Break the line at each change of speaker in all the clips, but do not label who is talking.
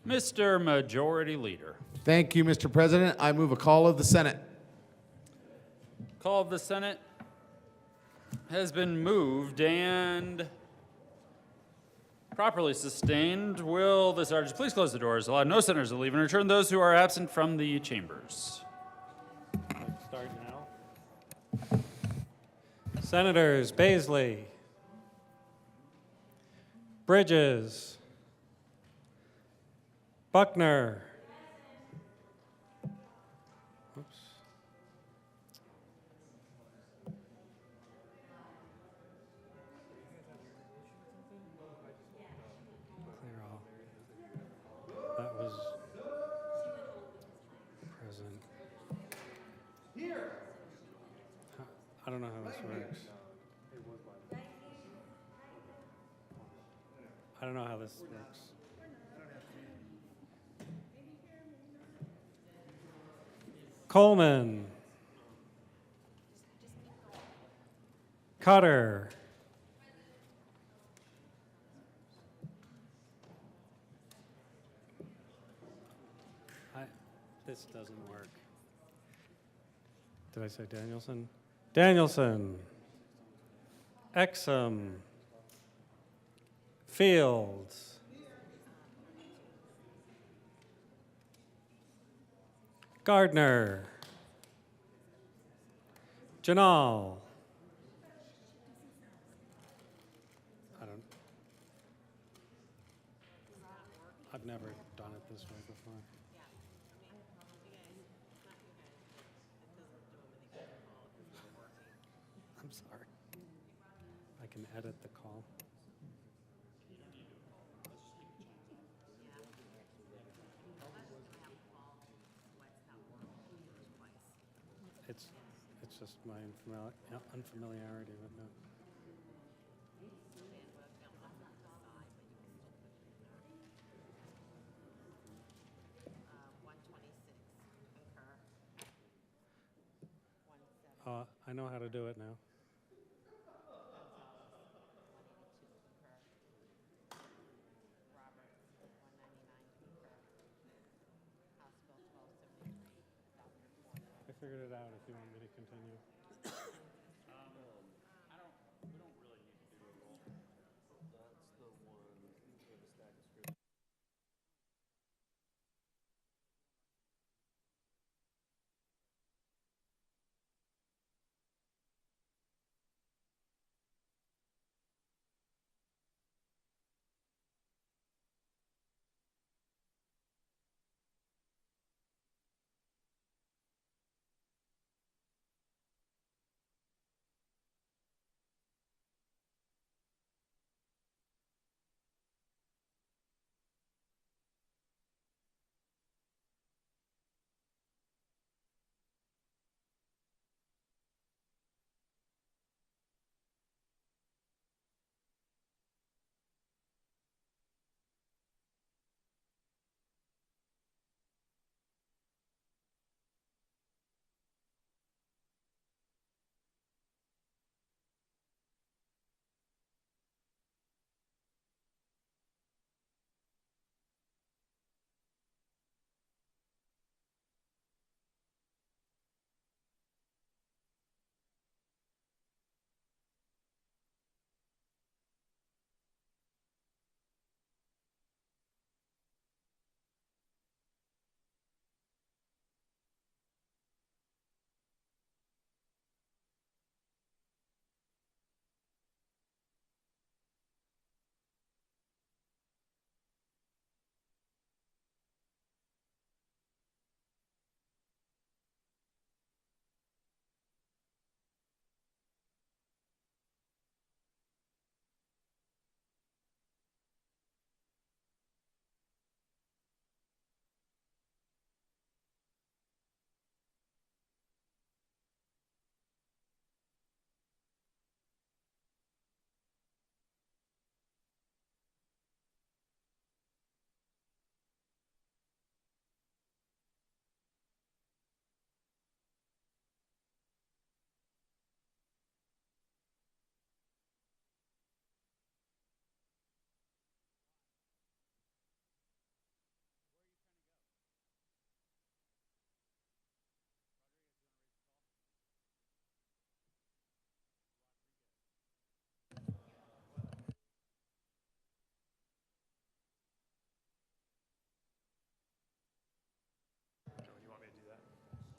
Mr. Majority Leader.
Thank you, Mr. President. I move a call of the Senate.
Call of the Senate has been moved and properly sustained. Will the Sergeant please close the doors, allow no senators to leave, and return those who are absent from the chambers?
Let's start now. Senators Baisley, Bridges, Buckner. Oops. Clear all. That was present. I don't know how this works. I don't know how this works. Coleman. Cutter. This doesn't work. Did I say Danielson? Danielson. Exum. Fields. Gardner. Janal. I've never done it this way before. I'm sorry. I can edit the call. It's just my unfamiliarity with it. I know how to do it now. I figured it out if you want me to continue.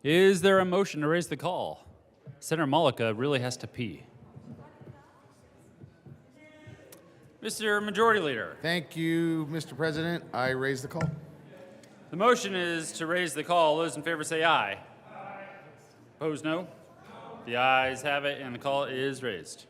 Is there a motion to raise the call? Senator Malika really has to pee. Mr. Majority Leader,
Thank you, Mr. President. I raise the call.
the motion is to raise the call. Those in favor say aye. Opposed, no. The ayes have it, and the call is raised.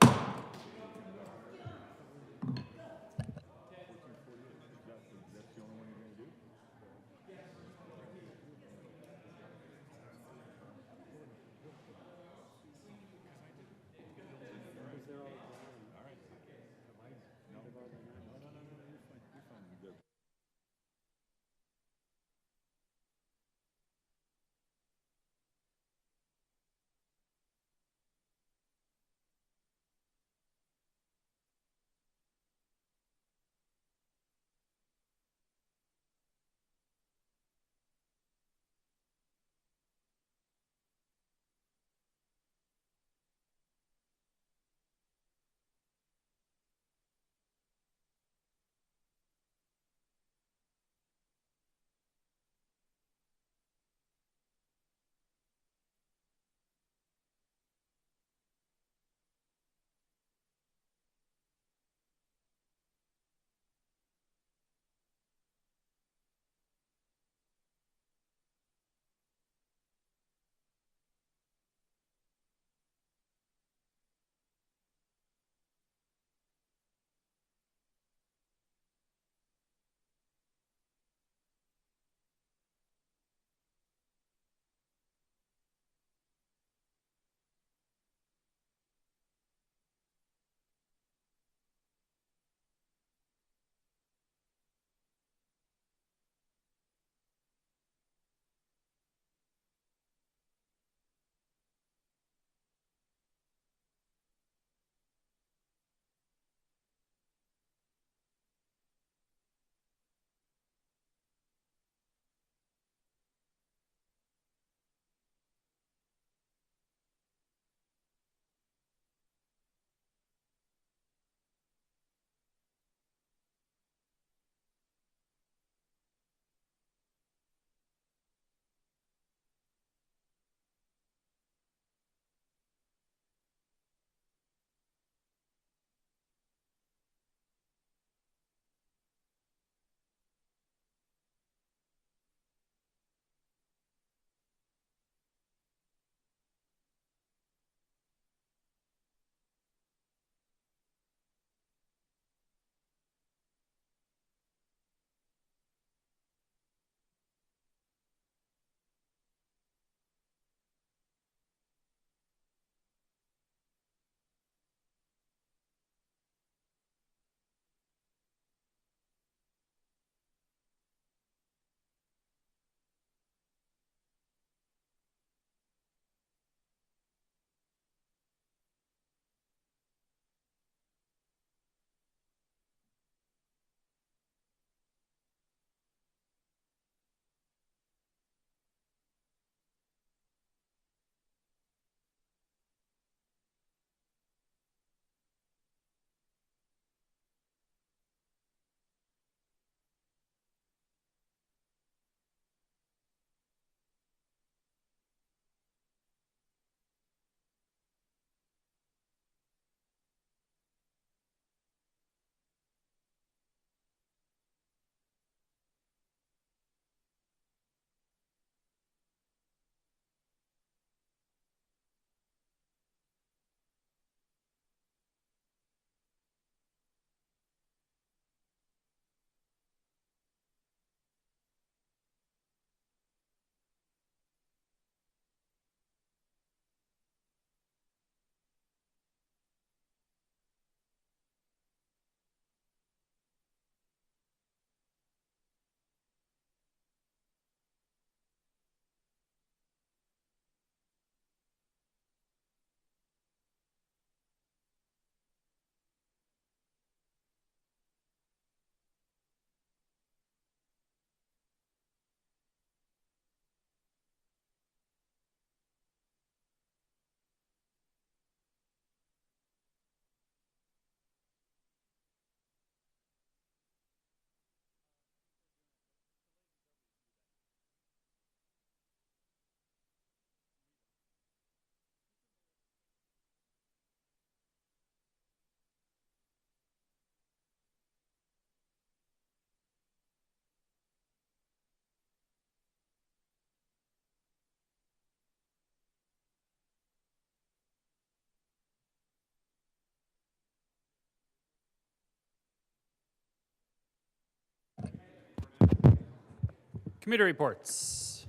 Committee reports.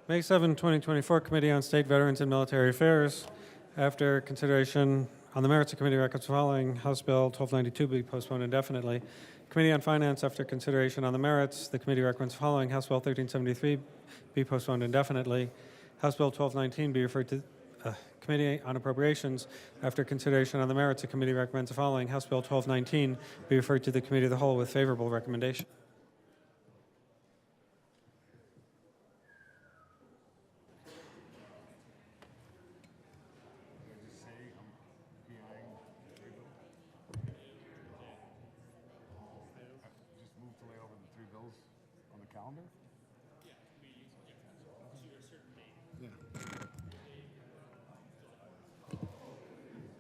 May 7, 2024, Committee on State Veterans and Military Affairs. After consideration on the merits of committee records following, House Bill 1292 be postponed indefinitely. Committee on Finance, after consideration on the merits, the committee recommends following, House Bill 1373 be postponed indefinitely. House Bill 1219 be referred to Committee on Appropriations. After consideration on the merits, the committee recommends the following, House Bill 1219 be referred to the Committee of the Whole with favorable recommendation.
Just move to lay over the three bills on the calendar?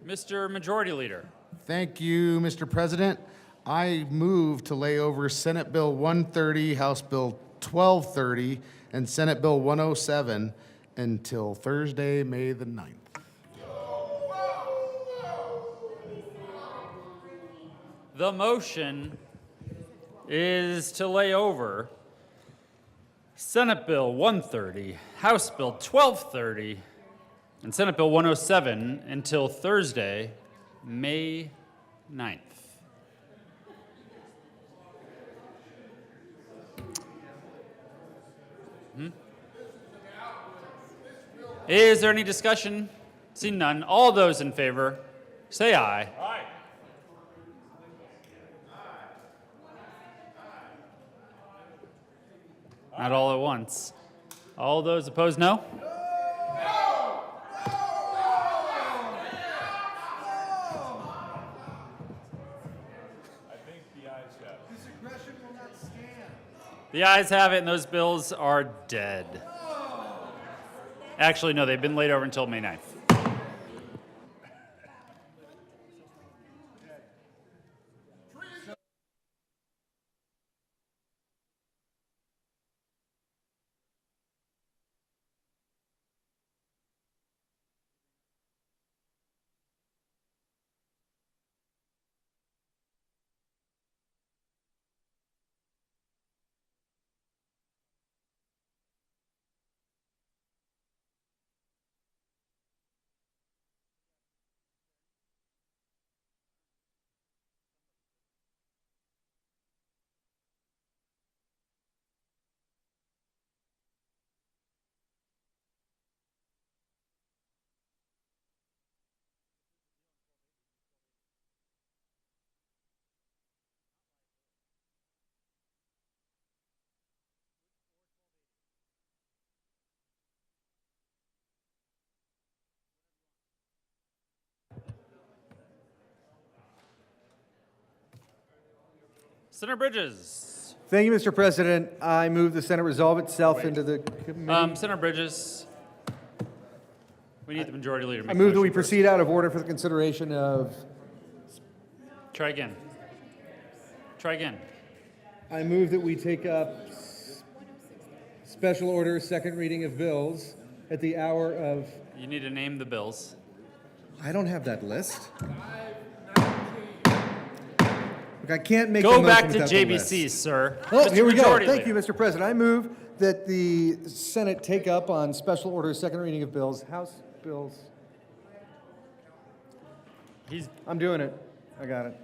Mr. Majority Leader.
Thank you, Mr. President. I move to lay over Senate Bill 130, House Bill 1230, and Senate Bill 107 until Thursday, May the 9th.
The motion is to lay over Senate Bill 130, House Bill 1230, and Senate Bill 107 until Thursday, May 9th. Is there any discussion? Seeing none, all those in favor, say aye. Aye. Not all at once. All those opposed, no? The ayes have it, and those bills are dead. Actually, no, they've been laid over until May 9th. Senator Bridges.
Thank you, Mr. President. I move the Senate resolve itself into the committee.
Senator Bridges. We need the majority leader to
I
make
move
the
that we
motion first.
proceed out of order for the consideration of.
Try again. Try again.
I move that we take up special order second reading of bills at the hour of.
You need to name the bills.
I don't have that list. Look, I can't make.
Go
the
back
motion
to
without the
JBC,
list.
sir.
Oh,
Mr.
here we go.
Majority
Thank you,
Leader.
Mr. President. I move that the Senate take up on special order second reading of bills, House bills. I'm doing it. I got it.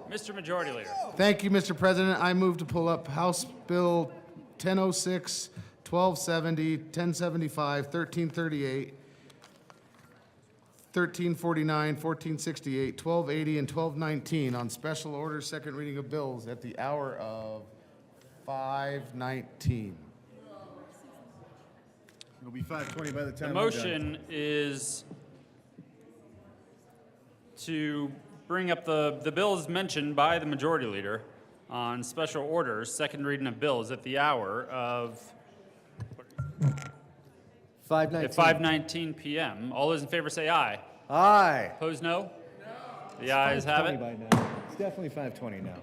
Mr. Majority Leader.
Thank you, Mr. President. I move to pull up House Bill 1006, 1270, 1075, 1338, 1349, 1468, 1280, and 1219 on special order second reading of bills at the hour of 5:19.
It'll be 5:20 by the time
The
I'm done.
motion is to bring up the bills mentioned by the Majority Leader on special orders, second reading of bills at the hour of
5:19.
at 5:19 p.m. All those in favor say aye.
Aye.
Opposed, no? The ayes have
5:20
it.
by now. It's definitely 5:20 now.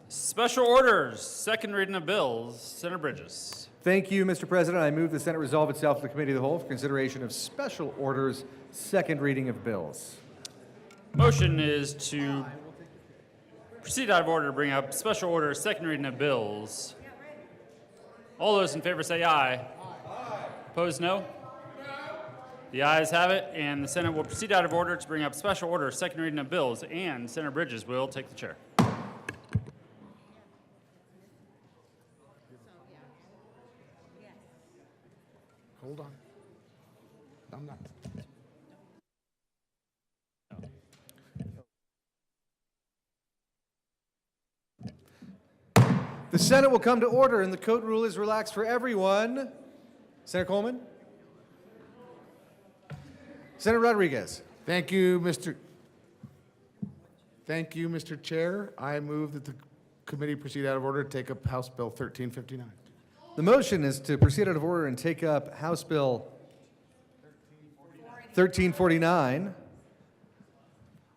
Special orders, second reading of bills. Senator Bridges.
Thank you, Mr. President. I move the Senate resolve itself to the Committee of the Whole for consideration of special orders, second reading of bills.
Motion is to proceed out of order to bring up special order, second reading of bills. All those in favor say aye. Opposed, no? The ayes have it, and the Senate will proceed out of order to bring up special order, second reading of bills, and Senator Bridges will take the chair.
Hold on. I'm not.
The Senate will come to order, and the code rule is relaxed for everyone. Senator Coleman? Senator Rodriguez?
Thank you, Mr. Chair. I move that the committee proceed out of order to take up House Bill 1359.
The motion is to proceed out of order and take up House Bill 1349.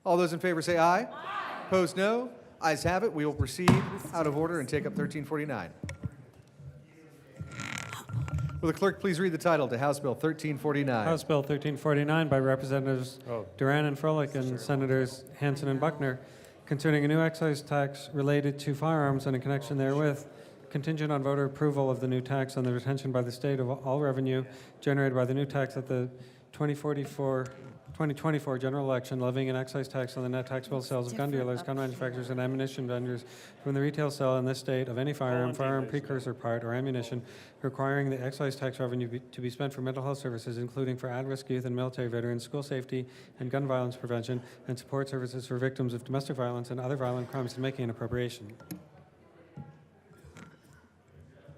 All those in favor say aye. Aye. Opposed, no. Ayes have it. We will proceed out of order and take up 1349. Will the clerk please read the title to House Bill 1349?
House Bill 1349 by Representatives Duran and Froelich and Senators Hansen and Buckner, concerning a new excise tax related to firearms and in connection therewith, contingent on voter approval of the new tax on the retention by the state of all revenue generated by the new tax at the 2024 general election, levying an excise tax on the net taxable sales of gun dealers, gun manufacturers, and ammunition vendors from the retail sale in this state of any firearm, firearm precursor part, or ammunition, requiring the excise tax revenue to be spent for mental health services, including for at-risk youth and military veterans, school safety and gun violence prevention, and support services for victims of domestic violence and other violent crimes, and making an appropriation.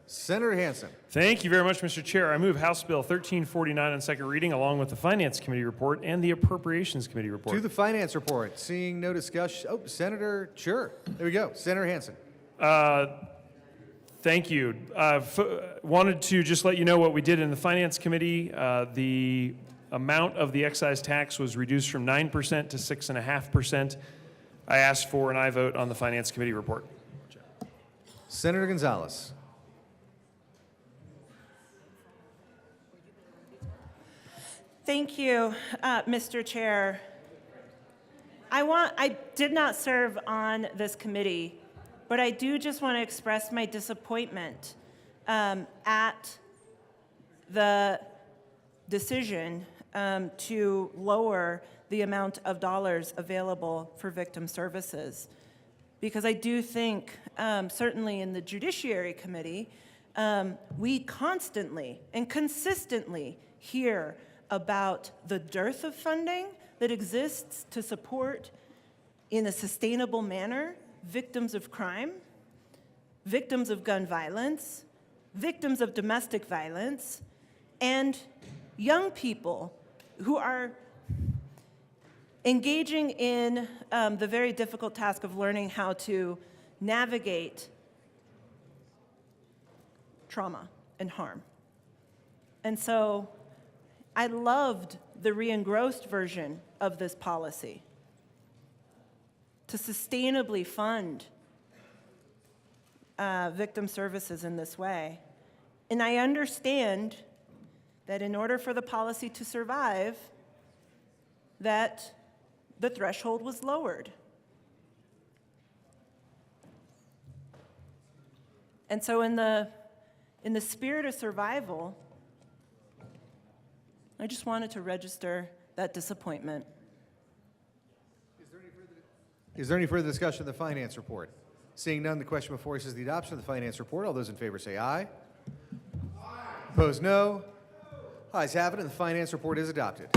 Senator Hansen.
Thank you very much, Mr. Chair. I move House Bill 1349 on second reading, along with the Finance Committee report and the Appropriations Committee report.
To the Finance report. Seeing no discussion. Oh, Senator, sure. There we go. Senator Hansen.
Thank you. Wanted to just let you know what we did in the Finance Committee. The amount of the excise tax was reduced from 9% to 6.5%. I asked for an aye vote on the Finance Committee report.
Senator Gonzalez.
Thank you, Mr. Chair. I did not serve on this committee, but I do just want to express my disappointment at the decision to lower the amount of dollars available for victim services. Because I do think, certainly in the Judiciary Committee, we constantly and consistently hear about the dearth of funding that exists to support in a sustainable manner victims of crime, victims of gun violence, victims of domestic violence, and young people who are engaging in the very difficult task of learning how to navigate trauma and harm. And so I loved the re-engrossed version of this policy to sustainably fund victim services in this way. And I understand that in order for the policy to survive, that the threshold was lowered. And so in the spirit of survival, I just wanted to register that disappointment.
Is there any further discussion of the Finance report? Seeing none, the question before us is the adoption of the Finance report. All those in favor say aye. Aye. Opposed, no. Ayes have it, and the Finance report is adopted.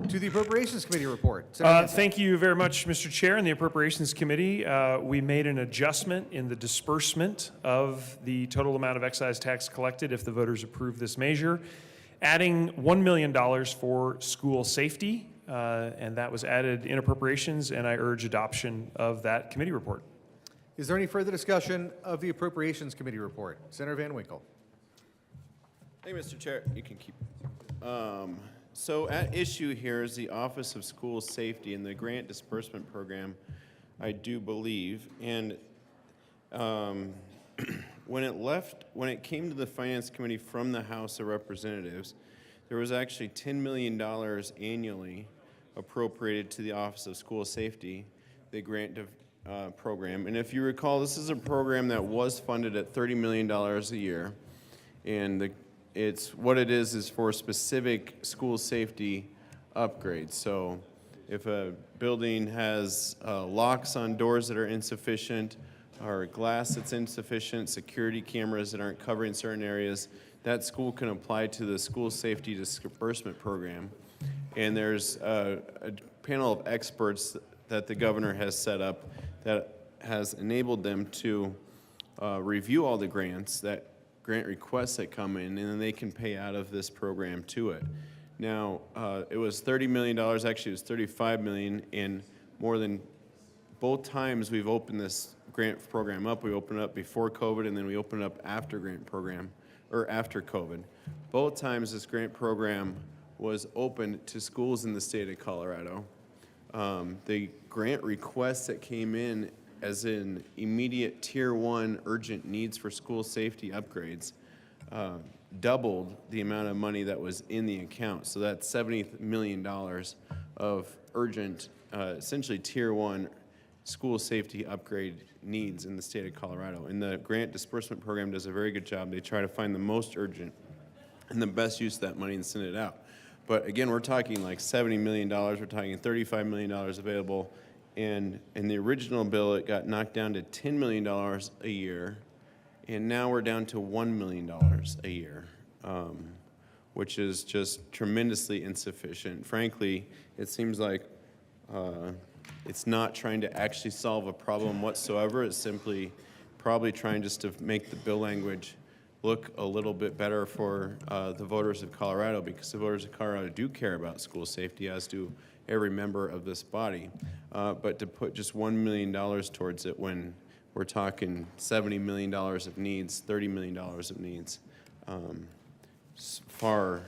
To the Appropriations Committee report.
Thank you very much, Mr. Chair. In the Appropriations Committee, we made an adjustment in the disbursement of the total amount of excise tax collected if the voters approve this measure, adding $1 million for school safety, and that was added in appropriations, and I urge adoption of that committee report.
Is there any further discussion of the Appropriations Committee report? Senator Van Winkle.
Thank you, Mr. Chair. You can keep. So at issue here is the Office of School Safety and the grant disbursement program, I do believe. And when it came to the Finance Committee from the House of Representatives, there was actually $10 million annually appropriated to the Office of School Safety, the grant program. And if you recall, this is a program that was funded at $30 million a year. And what it is for specific school safety upgrades. So if a building has locks on doors that are insufficient, or glass that's insufficient, security cameras that aren't covering certain areas, that school can apply to the School Safety Disbursement Program. And there's a panel of experts that the governor has set up that has enabled them to review all the grant requests that come in, and then they can pay out of this program to it. Now, it was $30 million, actually it was $35 million, and more than both times we've opened this grant program up. We opened it up before COVID, and then we opened it up after after COVID. Both times this grant program was opened to schools in the state of Colorado. The grant requests that came in as in immediate Tier 1 urgent needs for school safety upgrades doubled the amount of money that was in the account. So that's $70 million of urgent, essentially Tier 1 school safety upgrade needs in the state of Colorado. And the grant disbursement program does a very good job. They try to find the most urgent and the best use of that money and send it out. But again, we're talking like $70 million, we're talking $35 million available. And in the original bill, it got knocked down to $10 million a year. And now we're down to $1 million a year, which is just tremendously insufficient. Frankly, it seems like it's not trying to actually solve a problem whatsoever. It's simply probably trying just to make the bill language look a little bit better for the voters of Colorado, because the voters of Colorado do care about school safety, as do every member of this body. But to put just $1 million towards it when we're talking $70 million of needs, $30 million of needs, is far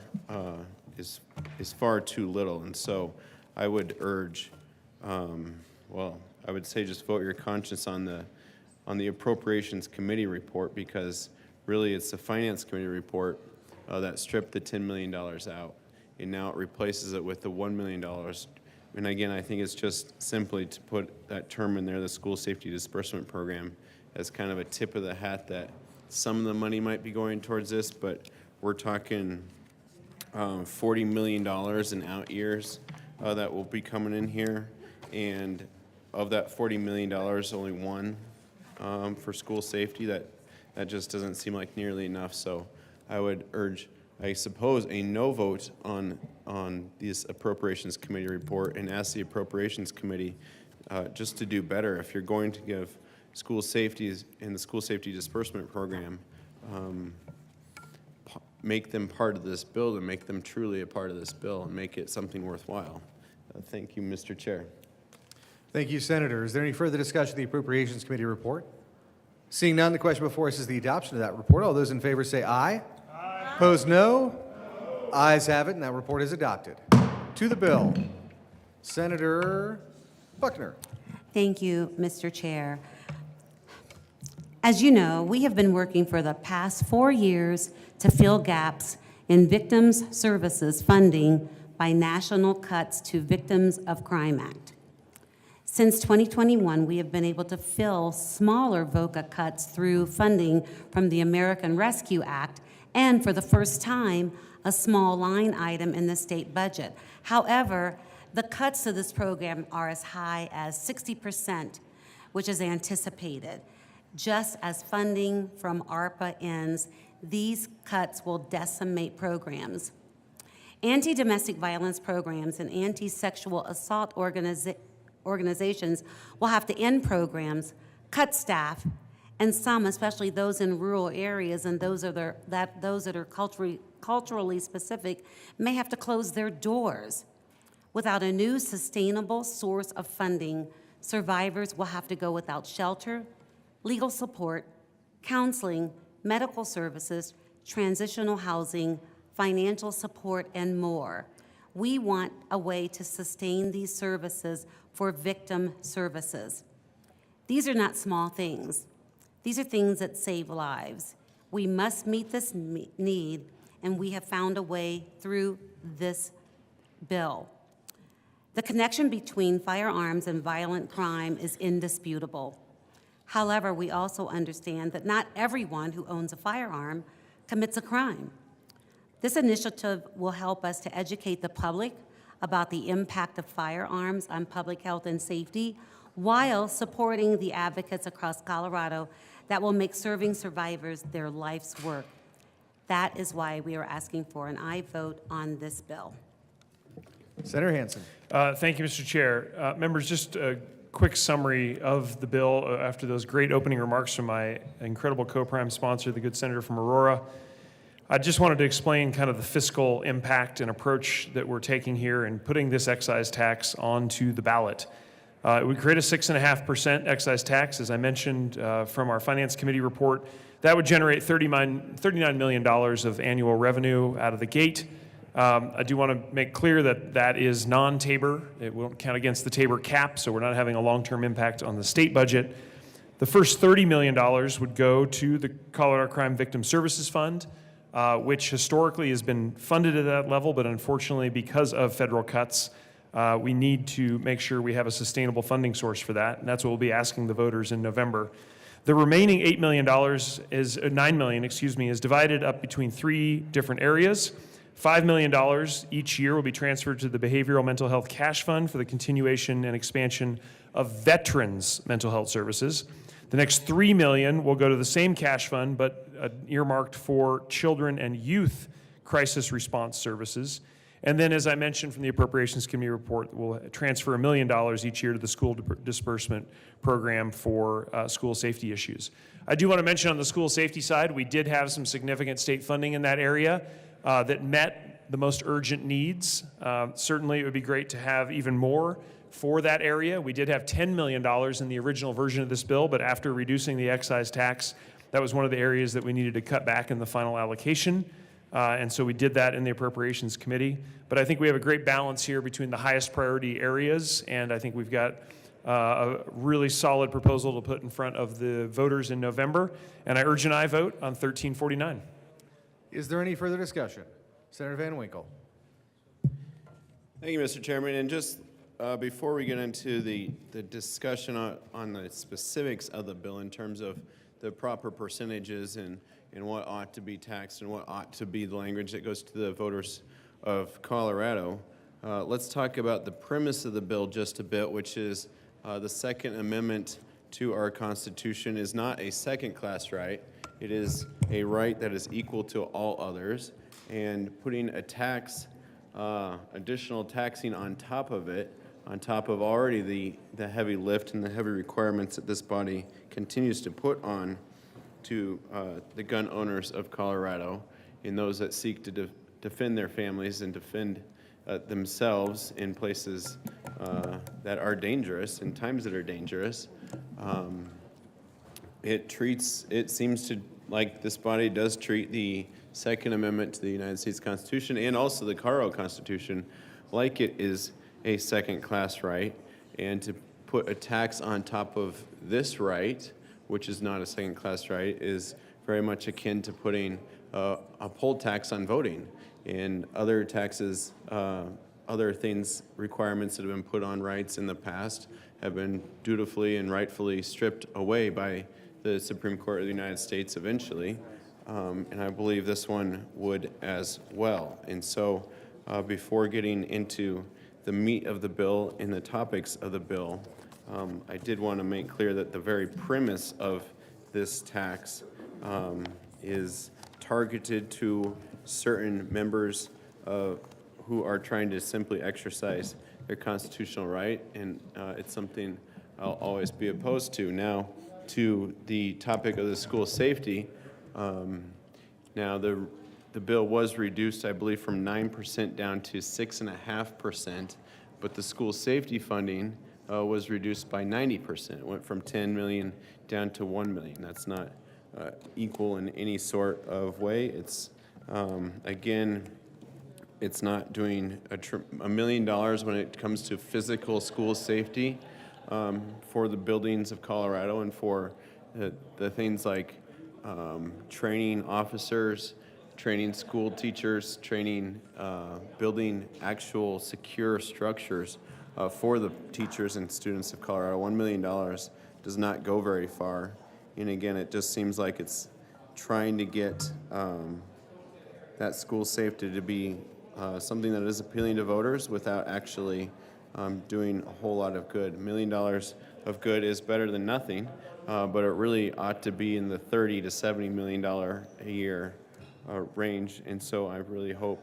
too little. And so I would urge, well, I would say just vote your conscience on the Appropriations Committee report, because really it's the Finance Committee report that stripped the $10 million out, and now it replaces it with the $1 million. And again, I think it's just simply to put that term in there, the School Safety Disbursement Program, as kind of a tip of the hat that some of the money might be going towards this, but we're talking $40 million in out years that will be coming in here. And of that $40 million, only one for school safety. That just doesn't seem like nearly enough. So I would urge, I suppose, a no vote on this Appropriations Committee report, and ask the Appropriations Committee just to do better. If you're going to give school safety in the School Safety Disbursement Program, make them part of this bill, and make them truly a part of this bill, and make it something worthwhile. Thank you, Mr. Chair.
Thank you, Senator. Is there any further discussion of the Appropriations Committee report? Seeing none, the question before us is the adoption of that report. All those in favor say aye. Aye. Opposed, no. Ayes have it, and that report is adopted. To the bill, Senator Buckner.
Thank you, Mr. Chair. As you know, we have been working for the past 4 years to fill gaps in victims' services funding by national cuts to Victims of Crime Act. Since 2021, we have been able to fill smaller VOCA cuts through funding from the American Rescue Act, and for the first time, a small line item in the state budget. However, the cuts to this program are as high as 60%, which is anticipated. Just as funding from ARPA ends, these cuts will decimate programs. Anti-domestic violence programs and anti-sexual assault organizations will have to end programs, cut staff, and some, especially those in rural areas and those that are culturally specific, may have to close their doors. Without a new sustainable source of funding, survivors will have to go without shelter, legal support, counseling, medical services, transitional housing, financial support, and more. We want a way to sustain these services for victim services. These are not small things. These are things that save lives. We must meet this need, and we have found a way through this bill. The connection between firearms and violent crime is indisputable. However, we also understand that not everyone who owns a firearm commits a crime. This initiative will help us to educate the public about the impact of firearms on public health and safety while supporting the advocates across Colorado that will make serving survivors their life's work. That is why we are asking for an aye vote on this bill.
Senator Hansen.
Thank you, Mr. Chair. Members, just a quick summary of the bill after those great opening remarks from my incredible co-prime sponsor, the good senator from Aurora. I just wanted to explain kind of the fiscal impact and approach that we're taking here and putting this excise tax onto the ballot. It would create a 6.5% excise tax, as I mentioned from our Finance Committee report. That would generate $39 million of annual revenue out of the gate. I do want to make clear that that is non-Tabor. It won't count against the Tabor cap, so we're not having a long-term impact on the state budget. The first $30 million would go to the Colorado Crime Victim Services Fund, which historically has been funded at that level, but unfortunately, because of federal cuts, we need to make sure we have a sustainable funding source for that, and that's what we'll be asking the voters in November. The remaining $9 million, is divided up between three different areas. $5 million each year will be transferred to the Behavioral Mental Health Cash Fund for the continuation and expansion of veterans' mental health services. The next $3 million will go to the same cash fund, but earmarked for children and youth crisis response services. And then, as I mentioned from the Appropriations Committee report, we'll transfer $1 million each year to the school disbursement program for school safety issues. I do want to mention on the school safety side, we did have some significant state funding in that area that met the most urgent needs. Certainly, it would be great to have even more for that area. We did have $10 million in the original version of this bill, but after reducing the excise tax, that was one of the areas that we needed to cut back in the final allocation. And so we did that in the Appropriations Committee. But I think we have a great balance here between the highest priority areas, and I think we've got a really solid proposal to put in front of the voters in November. And I urge an aye vote on 1349.
Is there any further discussion? Senator Van Winkle.
Thank you, Mr. Chairman. And just before we get into the discussion on the specifics of the bill in terms of the proper percentages and what ought to be taxed and what ought to be the language that goes to the voters of Colorado, let's talk about the premise of the bill just a bit, which is the Second Amendment to our Constitution is not a second-class right. It is a right that is equal to all others, and putting a tax, additional taxing on top of it, on top of already the heavy lift and the heavy requirements that this body continues to put on to the gun owners of Colorado and those that seek to defend their families and defend themselves in places that are dangerous, in times that are dangerous. It seems to like this body does treat the Second Amendment to the United States Constitution and also the Colorado Constitution like it is a second-class right, and to put a tax on top of this right, which is not a second-class right, is very much akin to putting a poll tax on voting and other taxes, other things, requirements that have been put on rights in the past have been dutifully and rightfully stripped away by the Supreme Court of the United States eventually, and I believe this one would as well. And so before getting into the meat of the bill and the topics of the bill, I did want to make clear that the very premise of this tax is targeted to certain members who are trying to simply exercise their constitutional right, and it's something I'll always be opposed to. Now, to the topic of the school safety, now the bill was reduced, I believe, from 9% down to 6.5%, but the school safety funding was reduced by 90%. It went from 10 million down to 1 million. That's not equal in any sort of way. It's, again, it's not doing $1 million when it comes to physical school safety for the buildings of Colorado and for the things like training officers, training school teachers, training, building actual secure structures for the teachers and students of Colorado. $1 million does not go very far. And again, it just seems like it's trying to get that school safety to be something that is appealing to voters without actually doing a whole lot of good. $1 million of good is better than nothing, but it really ought to be in the $30 to $70 million a year range. And so I really hope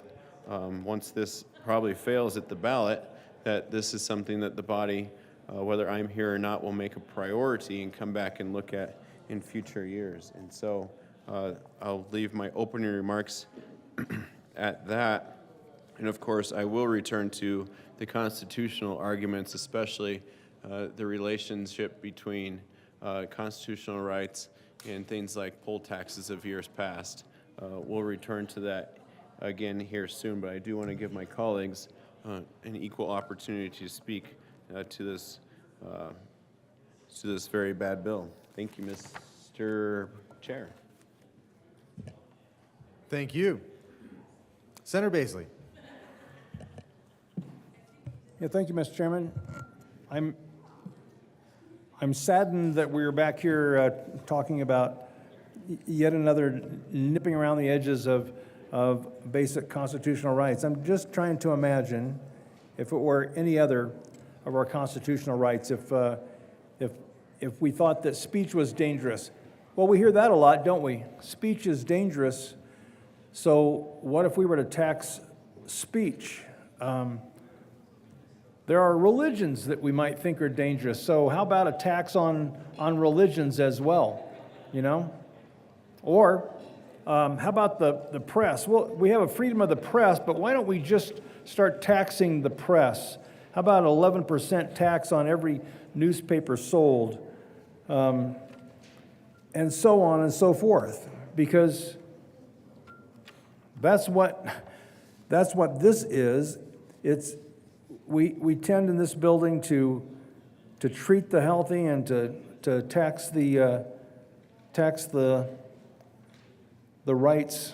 once this probably fails at the ballot, that this is something that the body, whether I'm here or not, will make a priority and come back and look at in future years. And so I'll leave my opening remarks at that. And of course, I will return to the constitutional arguments, especially the relationship between constitutional rights and things like poll taxes of years past. We'll return to that again here soon, but I do want to give my colleagues an equal opportunity to speak to this very bad bill. Thank you, Mr. Chair.
Thank you. Senator Baisley.
Yeah, thank you, Mr. Chairman. I'm saddened that we're back here talking about yet another nipping around the edges of basic constitutional rights. I'm just trying to imagine if it were any other of our constitutional rights, if we thought that speech was dangerous. Well, we hear that a lot, don't we? Speech is dangerous. So what if we were to tax speech? There are religions that we might think are dangerous. So how about a tax on religions as well, you know? Or how about the press? Well, we have a freedom of the press, but why don't we just start taxing the press? How about an 11% tax on every newspaper sold? And so on and so forth. Because that's what this is. We tend in this building to treat the healthy and to tax the rights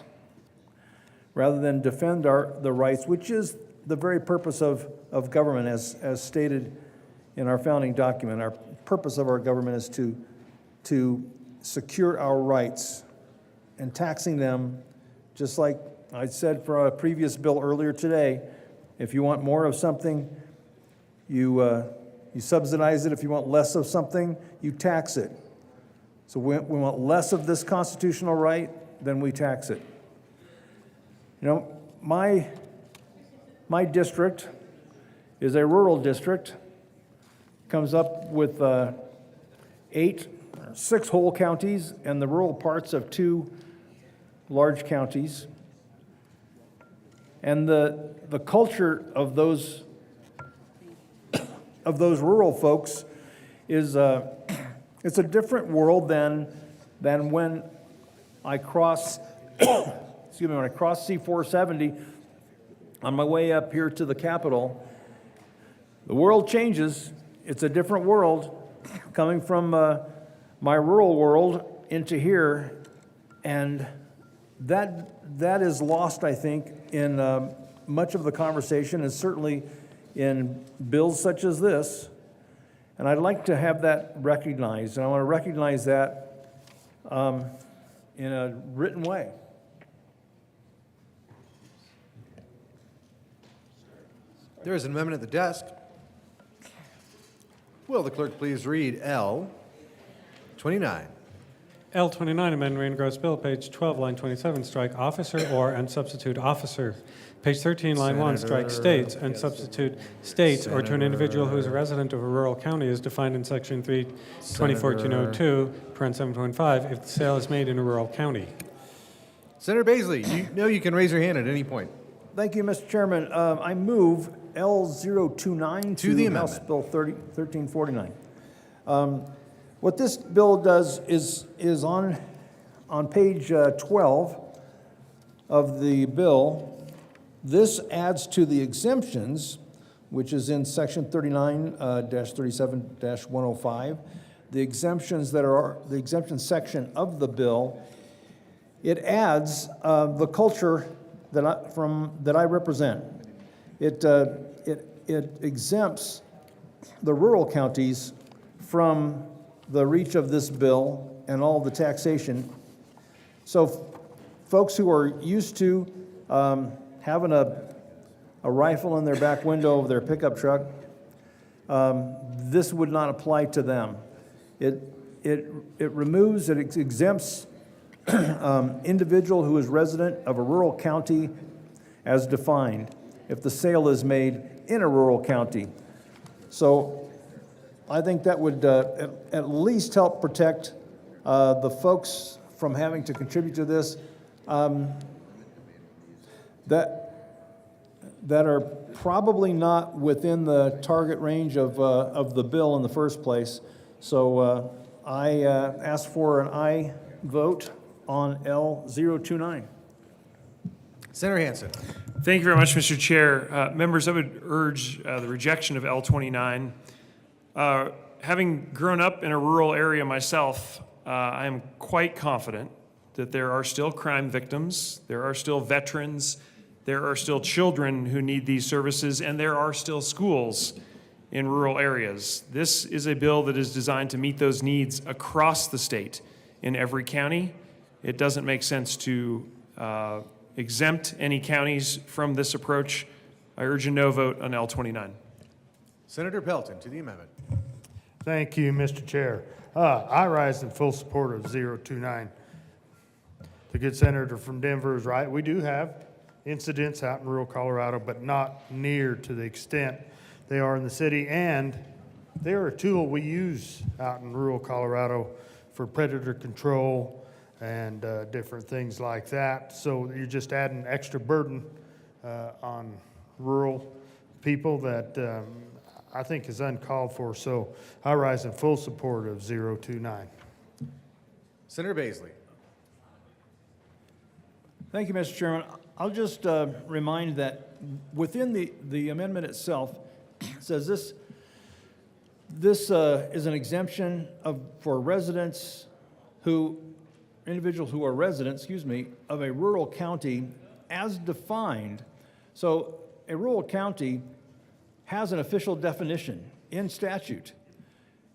rather than defend the rights, which is the very purpose of government, as stated in our founding document. Our purpose of our government is to secure our rights, and taxing them, just like I said for a previous bill earlier today, if you want more of something, you subsidize it. If you want less of something, you tax it. So we want less of this constitutional right, then we tax it. You know, my district is a rural district, comes up with 6 whole counties and the rural parts of 2 large counties. And the culture of those rural folks is it's a different world than when I cross when I cross C-470 on my way up here to the Capitol. The world changes. It's a different world coming from my rural world into here, and that is lost, I think, in much of the conversation, and certainly in bills such as this. And I'd like to have that recognized, and I want to recognize that in a written way.
There is an amendment at the desk. Will the clerk please read L 29?
L29, amend Rand Gross Bill, page 12, line 27, strike officer or and substitute officer. Page 13, line 1, strike states and substitute states or to an individual who is a resident of a rural county as defined in section 3/2014-02, parent 7.5, if the sale is made in a rural county.
Senator Baisley, you know you can raise your hand at any point.
Thank you, Mr. Chairman. I move L029
To the
House
amendment.
Bill 1349. What this bill does is on page 12 of the bill, this adds to the exemptions, which is in section 39-37-105. the exemptions that are, the exemption section of the bill, it adds the culture that I represent. It exempts the rural counties from the reach of this bill and all the taxation. So folks who are used to having a rifle in their back window of their pickup truck, this would not apply to them. It removes, it exempts individual who is resident of a rural county as defined if the sale is made in a rural county. So I think that would at least help protect the folks from having to contribute to this that are probably not within the target range of the bill in the first place. So I ask for an aye vote on L029.
Senator Hansen.
Thank you very much, Mr. Chair. Members, I would urge the rejection of L29. Having grown up in a rural area myself, I am quite confident that there are still crime victims, there are still veterans, there are still children who need these services, and there are still schools in rural areas. This is a bill that is designed to meet those needs across the state in every county. It doesn't make sense to exempt any counties from this approach. I urge a no vote on L29.
Senator Pelton to the amendment.
Thank you, Mr. Chair. I rise in full support of 029. The good senator from Denver is right. We do have incidents out in rural Colorado, but not near to the extent they are in the city. And they're a tool we use out in rural Colorado for predator control and different things like that. So you're just adding extra burden on rural people that I think is uncalled for. So I rise in full support of 029.
Senator Baisley.
Thank you, Mr. Chairman. I'll just remind that within the amendment itself, it says this is an exemption for residents individuals who are residents, of a rural county as defined. So a rural county has an official definition in statute.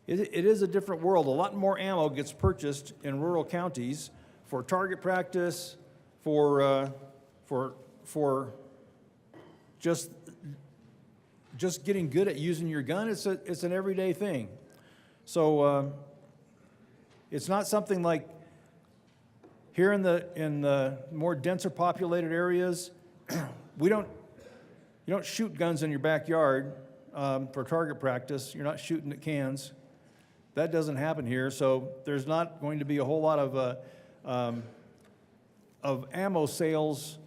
It is a different world. A lot more ammo gets purchased in rural counties for target practice, for just getting good at using your gun. It's an everyday thing. So it's not something like here in the more denser populated areas. You don't shoot guns in your backyard for target practice. You're not shooting at cans. That doesn't happen here. So there's not going to be a whole lot of ammo sales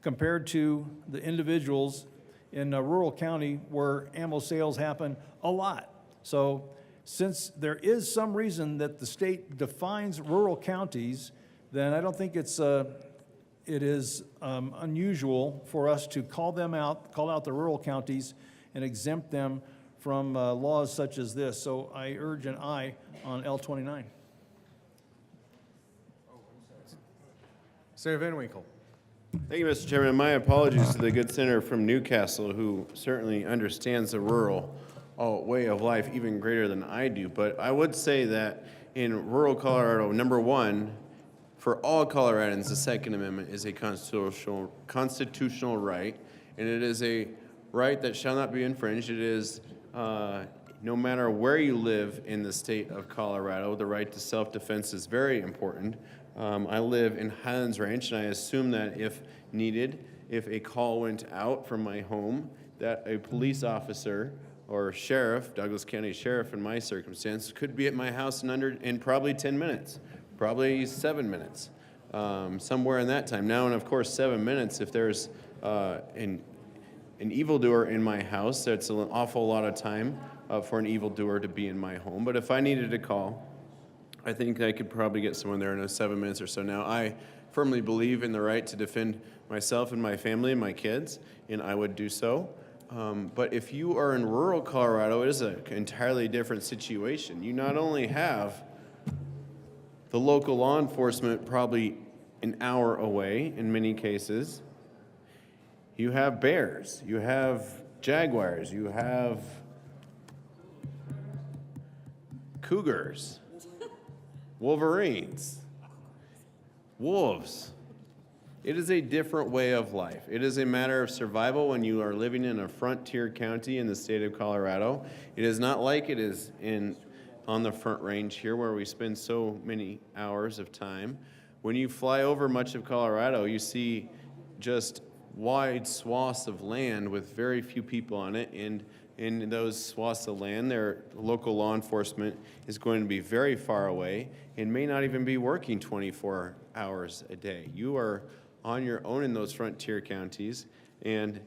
compared to the individuals in a rural county where ammo sales happen a lot. So since there is some reason that the state defines rural counties, then I don't think it is unusual for us to call out the rural counties and exempt them from laws such as this. So I urge an aye on L29.
Senator Van Winkle.
Thank you, Mr. Chairman. My apologies to the good senator from Newcastle who certainly understands the rural way of life even greater than I do. But I would say that in rural Colorado, number one, for all Coloradans, the Second Amendment is a constitutional right, and it is a right that shall not be infringed. It is, no matter where you live in the state of Colorado, the right to self-defense is very important. I live in Highlands Ranch, and I assume that if needed, if a call went out from my home, that a police officer or sheriff, Douglas County Sheriff in my circumstance, could be at my house in probably 10 minutes, probably 7 minutes, somewhere in that time. Now, and of course, 7 minutes, if there's an evildoer in my house, that's an awful lot of time for an evildoer to be in my home. But if I needed a call, I think I could probably get someone there in 7 minutes or so. Now, I firmly believe in the right to defend myself and my family and my kids, and I would do so. But if you are in rural Colorado, it is an entirely different situation. You not only have the local law enforcement probably an hour away in many cases, you have bears, you have jaguars, you have cougars, wolverines, wolves. It is a different way of life. It is a matter of survival when you are living in a frontier county in the state of Colorado. It is not like it is on the Front Range here where we spend so many hours of time. When you fly over much of Colorado, you see just wide swaths of land with very few people on it, and in those swaths of land, their local law enforcement is going to be very far away and may not even be working 24 hours a day. You are on your own in those frontier counties, and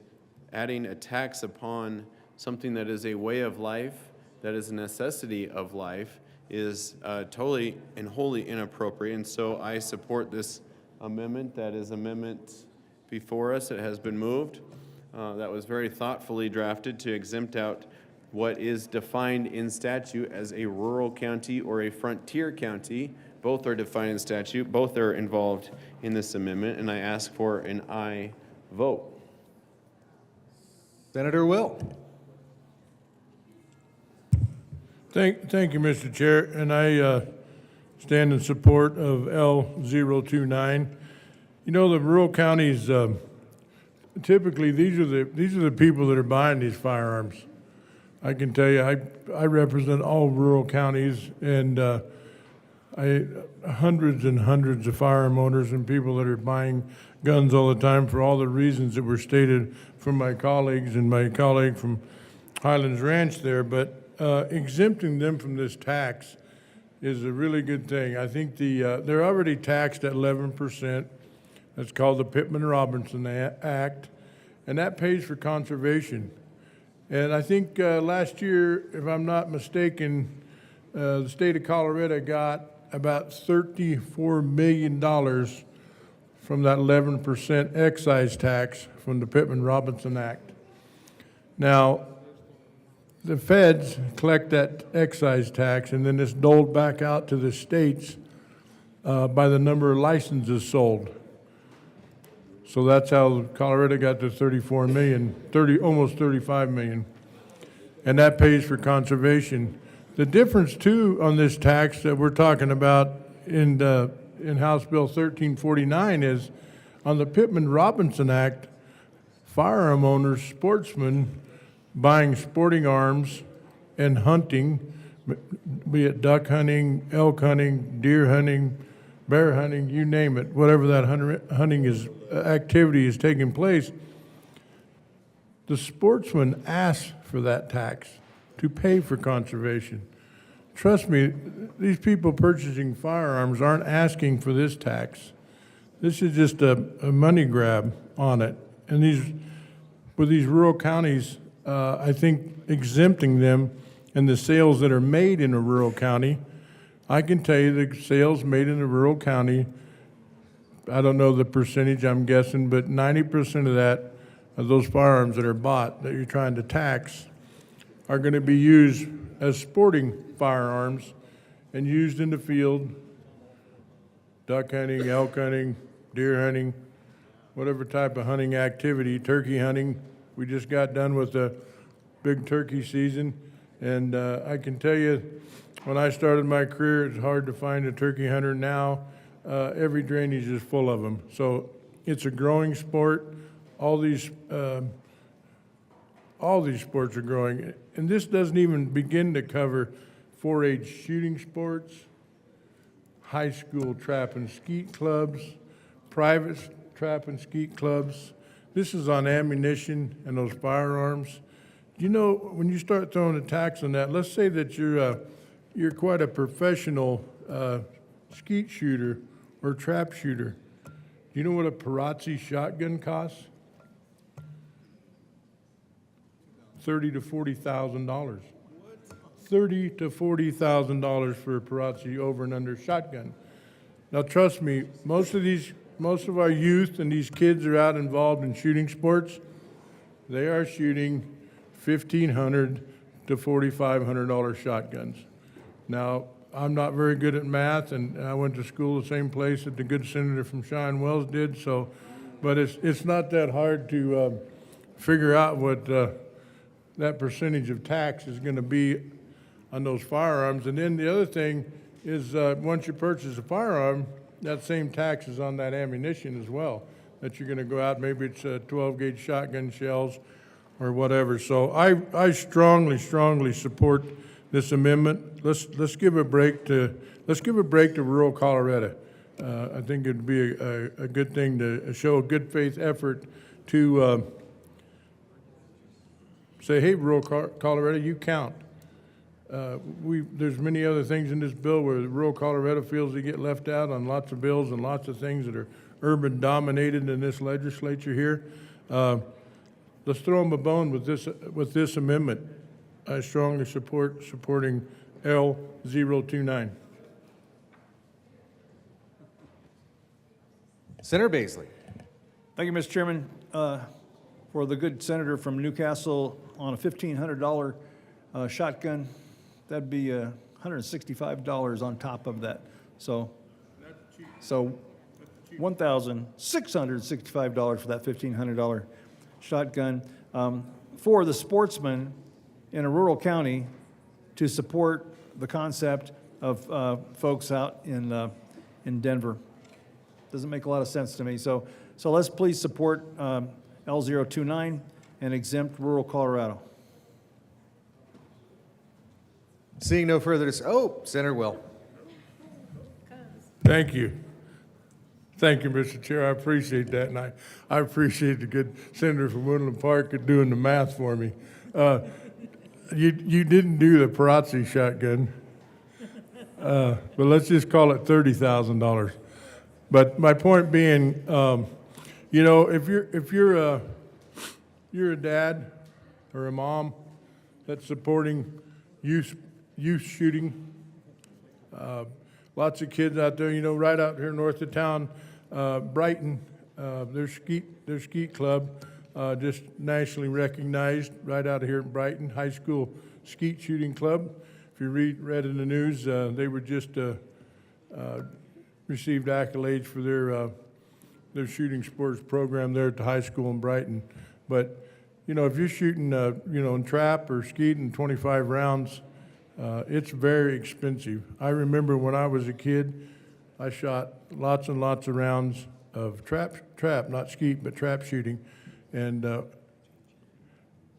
adding a tax upon something that is a way of life, that is a necessity of life, is totally and wholly inappropriate. And so I support this amendment. That is amendment before us. It has been moved. That was very thoughtfully drafted to exempt out what is defined in statute as a rural county or a frontier county. Both are defined in statute. Both are involved in this amendment, and I ask for an aye vote.
Senator Will.
Thank you, Mr. Chair, and I stand in support of L029. You know, the rural counties, typically these are the people that are buying these firearms. I can tell you, I represent all rural counties, and hundreds and hundreds of firearm owners and people that are buying guns all the time for all the reasons that were stated from my colleagues and my colleague from Highlands Ranch there, but exempting them from this tax is a really good thing. I think they're already taxed at 11%. That's called the Pittman-Robertson Act, and that pays for conservation. And I think last year, if I'm not mistaken, the state of Colorado got about $34 million from that 11% excise tax from the Pittman-Robertson Act. Now, the feds collect that excise tax, and then it's doled back out to the states by the number of licenses sold. So that's how Colorado got to 34 million, almost 35 million. And that pays for conservation. The difference too on this tax that we're talking about in House Bill 1349 is on the Pittman-Robertson Act, firearm owners, sportsmen buying sporting arms and hunting, be it duck hunting, elk hunting, deer hunting, bear hunting, you name it, whatever that hunting activity is taking place, the sportsman asks for that tax to pay for conservation. Trust me, these people purchasing firearms aren't asking for this tax. This is just a money grab on it. And with these rural counties, I think exempting them and the sales that are made in a rural county, I can tell you the sales made in a rural county, I don't know the percentage, I'm guessing, but 90% of that, of those firearms that are bought that you're trying to tax, are going to be used as sporting firearms and used in the field, duck hunting, elk hunting, deer hunting, whatever type of hunting activity, turkey hunting. We just got done with the big turkey season, and I can tell you, when I started my career, it's hard to find a turkey hunter now. Every drainage is full of them. So it's a growing sport. All these sports are growing. And this doesn't even begin to cover 4-H shooting sports, high school trap and skeet clubs, private trap and skeet clubs. This is on ammunition and those firearms. You know, when you start throwing a tax on that, let's say that you're quite a professional skeet shooter or trap shooter. Do you know what a Perazzi shotgun costs? $30,000 to $40,000. $30,000 to $40,000 for a Perazzi over and under shotgun. Now, trust me, most of our youth and these kids are out involved in shooting sports. They are shooting
$1,500 to $4,500 shotguns. Now, I'm not very good at math, and I went to school the same place that the good senator from Cheyenne Wells did, so, but it's not that hard to figure out what that percentage of tax is going to be on those firearms. And then the other thing is, once you purchase a firearm, that same tax is on that ammunition as well, that you're going to go out, maybe it's 12-gauge shotgun shells or whatever. So I strongly support this amendment. Let's give a break to rural Colorado. I think it'd be a good thing to show a good faith effort to say, hey, rural Colorado, you count. There's many other things in this bill where rural Colorado feels they get left out on lots of bills and lots of things that are urban dominated in this legislature here. Let's throw them a bone with this amendment. I strongly supporting L029.
Senator Baisley.
Thank you, Mr. Chairman. For the good senator from Newcastle, on a $1,500 shotgun, that'd be $165 on top of that. So $1,665 for that $1,500 shotgun for the sportsman in a rural county to support the concept of folks out in Denver. Doesn't make a lot of sense to me. So let's please support L029 and exempt rural Colorado.
Seeing no further Senator Will.
Thank you. Thank you, Mr. Chair. I appreciate that, and I appreciate the good senator from Woodland Park doing the math for me. You didn't do the Perazzi shotgun, but let's just call it $30,000. But my point being, if you're a dad or a mom that's supporting youth shooting, lots of kids out there, right out here north of town, Brighton, their skeet club, just nationally recognized right out of here in Brighton, high school skeet shooting club. If you read in the news, they were just received accolades for their shooting sports program there at the high school in Brighton. But if you're shooting, in trap or skeeting 25 rounds, it's very expensive. I remember when I was a kid, I shot lots and lots of rounds of trap, not skeet, but trap shooting. And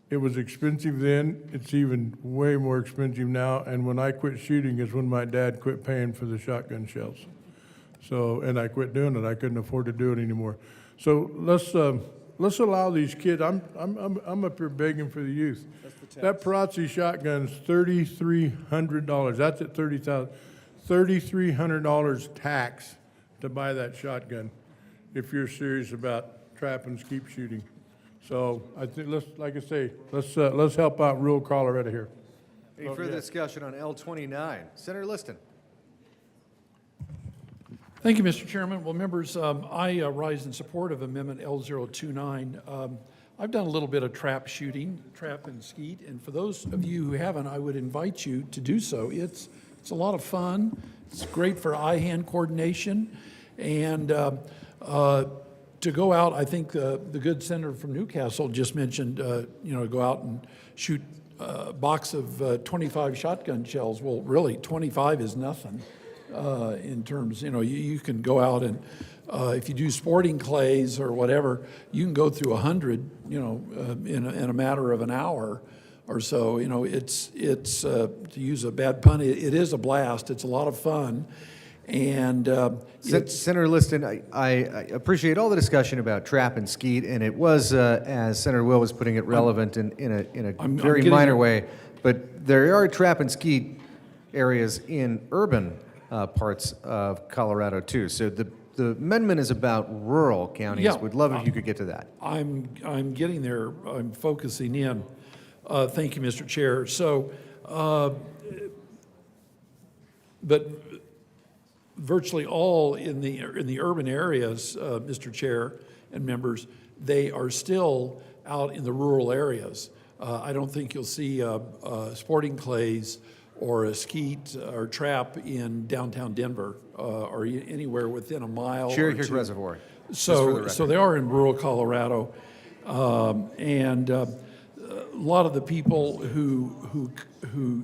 it was expensive then. It's even way more expensive now. And when I quit shooting is when my dad quit paying for the shotgun shells. So, and I quit doing it. I couldn't afford to do it anymore. So let's allow these kids. I'm up here begging for the youth. That Perazzi shotgun's $3,300. That's at $30,000. $3,300 tax to buy that shotgun if you're serious about trap and skeet shooting. So I think let's help out rural Colorado here.
Any further discussion on L29? Senator Liston.
Thank you, Mr. Chairman. Well, members, I rise in support of Amendment L029. I've done a little bit of trap shooting, trap and skeet, and for those of you who haven't, I would invite you to do so. It's a lot of fun. It's great for eye-hand coordination, and to go out, I think the good senator from Newcastle just mentioned, go out and shoot a box of 25 shotgun shells. Well, really, 25 is nothing. In terms, you can go out and if you do sporting clays or whatever, you can go through 100, in a matter of an hour or so. It's to use a bad pun, it is a blast. It's a lot of fun, and
Senator Liston, I appreciate all the discussion about trap and skeet, and it was, as Senator Will was putting it, relevant in a very minor way. But there are trap and skeet areas in urban parts of Colorado too. So the amendment is about rural counties.
Yeah.
Would love if you could get to that.
I'm getting there. I'm focusing in. Thank you, Mr. Chair. So, but virtually all in the urban areas, Mr. Chair and members, they are still out in the rural areas. I don't think you'll see sporting clays or a skeet or trap in downtown Denver or anywhere within a mile or
Cherry Creek
two.
Reservoir.
So they are in rural Colorado. And a lot of the people who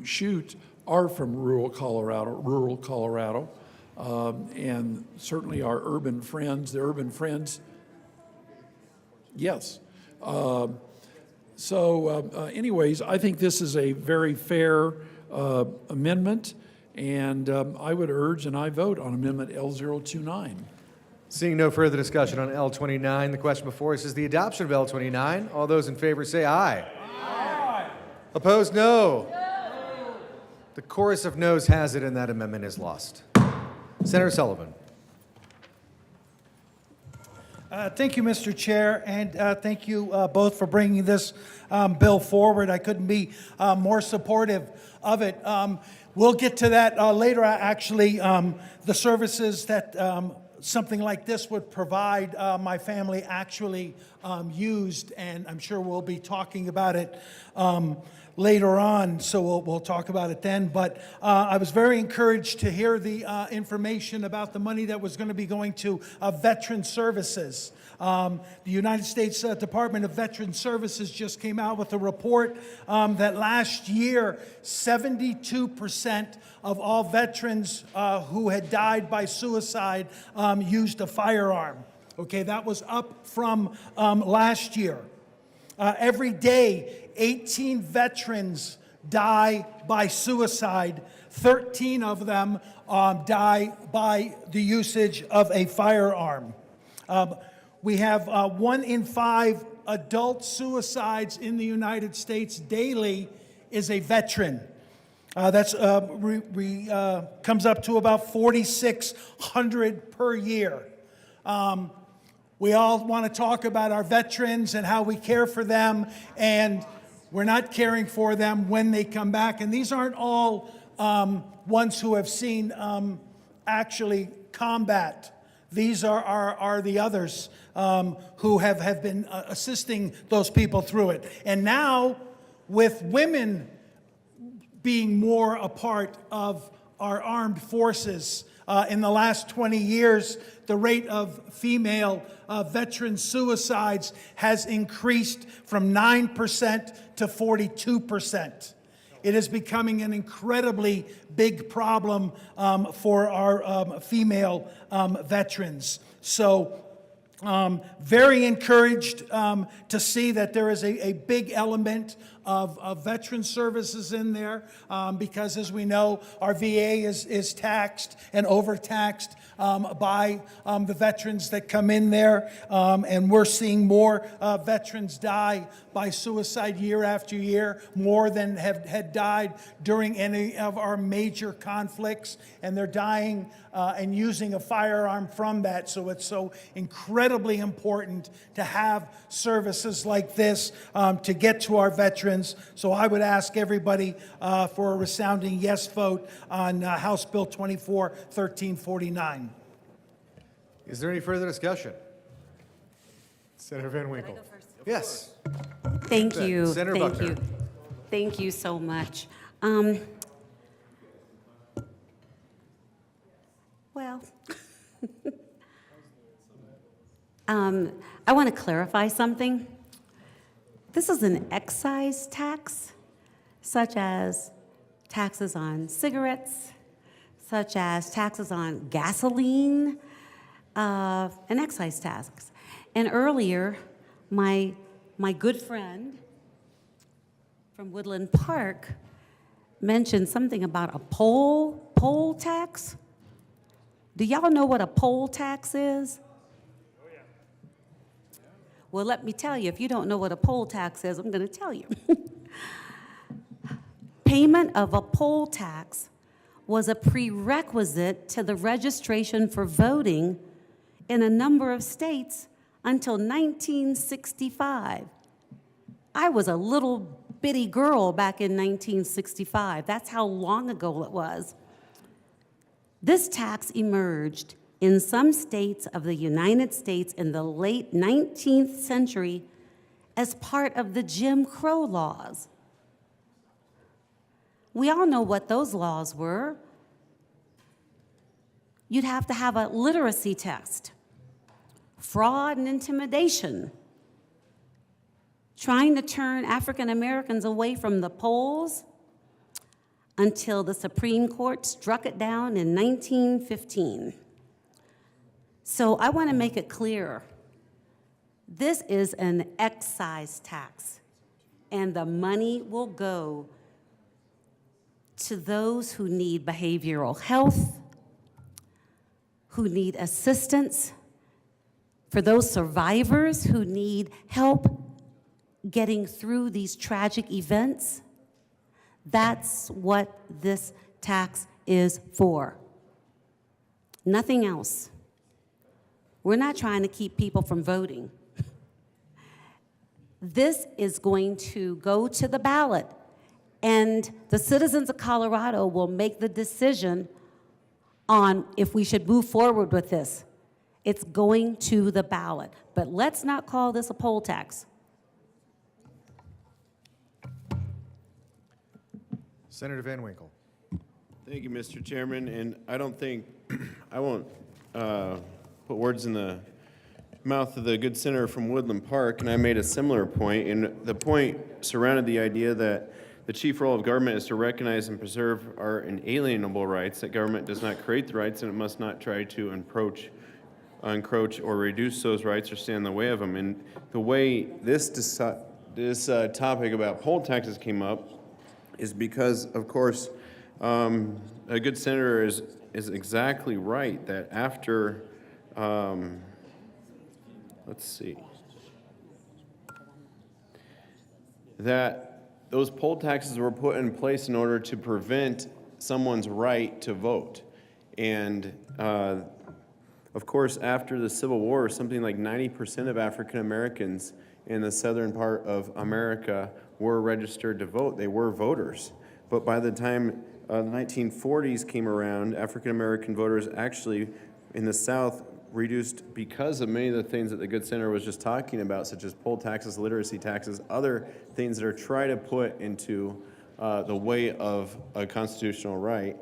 shoot are from rural Colorado. And certainly our urban friends, yes. Anyways, I think this is a very fair amendment, and I would urge and I vote on Amendment L029.
Seeing no further discussion on L29, the question before us is the adoption of L29. All those in favor say aye. Aye. Opposed, no. The chorus of noes has it, and that amendment is lost. Senator Sullivan.
Thank you, Mr. Chair, and thank you both for bringing this bill forward. I couldn't be more supportive of it. We'll get to that later. Actually, the services that something like this would provide, my family actually used, and I'm sure we'll be talking about it later on, so we'll talk about it then. But I was very encouraged to hear the information about the money that was going to be going to veteran services. The United States Department of Veteran Services just came out with a report that last year, 72% of all veterans who had died by suicide used a firearm. Okay, that was up from last year. Every day, 18 veterans die by suicide. 13 of them die by the usage of a firearm. We have 1 in 5 adult suicides in the United States daily is a veteran. That's comes up to about 4,600 per year. We all want to talk about our veterans and how we care for them, and we're not caring for them when they come back. And these aren't all ones who have seen actually combat. These are the others who have been assisting those people through it. And now, with women being more a part of our armed forces, in the last 20 years, the rate of female veteran suicides has increased from 9% to 42%. It is becoming an incredibly big problem for our female veterans. So, very encouraged to see that there is a big element of veteran services in there because, as we know, our VA is taxed and overtaxed by the veterans that come in there, and we're seeing more veterans die by suicide year after year, more than had died during any of our major conflicts, and they're dying and using a firearm from that. So it's so incredibly important to have services like this to get to our veterans. So I would ask everybody for a resounding yes vote on House Bill 24-1349.
Is there any further discussion? Senator Van Winkle. Yes.
Thank you.
Senator
Thank
Buckner.
you. Thank you so much. Well, I want to clarify something. This is an excise tax, such as taxes on cigarettes, such as taxes on gasoline, an excise tax. And earlier, my good friend from Woodland Park mentioned something about a poll tax. Do y'all know what a poll tax is? Well, let me tell you, if you don't know what a poll tax is, I'm going to tell you. Payment of a poll tax was a prerequisite to the registration for voting in a number of states until 1965. I was a little bitty girl back in 1965. That's how long ago it was. This tax emerged in some states of the United States in the late 19th century as part of the Jim Crow laws. We all know what those laws were. You'd have to have a literacy test, fraud and intimidation, trying to turn African Americans away from the polls until the Supreme Court struck it down in 1915. So I want to make it clear, this is an excise tax, and the money will go to those who need behavioral health, who need assistance, for those survivors who need help getting through these tragic events. That's what this tax is for. Nothing else. We're not trying to keep people from voting. This is going to go to the ballot, and the citizens of Colorado will make the decision on if we should move forward with this. It's going to the ballot. But let's not call this a poll tax.
Senator Van Winkle.
Thank you, Mr. Chairman, and I don't think, I won't put words in the mouth of the good senator from Woodland Park, and I made a similar point, and the point surrounded the idea that the chief role of government is to recognize and preserve our inalienable rights, that government does not create the rights and it must not try to encroach or reduce those rights or stand in the way of them. And the way this topic about poll taxes came up is because, of course, a good senator is exactly right that after, let's see, that those poll taxes were put in place in order to prevent someone's right to vote. And of course, after the Civil War, something like 90% of African Americans in the southern part of America were registered to vote. They were voters. But by the time the 1940s came around, African American voters actually in the South reduced because of many of the things that the good senator was just talking about, such as poll taxes, literacy taxes, other things that are trying to put into the way of a constitutional right.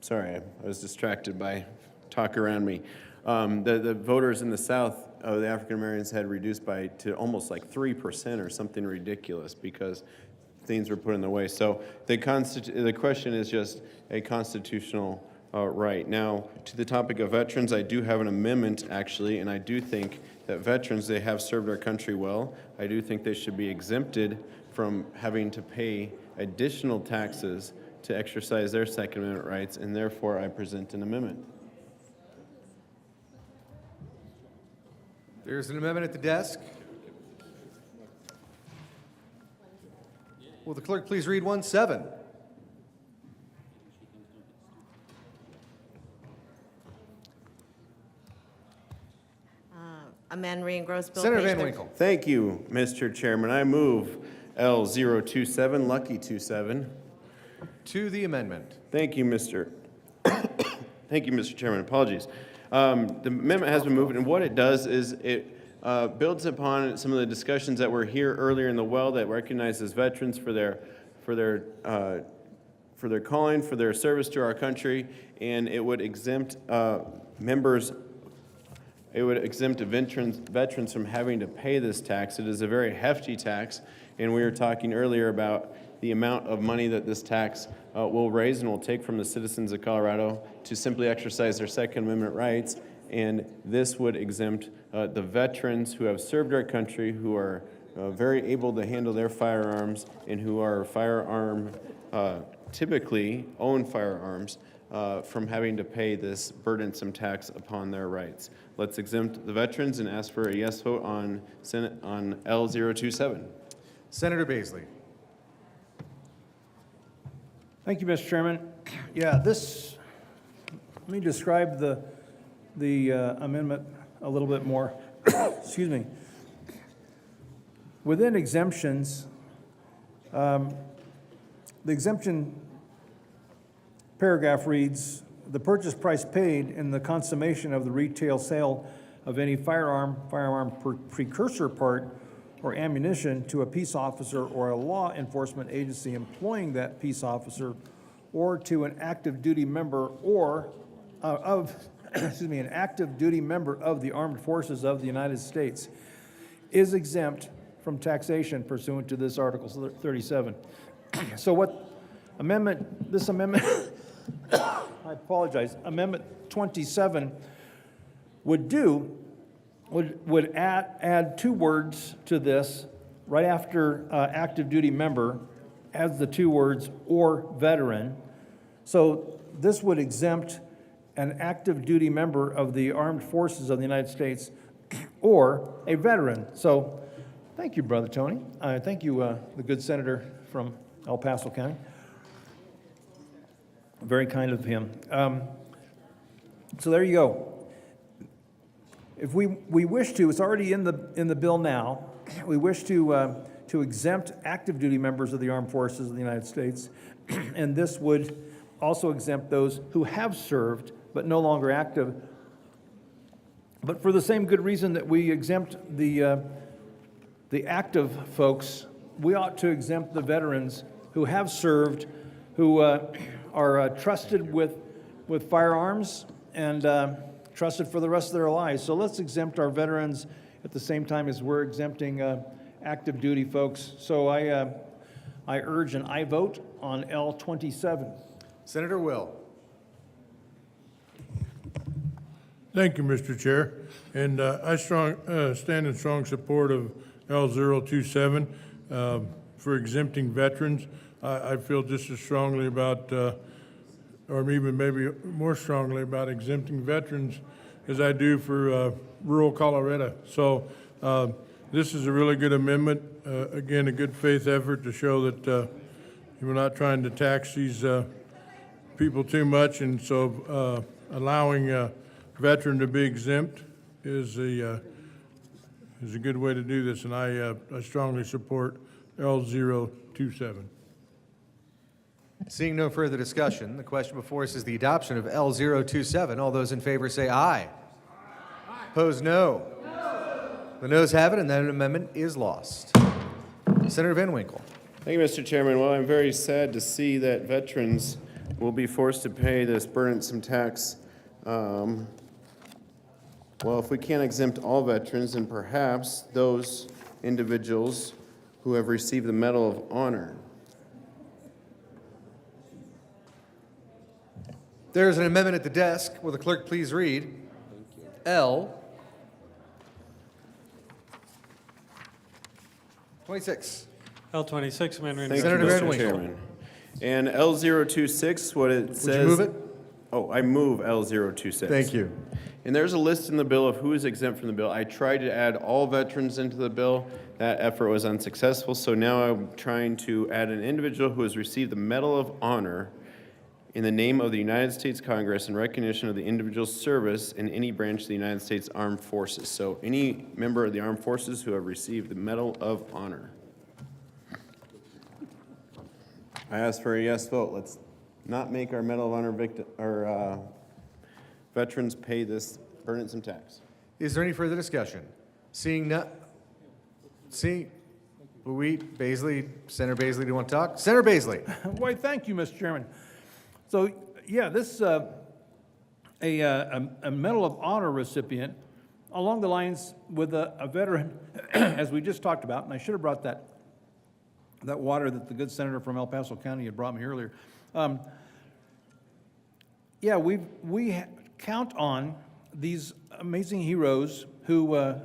Sorry, I was distracted by talk around me. The voters in the South of the African Americans had reduced to almost like 3% or something ridiculous because things were put in the way. So the question is just a constitutional right. Now, to the topic of veterans, I do have an amendment, actually, and I do think that veterans, they have served our country well. I do think they should be exempted from having to pay additional taxes to exercise their Second Amendment rights, and therefore I present an amendment.
There's an amendment at the desk. Will the clerk please read 1-7?
Amend, re-engross bill.
Senator
page
Van
13.
Winkle.
Thank you, Mr. Chairman. I move L027, Lucky 27.
To the amendment.
Thank you, Mr. Thank you, Mr. Chairman. Apologies. The amendment has been moved, and what it does is it builds upon some of the discussions that were here earlier in the well that recognizes veterans for their calling, for their service to our country, and it would exempt members. It would exempt veterans from having to pay this tax. It is a very hefty tax, and we were talking earlier about the amount of money that this tax will raise and will take from the citizens of Colorado to simply exercise their Second Amendment rights. And this would exempt the veterans who have served our country, who are very able to handle their firearms, and who are typically own firearms, from having to pay this burdensome tax upon their rights. Let's exempt the veterans and ask for a yes vote on L027.
Senator Baisley.
Thank you, Mr. Chairman. Yeah, let me describe the amendment a little bit more. Excuse me. Within exemptions, the exemption paragraph reads, the purchase price paid in the consummation of the retail sale of any firearm precursor part, or ammunition to a peace officer or a law enforcement agency employing that peace officer, or to an active duty member or an active duty member of the armed forces of the United States, is exempt from taxation pursuant to this Article 37. So what this amendment, I apologize, Amendment 27 would do would add 2 words to this right after active duty member, as the 2 words or veteran. So this would exempt an active duty member of the armed forces of the United States or a veteran. So thank you, Brother Tony. Thank you, the good senator from El Paso County. Very kind of him. So there you go. If we wish to, it's already in the bill now. We wish to exempt active duty members of the armed forces of the United States, and this would also exempt those who have served but no longer active. But for the same good reason that we exempt the active folks, we ought to exempt the veterans who have served, who are trusted with firearms and trusted for the rest of their lives. So let's exempt our veterans at the same time as we're exempting active duty folks. So I urge an aye vote on L27.
Senator Will.
Thank you, Mr. Chair. And I stand in strong support of L027 for exempting veterans. I feel just as strongly about, or even maybe more strongly about exempting veterans as I do for rural Colorado. So this is a really good amendment. Again, a good faith effort to show that we're not trying to tax these people too much, and so allowing a veteran to be exempt is a good way to do this, and I strongly support L027.
Seeing no further discussion, the question before us is the adoption of L027. All those in favor say aye. Opposed, no. The noes have it, and that amendment is lost. Senator Van Winkle.
Thank you, Mr. Chairman. Well, I'm very sad to see that veterans will be forced to pay this burdensome tax. Well, if we can't exempt all veterans, then perhaps those individuals who have received the Medal of Honor.
There's an amendment at the desk. Will the clerk please read L 26.
L26, amendment.
Thank
Senator
you,
Van
Mr.
Winkle.
Chairman. And L026, what it says.
Would you move it?
Oh, I move L026.
Thank you.
And there's a list in the bill of who is exempt from the bill. I tried to add all veterans into the bill. That effort was unsuccessful, so now I'm trying to add an individual who has received the Medal of Honor in the name of the United States Congress in recognition of the individual's service in any branch of the United States Armed Forces. So any member of the Armed Forces who have received the Medal of Honor. I ask for a yes vote. Let's not make our Medal of Honor veterans pay this burdensome tax.
Is there any further discussion? Seeing none. Baisley, Senator Baisley, do you want to talk? Senator Baisley.
Why, thank you, Mr. Chairman. So, yeah, this, a Medal of Honor recipient, along the lines with a veteran, as we just talked about, and I should have brought that water that the good senator from El Paso County had brought me earlier. Yeah, we count on these amazing heroes who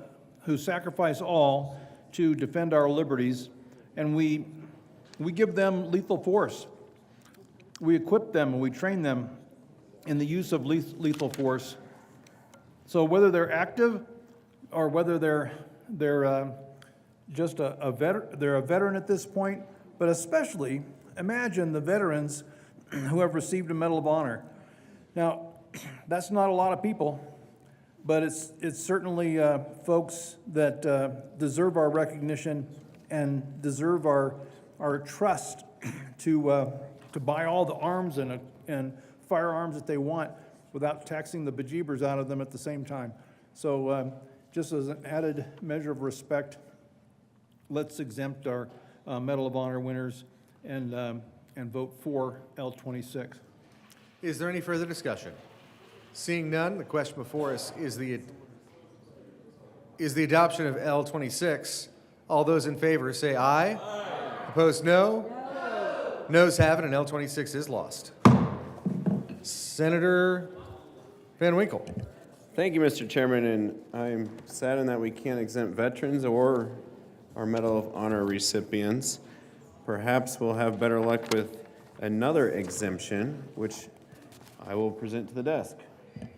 sacrifice all to defend our liberties, and we give them lethal force. We equip them and we train them in the use of lethal force. So whether they're active or whether they're just a veteran at this point, but especially imagine the veterans who have received a Medal of Honor. Now, that's not a lot of people, but it's certainly folks that deserve our recognition and deserve our trust to buy all the arms and firearms that they want without taxing the bejeebers out of them at the same time. So just as an added measure of respect, let's exempt our Medal of Honor winners and vote for L26.
Is there any further discussion? Seeing none, the question before us is the adoption of L26. All those in favor say aye. Opposed, no. Noes have it, and L26 is lost. Senator Van Winkle.
Thank you, Mr. Chairman, and I'm saddened that we can't exempt veterans or our Medal of Honor recipients. Perhaps we'll have better luck with another exemption, which I will present to the desk.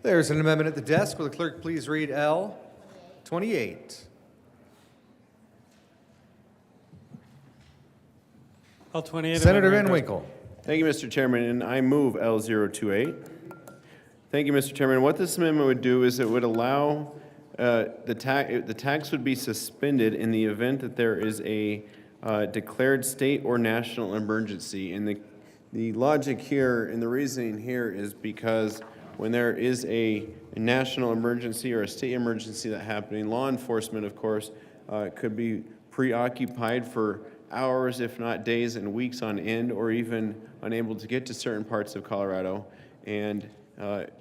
There's an amendment at the desk. Will the clerk please read L28?
L28.
Senator
amendment
Van Winkle.
Thank you, Mr. Chairman, and I move L028. Thank you, Mr. Chairman. What this amendment would do is it would allow the tax would be suspended in the event that there is a declared state or national emergency. And the logic here and the reasoning here is because when there is a national emergency or a state emergency that's happening, law enforcement, of course, could be preoccupied for hours, if not days and weeks on end, or even unable to get to certain parts of Colorado. And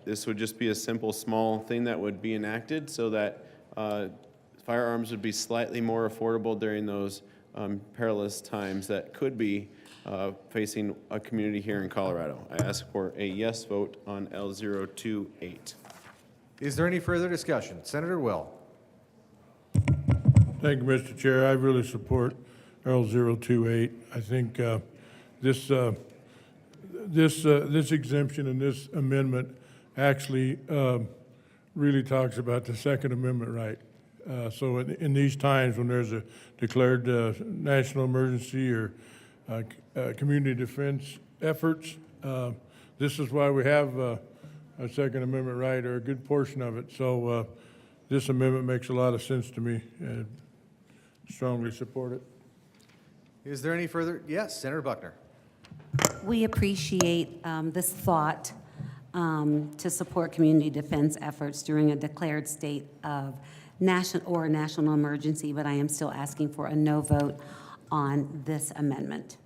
this would just be a simple, small thing that would be enacted so that firearms would be slightly more affordable during those perilous times that could be facing a community here in Colorado. I ask for a yes vote on L028.
Is there any further discussion? Senator Will.
Thank you, Mr. Chair. I really support L028. I think this exemption and this amendment actually really talks about the Second Amendment right. So in these times when there's a declared national emergency or community defense efforts, this is why we have a Second Amendment right, or a good portion of it. So this amendment makes a lot of sense to me, and strongly support it.
Is there any further? Yes, Senator Buckner.
We appreciate this thought to support community defense efforts during a declared state of national emergency, but I am still asking for a no vote on this amendment.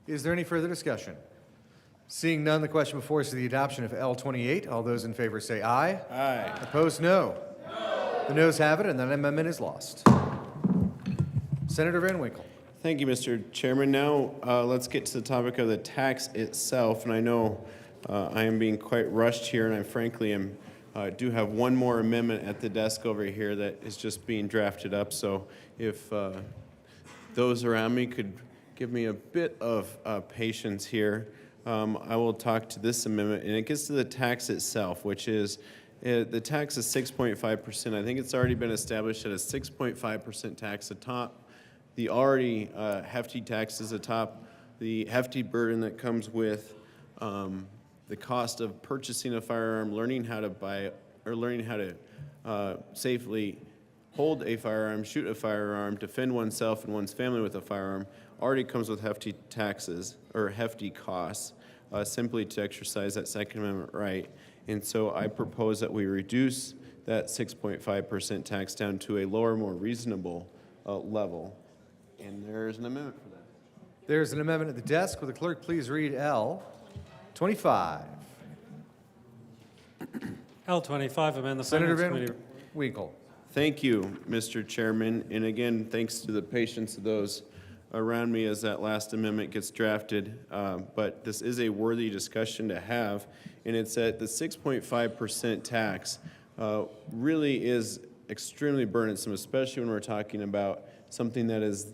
Is there any further discussion? Seeing none, the question before us is the adoption of L28. All those in favor say aye.
Aye.
Opposed, no. The noes have it, and that amendment is lost. Senator Van Winkle.
Thank you, Mr. Chairman. Now, let's get to the topic of the tax itself. And I know I am being quite rushed here, and I frankly do have one more amendment at the desk over here that is just being drafted up. So if those around me could give me a bit of patience here, I will talk to this amendment. And it gets to the tax itself, which is the tax is 6.5%. I think it's already been established at a 6.5% tax atop the already hefty taxes atop the hefty burden that comes with the cost of purchasing a firearm, learning how to buy or learning how to safely hold a firearm, shoot a firearm, defend oneself and one's family with a firearm, already comes with hefty taxes or hefty costs simply to exercise that Second Amendment right. And so I propose that we reduce that 6.5% tax down to a lower, more reasonable level. And there's an amendment for that.
There's an amendment at the desk. Will the clerk please read L25?
L25, amend the
Senator
Finance
Van
Committee.
Winkle.
Thank you, Mr. Chairman. And again, thanks to the patience of those around me as that last amendment gets drafted. But this is a worthy discussion to have. And it's that the 6.5% tax really is extremely burdensome, especially when we're talking about something that is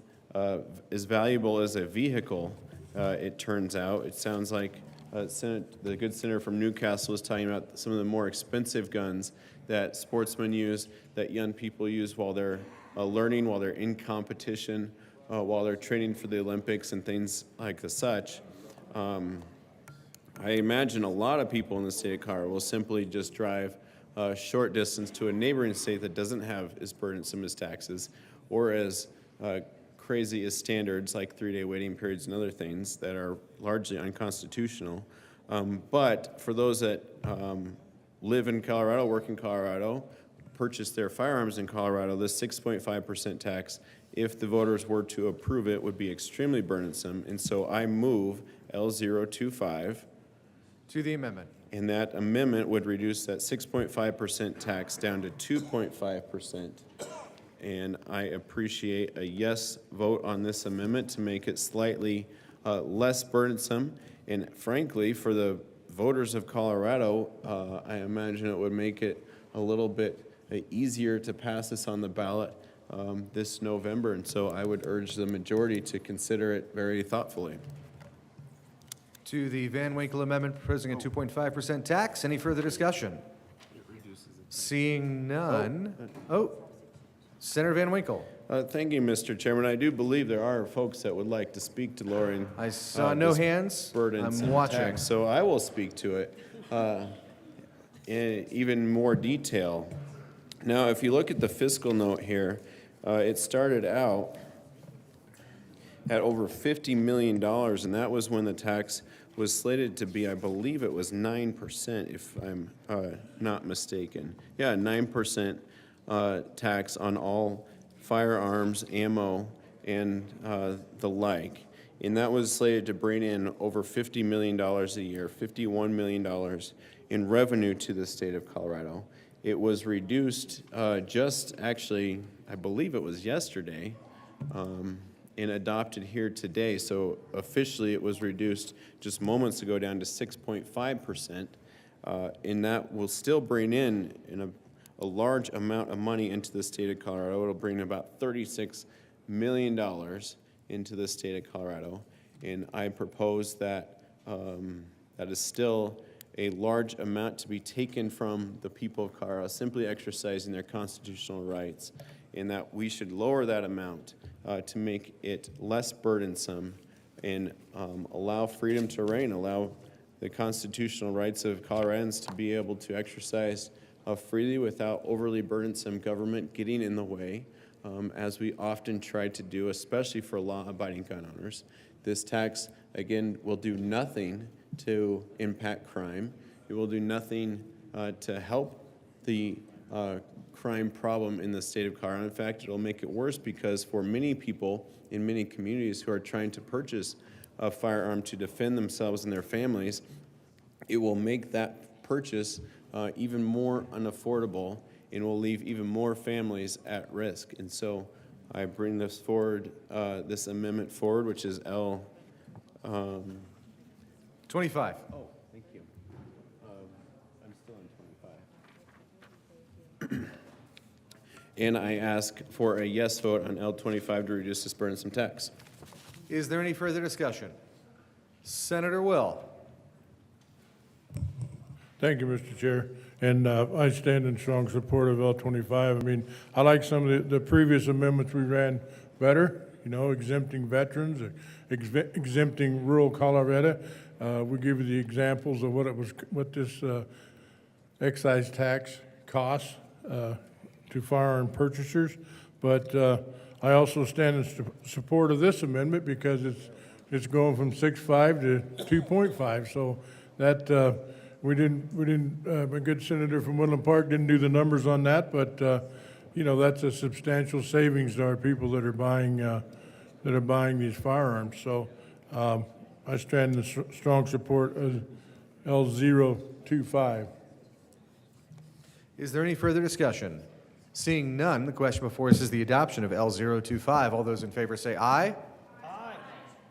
as valuable as a vehicle, it turns out. It sounds like the good senator from Newcastle was talking about some of the more expensive guns that sportsmen use, that young people use while they're learning, while they're in competition, while they're training for the Olympics and things like the such. I imagine a lot of people in the state of Colorado will simply just drive a short distance to a neighboring state that doesn't have as burdensome as taxes or as crazy as standards like 3-day waiting periods and other things that are largely unconstitutional. But for those that live in Colorado, work in Colorado, purchase their firearms in Colorado, this 6.5% tax, if the voters were to approve it, would be extremely burdensome. And so I move L025,
To the amendment.
and that amendment would reduce that 6.5% tax down to 2.5%. And I appreciate a yes vote on this amendment to make it slightly less burdensome. And frankly, for the voters of Colorado, I imagine it would make it a little bit easier to pass this on the ballot this November. And so I would urge the majority to consider it very thoughtfully.
To the Van Winkle amendment proposing a 2.5% tax. Any further discussion? Seeing none. Oh, Senator Van Winkle.
Thank you, Mr. Chairman. I do believe there are folks that would like to speak to lowering.
I saw no
this
hands.
burdensome
I'm watching.
tax, so I will speak to it in even more detail. Now, if you look at the fiscal note here, it started out at over $50 million, and that was when the tax was slated to be, I believe it was 9%, if I'm not mistaken. Yeah, 9% tax on all firearms, ammo, and the like. And that was slated to bring in over $50 million a year, $51 million in revenue to the state of Colorado. It was reduced just actually, I believe it was yesterday, and adopted here today. So officially it was reduced just moments ago down to 6.5%. And that will still bring in a large amount of money into the state of Colorado. It'll bring about $36 million into the state of Colorado. And I propose that that is still a large amount to be taken from the people of Colorado, simply exercising their constitutional rights, and that we should lower that amount to make it less burdensome and allow freedom to reign, allow the constitutional rights of Coloradans to be able to exercise freely without overly burdensome government getting in the way, as we often try to do, especially for law-abiding gun owners. This tax, again, will do nothing to impact crime. It will do nothing to help the crime problem in the state of Colorado. In fact, it'll make it worse because for many people in many communities who are trying to purchase a firearm to defend themselves and their families, it will make that purchase even more unaffordable and will leave even more families at risk. And so I bring this forward, this amendment forward, which is L.
25.
Oh, thank you. I'm still on 25. And I ask for a yes vote on L25 to reduce this burdensome tax.
Is there any further discussion? Senator Will.
Thank you, Mr. Chair. And I stand in strong support of L25. I mean, I like some of the previous amendments we ran better, you know, exempting veterans, exempting rural Colorado. We give you the examples of what this excise tax costs to firearm purchasers. But I also stand in support of this amendment because it's going from 6.5 to 2.5. So that we didn't. A good senator from Woodland Park didn't do the numbers on that, but you know, that's a substantial savings to our people that are buying these firearms. So I stand in strong support of L025.
Is there any further discussion? Seeing none, the question before us is the adoption of L025. All those in favor say aye. Aye.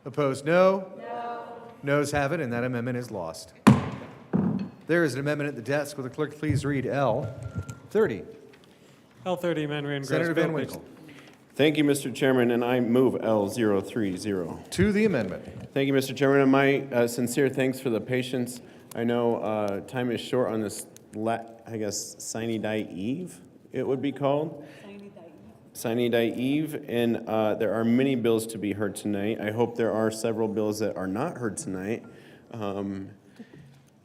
Opposed, no. No. Noes have it, and that amendment is lost. There is an amendment at the desk. Will the clerk please read L30?
L30, amend re-engross
Senator
bill,
Van
please.
Winkle.
Thank you, Mr. Chairman, and I move L030.
To the amendment.
Thank you, Mr. Chairman, and my sincere thanks for the patience. I know time is short on this, I guess, Sine Die Eve, it would be called. Sine Die Eve, and there are many bills to be heard tonight. I hope there are several bills that are not heard tonight.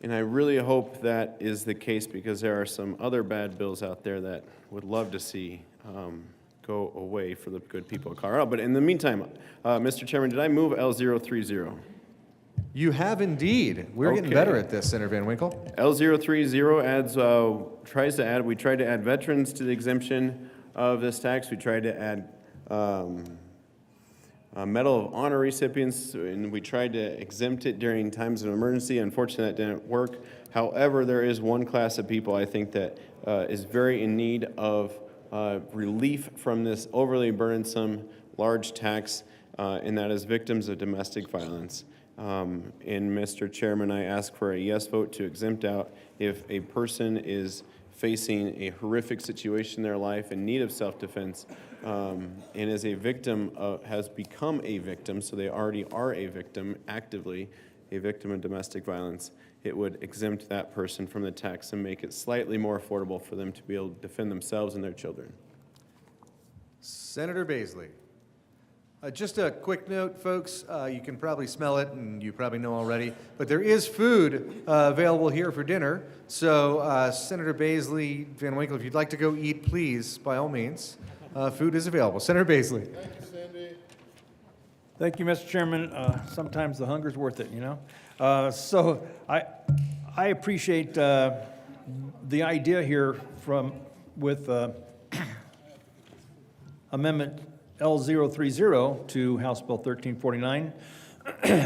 And I really hope that is the case because there are some other bad bills out there that would love to see go away for the good people of Colorado. But in the meantime, Mr. Chairman, did I move L030?
You have indeed. We're getting
Okay.
better at this, Senator Van Winkle.
L030 adds, we tried to add veterans to the exemption of this tax. We tried to add Medal of Honor recipients, and we tried to exempt it during times of emergency. Unfortunately, that didn't work. However, there is one class of people I think that is very in need of relief from this overly burdensome large tax, and that is victims of domestic violence. And Mr. Chairman, I ask for a yes vote to exempt out if a person is facing a horrific situation in their life in need of self-defense, and is a victim, has become a victim, so they already are a victim, actively a victim of domestic violence. It would exempt that person from the tax and make it slightly more affordable for them to be able to defend themselves and their children.
Senator Baisley. Just a quick note, folks. You can probably smell it, and you probably know already, but there is food available here for dinner. So, Senator Baisley, Van Winkle, if you'd like to go eat, please, by all means. Food is available. Senator Baisley.
Thank you, Mr. Chairman. Sometimes the hunger's worth it, you know? So I appreciate the idea here with Amendment L030 to House Bill 1349.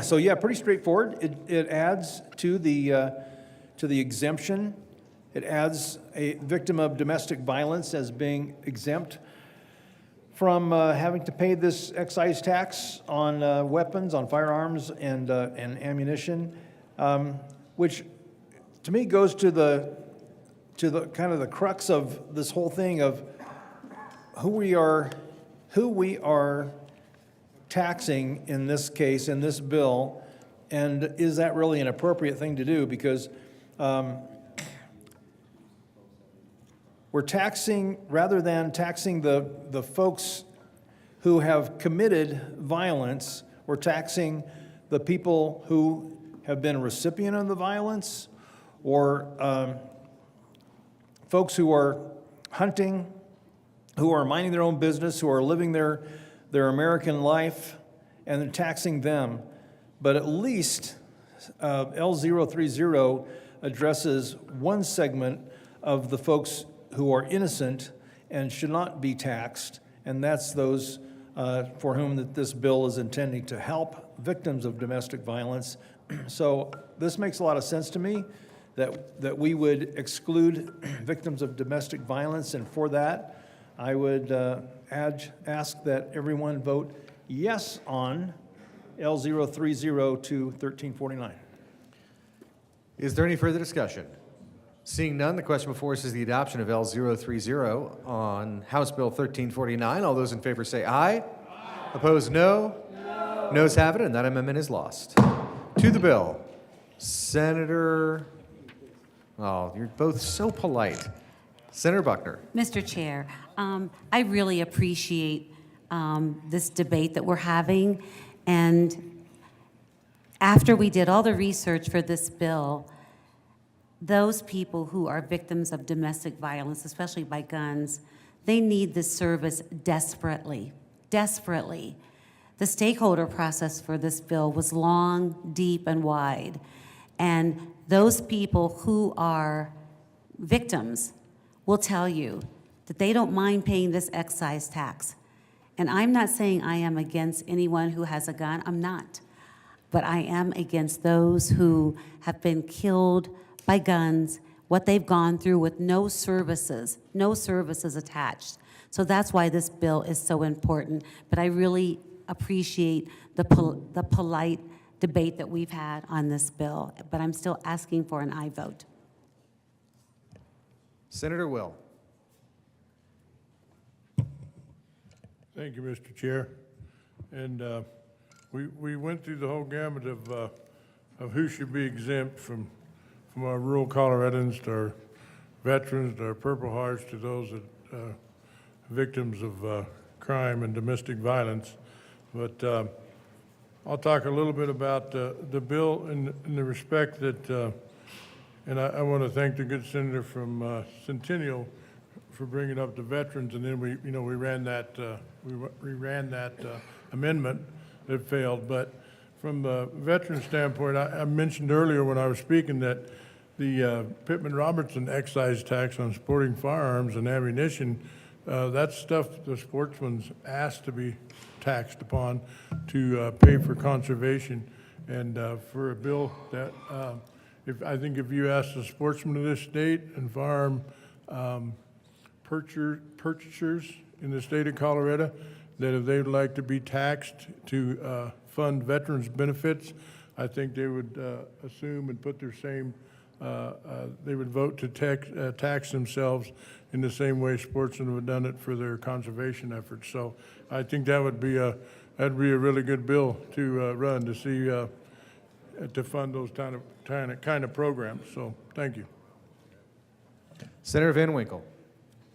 So yeah, pretty straightforward. It adds to the exemption. It adds a victim of domestic violence as being exempt from having to pay this excise tax on weapons, on firearms, and ammunition, which to me goes to the kind of the crux of this whole thing of who we are taxing in this case, in this bill, and is that really an appropriate thing to do? Because we're taxing, rather than taxing the folks who have committed violence, we're taxing the people who have been a recipient of the violence, or folks who are hunting, who are minding their own business, who are living their American life, and then taxing them. But at least L030 addresses one segment of the folks who are innocent and should not be taxed, and that's those for whom this bill is intending to help, victims of domestic violence. So this makes a lot of sense to me, that we would exclude victims of domestic violence, and for that, I would ask that everyone vote yes on L030 to 1349.
Is there any further discussion? Seeing none, the question before us is the adoption of L030 on House Bill 1349. All those in favor say aye. Aye. Opposed, no. No. Noes have it, and that amendment is lost. To the bill, Senator, oh, you're both so polite. Senator Buckner.
Mr. Chair, I really appreciate this debate that we're having. And after we did all the research for this bill, those people who are victims of domestic violence, especially by guns, they need this service desperately, desperately. The stakeholder process for this bill was long, deep, and wide. And those people who are victims will tell you that they don't mind paying this excise tax. And I'm not saying I am against anyone who has a gun, I'm not. But I am against those who have been killed by guns, what they've gone through with no services attached. So that's why this bill is so important. But I really appreciate the polite debate that we've had on this bill. But I'm still asking for an aye vote.
Senator Will.
Thank you, Mr. Chair. And we went through the whole gamut of who should be exempt, from our rural Coloradans to our veterans to our Purple Hearts to those that victims of crime and domestic violence. But I'll talk a little bit about the bill in the respect that, and I want to thank the good senator from Centennial for bringing up the veterans, and then we ran that amendment that failed. But from a veteran standpoint, I mentioned earlier when I was speaking that the Pittman-Robertson excise tax on sporting firearms and ammunition, that's stuff the sportsman's asked to be taxed upon to pay for conservation. And for a bill that, I think if you ask the sportsmen of this state and firearm purchasers in the state of Colorado, that if they'd like to be taxed to fund veterans' benefits, I think they would assume and put their same, they would vote to tax themselves in the same way sportsmen have done it for their conservation efforts. So I think that would be a really good bill to run to see to fund those kind of programs. So thank you.
Senator Van Winkle.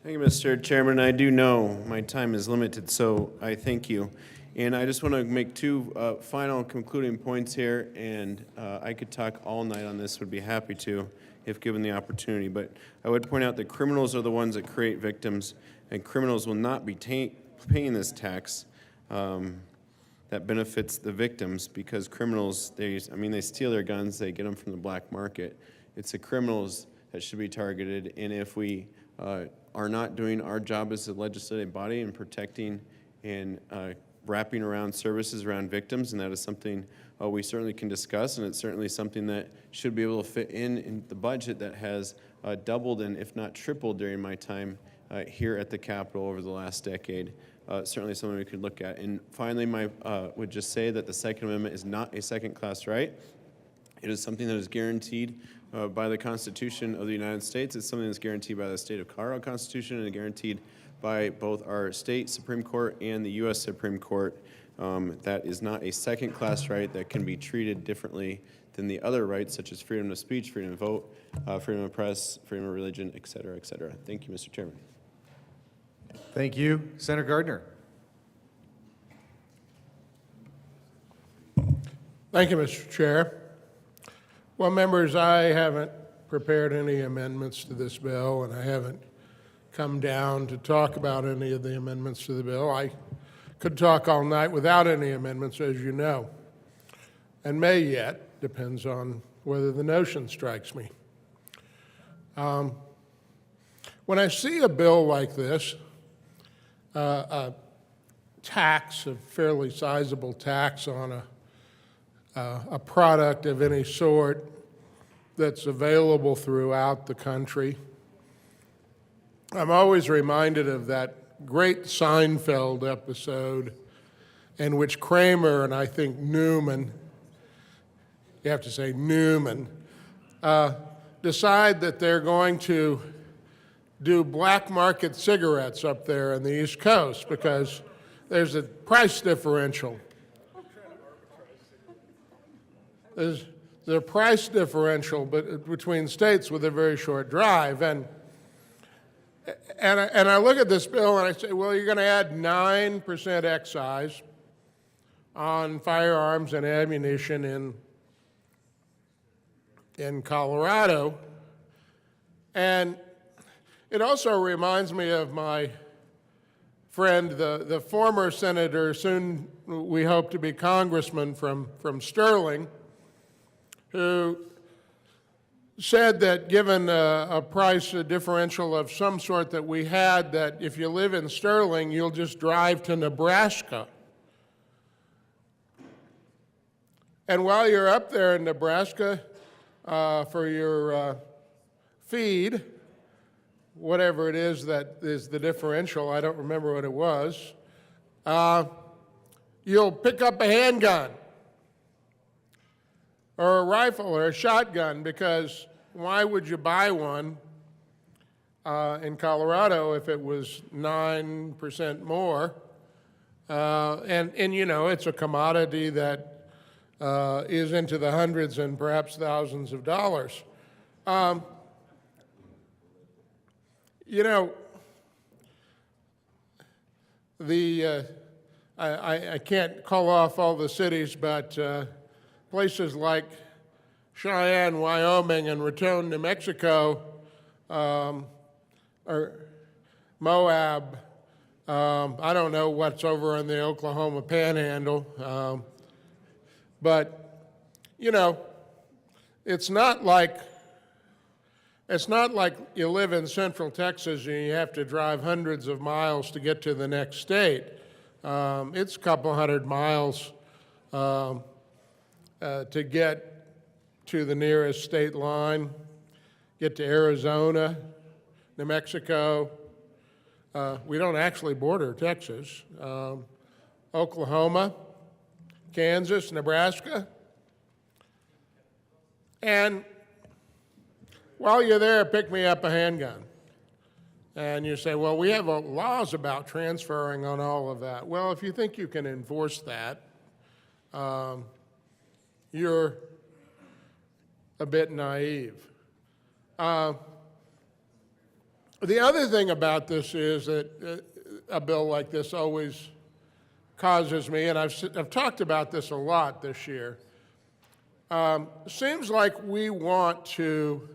Thank you, Mr. Chairman. I do know my time is limited, so I thank you. And I just want to make two final concluding points here, and I could talk all night on this, would be happy to if given the opportunity. But I would point out that criminals are the ones that create victims, and criminals will not be paying this tax that benefits the victims, because criminals, they steal their guns, they get them from the black market. It's the criminals that should be targeted, and if we are not doing our job as a legislative body in protecting and wrapping around services around victims, and that is something we certainly can discuss, and it's certainly something that should be able to fit in the budget that has doubled and if not tripled during my time here at the Capitol over the last decade. Certainly something we could look at. And finally, would just say that the Second Amendment is not a second-class right. It is something that is guaranteed by the Constitution of the United States. It's something that's guaranteed by the state of Colorado Constitution and guaranteed by both our state Supreme Court and the U.S. Supreme Court. That is not a second-class right that can be treated differently than the other rights, such as freedom of speech, freedom of vote, freedom of press, freedom of religion, et cetera, et cetera. Thank you, Mr. Chairman.
Thank you. Senator Gardner.
Thank you, Mr. Chair. Well, members, I haven't prepared any amendments to this bill, and I haven't come down to talk about any of the amendments to the bill. I could talk all night without any amendments, as you know, and may yet, depends on whether the notion strikes me. When I see a bill like this, a tax, a fairly sizable tax on a product of any sort that's available throughout the country, I'm always reminded of that great Seinfeld episode in which Kramer and I think Newman, you have to say Newman, decide that they're going to do black market cigarettes up there on the East Coast because there's a price differential. There's a price differential between states with a very short drive. And I look at this bill and I say, well, you're going to add 9% excise on firearms and ammunition in Colorado. And it also reminds me of my friend, the former senator, soon we hope to be congressman from Sterling, who said that given a price differential of some sort that we had, that if you live in Sterling, you'll just drive to Nebraska. And while you're up there in Nebraska for your feed, whatever it is that is the differential, I don't remember what it was, you'll pick up a handgun or a rifle or a shotgun, because why would you buy one in Colorado if it was 9% more? And you know, it's a commodity that is into the hundreds and perhaps thousands of dollars. You know, I can't call off all the cities, but places like Cheyenne, Wyoming, and Raton, New Mexico, or Moab, I don't know what's over in the Oklahoma Panhandle, But, you know, it's not like you live in Central Texas and you have to drive hundreds of miles to get to the next state. It's a couple hundred miles to get to the nearest state line, get to Arizona, New Mexico. We don't actually border Texas. Oklahoma, Kansas, Nebraska. And while you're there, pick me up a handgun. And you say, well, we have laws about transferring on all of that. Well, if you think you can enforce that, you're a bit naive. The other thing about this is that a bill like this always causes me, and I've talked about this a lot this year, seems like we want to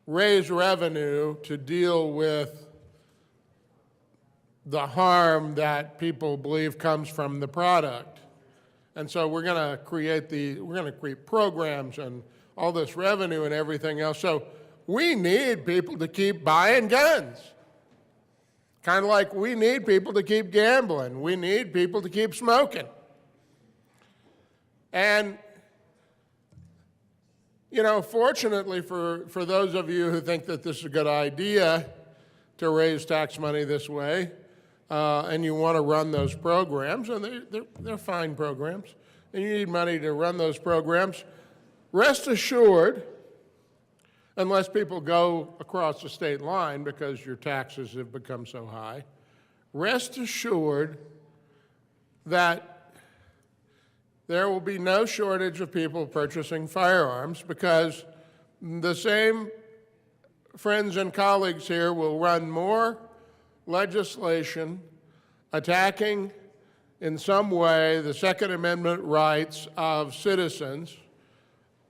raise revenue to deal with the harm that people believe comes from the product. And so we're going to create programs and all this revenue and everything else. So we need people to keep buying guns. Kind of like we need people to keep gambling. We need people to keep smoking. And, you know, fortunately for those of you who think that this is a good idea to raise tax money this way, and you want to run those programs, and they're fine programs, and you need money to run those programs, rest assured, unless people go across the state line because your taxes have become so high, rest assured that there will be no shortage of people purchasing firearms, because the same friends and colleagues here will run more legislation attacking in some way the Second Amendment rights of citizens,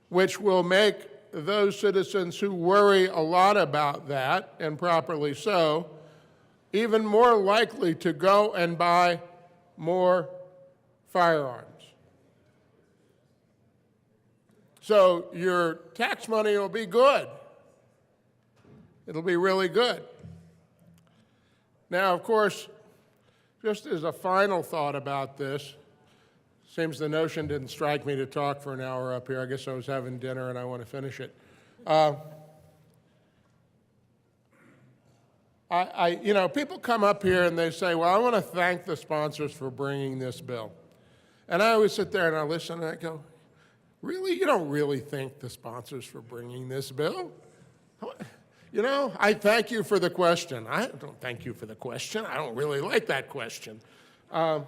which will make those citizens who worry a lot about that, and properly so, even more likely to go and buy more firearms. So your tax money will be good. It'll be really good. Now, of course, just as a final thought about this, seems the notion didn't strike me to talk for an hour up here. I guess I was having dinner and I want to finish it. You know, people come up here and they say, well, I want to thank the sponsors for bringing this bill. And I always sit there and I listen and I go, really? You don't really thank the sponsors for bringing this bill? You know, I thank you for the question. I don't thank you for the question. I don't really like that question. But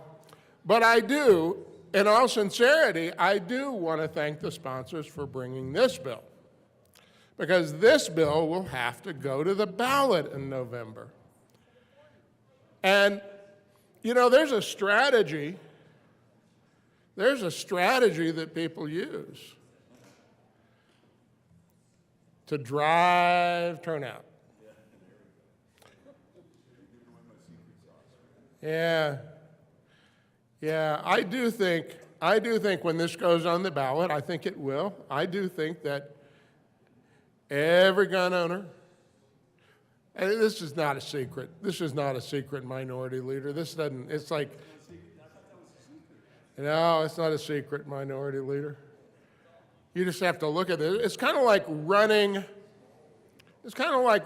I do, in all sincerity, I do want to thank the sponsors for bringing this bill, because this bill will have to go to the ballot in November. And, you know, there's a strategy that people use to drive turnout. Yeah, I do think when this goes on the ballot, I think it will, I do think that every gun owner, and this is not a secret, Minority Leader, it's like, no, it's not a secret, Minority Leader. You just have to look at it. It's kind of like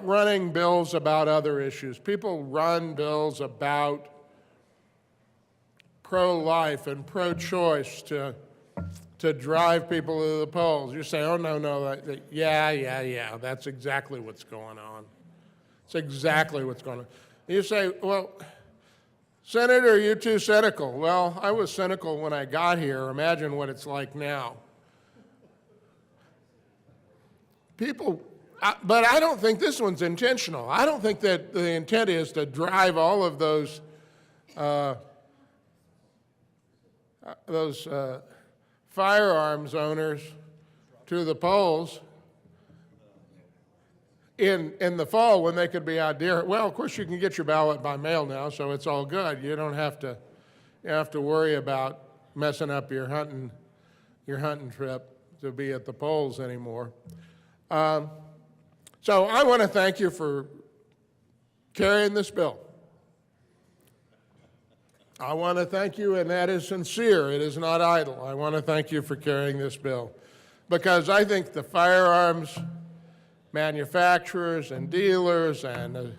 running bills about other issues. People run bills about pro-life and pro-choice to drive people to the polls. You say, oh, no, yeah, that's exactly what's going on. It's exactly what's going on. You say, well, Senator, you're too cynical. Well, I was cynical when I got here. Imagine what it's like now. But I don't think this one's intentional. I don't think that the intent is to drive all of those firearms owners to the polls in the fall when they could be out there. Well, of course, you can get your ballot by mail now, so it's all good. You don't have to worry about messing up your hunting trip to be at the polls anymore. So I want to thank you for carrying this bill. I want to thank you, and that is sincere. It is not idle. I want to thank you for carrying this bill because I think the firearms manufacturers and dealers and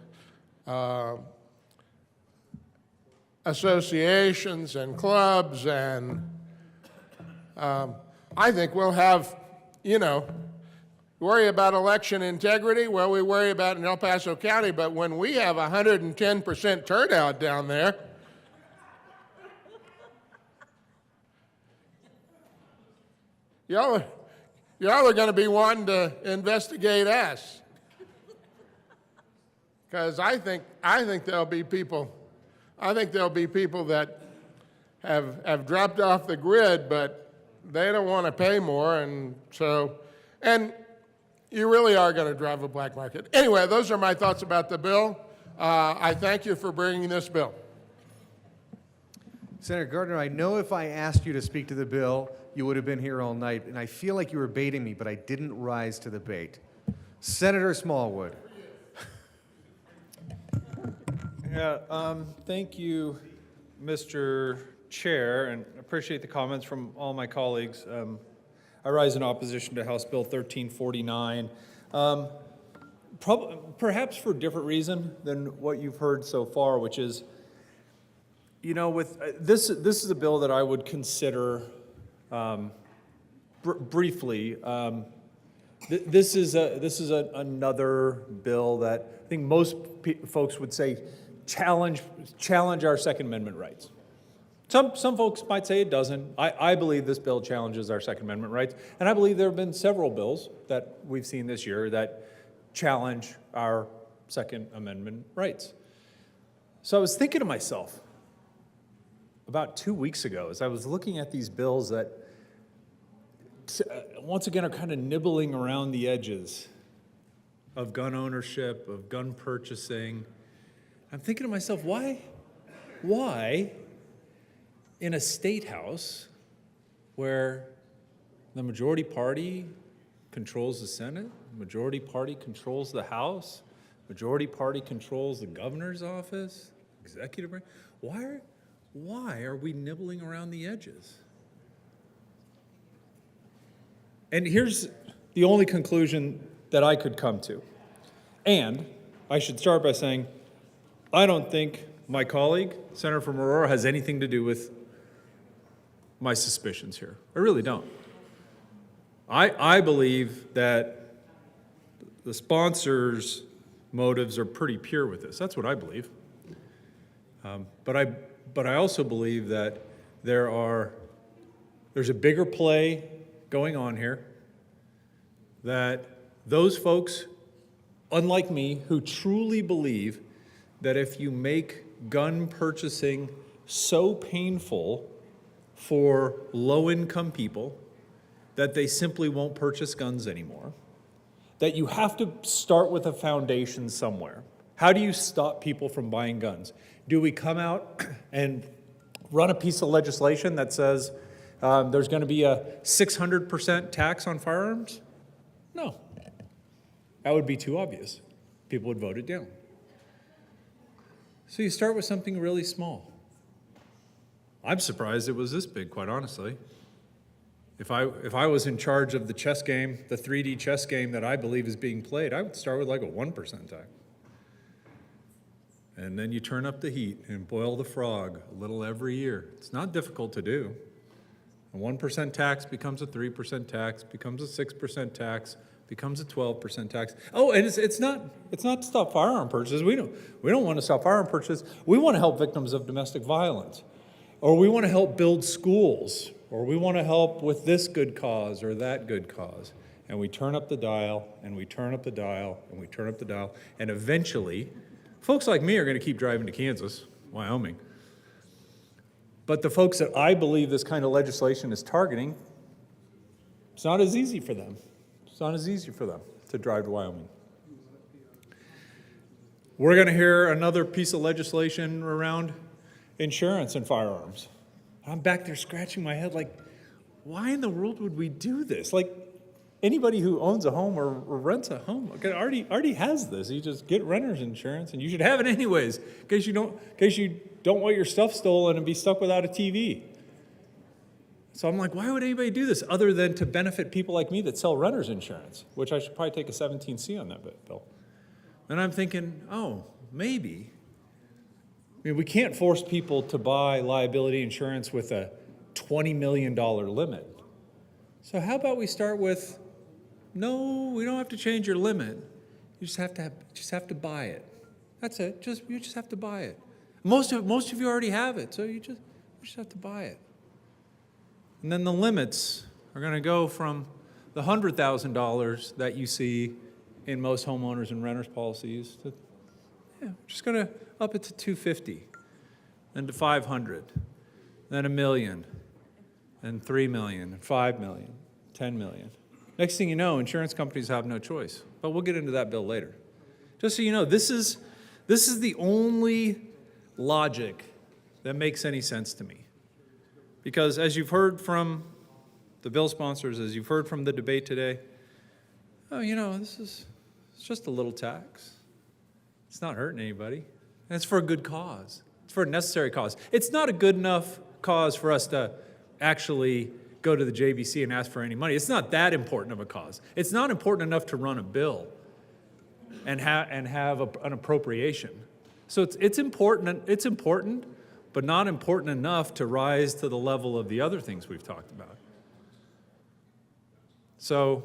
associations and clubs and I think we'll have, worry about election integrity. Well, we worry about it in El Paso County, but when we have 110% turnout down there, y'all are going to be wanting to investigate us, because I think there'll be people. I think there'll be people that have dropped off the grid, but they don't want to pay more, and you really are going to drive a black market. Anyway, those are my thoughts about the bill. I thank you for bringing this bill.
Senator Gardner, I know if I asked you to speak to the bill, you would have been here all night, and I feel like you were baiting me, but I didn't rise to the bait. Senator Smallwood.
Yeah, thank you, Mr. Chair, and appreciate the comments from all my colleagues. I rise in opposition to House Bill 1349, perhaps for a different reason than what you've heard so far, which is, with this is a bill that I would consider briefly. This is another bill that I think most folks would say challenge our Second Amendment rights. Some folks might say it doesn't. I believe this bill challenges our Second Amendment rights, and I believe there have been several bills that we've seen this year that challenge our Second Amendment rights. So I was thinking to myself about 2 weeks ago as I was looking at these bills that once again are kind of nibbling around the edges of gun ownership, of gun purchasing. I'm thinking to myself, why in a state house where the majority party controls the Senate, the majority party controls the House, majority party controls the governor's office, executive branch, why are we nibbling around the edges? And here's the only conclusion that I could come to. And I should start by saying, I don't think my colleague, Senator from Aurora, has anything to do with my suspicions here. I really don't. I believe that the sponsors' motives are pretty pure with this. That's what I believe. But I also believe that there's a bigger play going on here, that those folks, unlike me, who truly believe that if you make gun purchasing so painful for low-income people that they simply won't purchase guns anymore, that you have to start with a foundation somewhere. How do you stop people from buying guns? Do we come out and run a piece of legislation that says there's going to be a 600% tax on firearms? No. That would be too obvious. People would vote it down. So you start with something really small. I'm surprised it was this big, quite honestly. If I was in charge of the chess game, the 3D chess game that I believe is being played, I would start with like a 1% tax. And then you turn up the heat and boil the frog a little every year. It's not difficult to do. A 1% tax becomes a 3% tax, becomes a 6% tax, becomes a 12% tax. Oh, and it's not to stop firearm purchases. We don't want to stop firearm purchases. We want to help victims of domestic violence, or we want to help build schools, or we want to help with this good cause or that good cause. And we turn up the dial, and we turn up the dial, and we turn up the dial, and eventually, folks like me are going to keep driving to Kansas, Wyoming. But the folks that I believe this kind of legislation is targeting, it's not as easy for them. It's not as easy for them to drive to Wyoming. We're going to hear another piece of legislation around insurance and firearms. I'm back there scratching my head like, why in the world would we do this? Like, anybody who owns a home or rents a home already has this. You just get renter's insurance, and you should have it anyways, in case you don't want your stuff stolen and be stuck without a TV. So I'm like, why would anybody do this other than to benefit people like me that sell renter's insurance, which I should probably take a 17C on that bill. And I'm thinking, oh, maybe. I mean, we can't force people to buy liability insurance with a $20 million limit. So how about we start with, no, we don't have to change your limit. You just have to buy it. That's it. You just have to buy it. Most of you already have it, so you just have to buy it. And then the limits are going to go from the $100,000 that you see in most homeowners and renters policies to, just going to up it to $250, then to $500, then $1 million, and $3 million, and $5 million, $10 million. Next thing you know, insurance companies have no choice. But we'll get into that bill later. Just so you know, this is the only logic that makes any sense to me. Because as you've heard from the bill sponsors, as you've heard from the debate today, it's just a little tax. It's not hurting anybody. And it's for a good cause. It's for a necessary cause. It's not a good enough cause for us to actually go to the JBC and ask for any money. It's not that important of a cause. It's not important enough to run a bill and have an appropriation. So it's important, but not important enough to rise to the level of the other things we've talked about. So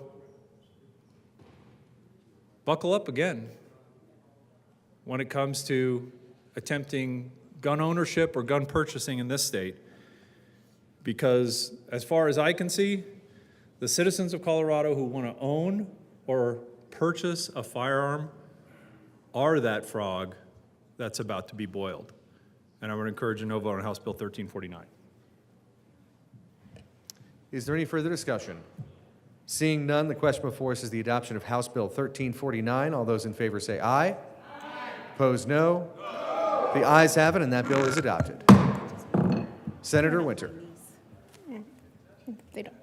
buckle up again when it comes to attempting gun ownership or gun purchasing in this state. Because as far as I can see, the citizens of Colorado who want to own or purchase a firearm are that frog that's about to be boiled. And I would encourage a no vote on House Bill 1349.
Is there any further discussion? Seeing none, the question before us is the adoption of House Bill 1349. All those in favor say aye. Aye. Opposed, no. The ayes have it, and that bill is adopted. Senator Winter.
They don't.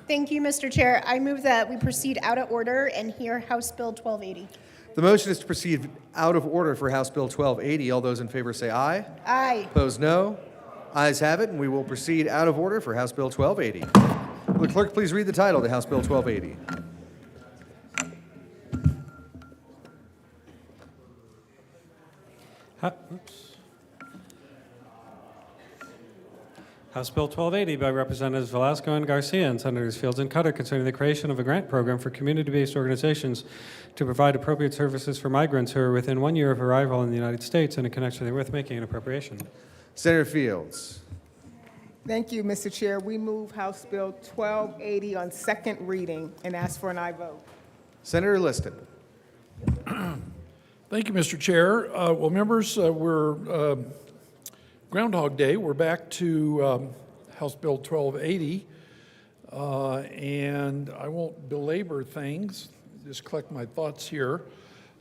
Thank you, Mr. Chair. I move that we proceed out of order and hear House Bill 1280.
The motion is to proceed out of order for House Bill 1280. All those in favor say aye.
Aye.
Opposed, no. Ayes have it, and we will proceed out of order for House Bill 1280. Will the clerk please read the title to House Bill 1280?
House Bill 1280 by Representatives Velasco and Garcia and Senators Fields and Cutter concerning the creation of a grant program for community-based organizations to provide appropriate services for migrants who are within 1 year of arrival in the United States and in connection therewith making an appropriation.
Senator Fields.
Thank you, Mr. Chair. We move House Bill 1280 on second reading and ask for an aye vote.
Senator Liston.
Thank you, Mr. Chair. Well, members, we're Groundhog Day. We're back to House Bill 1280, and I won't belabor things, just collect my thoughts here.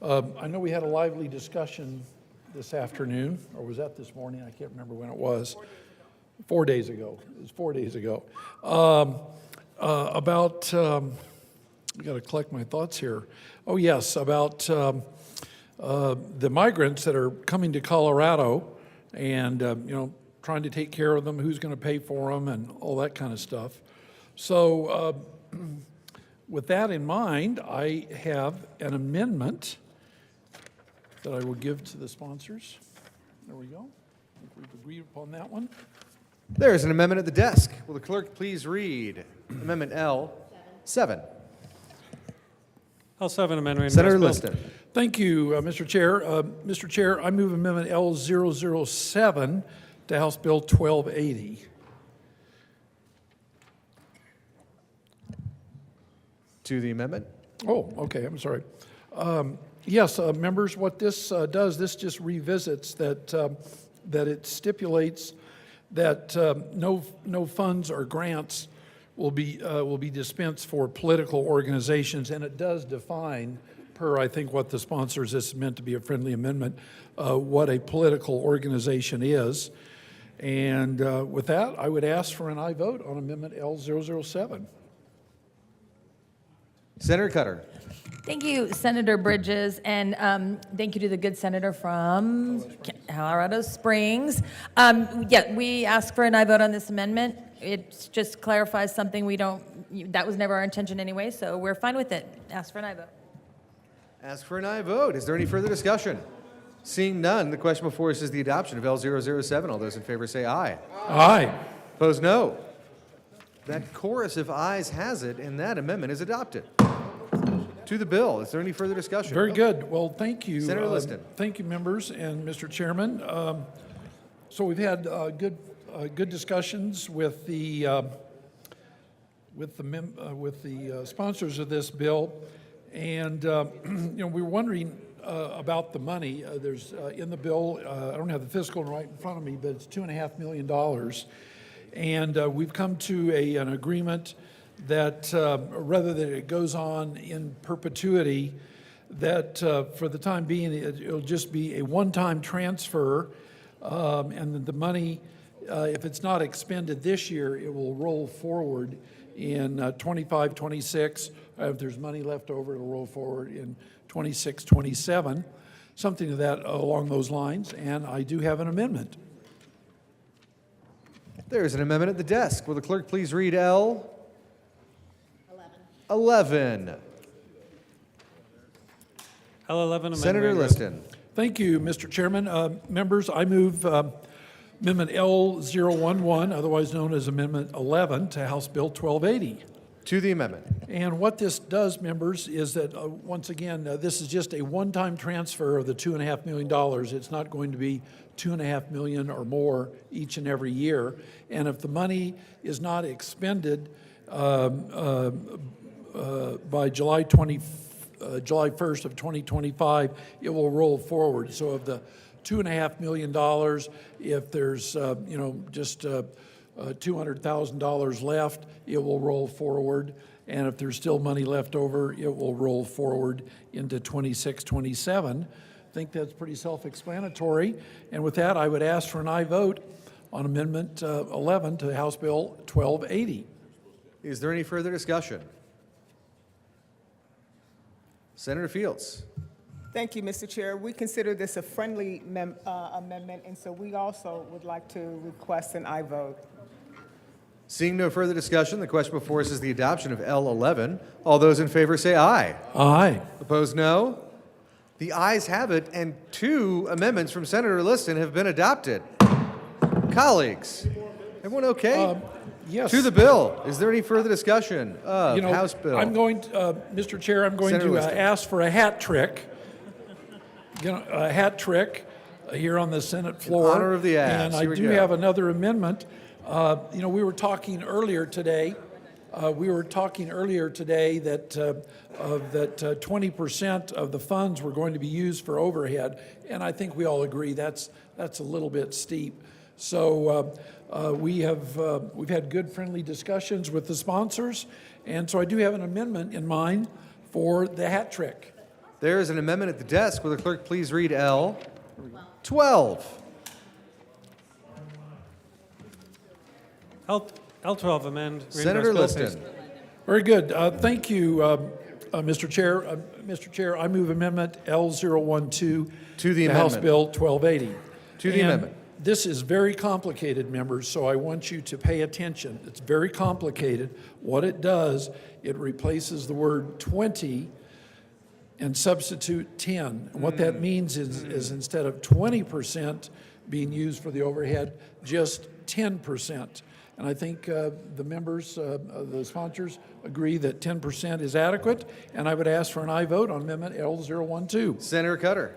I know we had a lively discussion this afternoon, or was that this morning? I can't remember when it was. 4 days ago. It was 4 days ago. About, I got to collect my thoughts here. Oh, yes, about the migrants that are coming to Colorado and, trying to take care of them, who's going to pay for them, and all that kind of stuff. So with that in mind, I have an amendment that I will give to the sponsors. There we go. I think we've agreed upon that one.
There is an amendment at the desk. Will the clerk please read Amendment L7?
L7 amendment.
Senator Liston.
Thank you, Mr. Chair. Mr. Chair, I move Amendment L007 to House Bill 1280.
To the amendment?
Oh, okay, I'm sorry. Yes, members, what this does, this just revisits that it stipulates that no funds or grants will be dispensed for political organizations, and it does define, per I think what the sponsors, this is meant to be a friendly amendment, what a political organization is. And with that, I would ask for an aye vote on Amendment L007.
Senator Cutter.
Thank you, Senator Bridges, and thank you to the good senator from Colorado Springs. Yeah, we ask for an aye vote on this amendment. It just clarifies something we don't, that was never our intention anyway, so we're fine with it. Ask for an aye vote.
Ask for an aye vote. Is there any further discussion? Seeing none, the question before us is the adoption of L007. All those in favor say aye.
Aye.
Opposed, no. That chorus of ayes has it, and that amendment is adopted. To the bill, is there any further discussion?
Very good. Well, thank you.
Senator Liston.
Thank you, members, and Mr. Chairman. So we've had good discussions with the sponsors of this bill, and we were wondering about the money. There's in the bill. I don't have the fiscal right in front of me, but it's $2.5 million, and we've come to an agreement that rather than it goes on in perpetuity, that for the time being it'll just be a one-time transfer, and the money, if it's not expended this year, it will roll forward in 25, 26. If there's money left over, it'll roll forward in 26, 27, something to that along those lines. And I do have an amendment.
There's an amendment at the desk. Will the clerk please read L? 11.
L11 amendment.
Senator Liston.
Thank you, Mr. Chairman. Members, I move Amendment L011, otherwise known as Amendment 11, to House Bill 1280.
To the amendment.
And what this does, members, is that, once again, this is just a one-time transfer of the $2.5 million. It's not going to be $2.5 million or more each and every year. And if the money is not expended by July 1st of 2025, it will roll forward. So of the $2.5 million, if there's just $200,000 left, it will roll forward. And if there's still money left over, it will roll forward into 26, 27. I think that's pretty self-explanatory. And with that, I would ask for an aye vote on Amendment 11 to House Bill 1280.
Is there any further discussion? Senator Fields.
Thank you, Mr. Chair. We consider this a friendly amendment, and so we also would like to request an aye vote.
Seeing no further discussion, the question before us is the adoption of L11. All those in favor say aye.
Aye.
Opposed, no. The ayes have it, and 2 amendments from Senator Liston have been adopted. Colleagues, everyone okay?
Yes.
To the bill. Is there any further discussion of House Bill?
I'm going to, Mr. Chair, I'm going
Senator
to
Liston.
ask for a hat trick. A hat trick here on the Senate floor.
honor of the ask.
And I
Here we
do
go.
have another amendment. We were talking earlier today. That 20% of the funds were going to be used for overhead, and I think we all agree that's a little bit steep. So we've had good, friendly discussions with the sponsors, and so I do have an amendment in mind for the hat trick.
There is an amendment at the desk. Will the clerk please read L12?
L12 amend.
Senator
reimburse bill,
Liston.
please.
Very good. Thank you, Mr. Chair. Mr. Chair, I move Amendment L012
To the
House
amendment.
Bill 1280.
To the
And
amendment.
This is very complicated, members, so I want you to pay attention. It's very complicated. What it does, it replaces the word 20 and substitute 10. And what that means is instead of 20% being used for the overhead, just 10%. And I think the members, the sponsors, agree that 10% is adequate, and I would ask for an aye vote on Amendment L012.
Senator Cutter.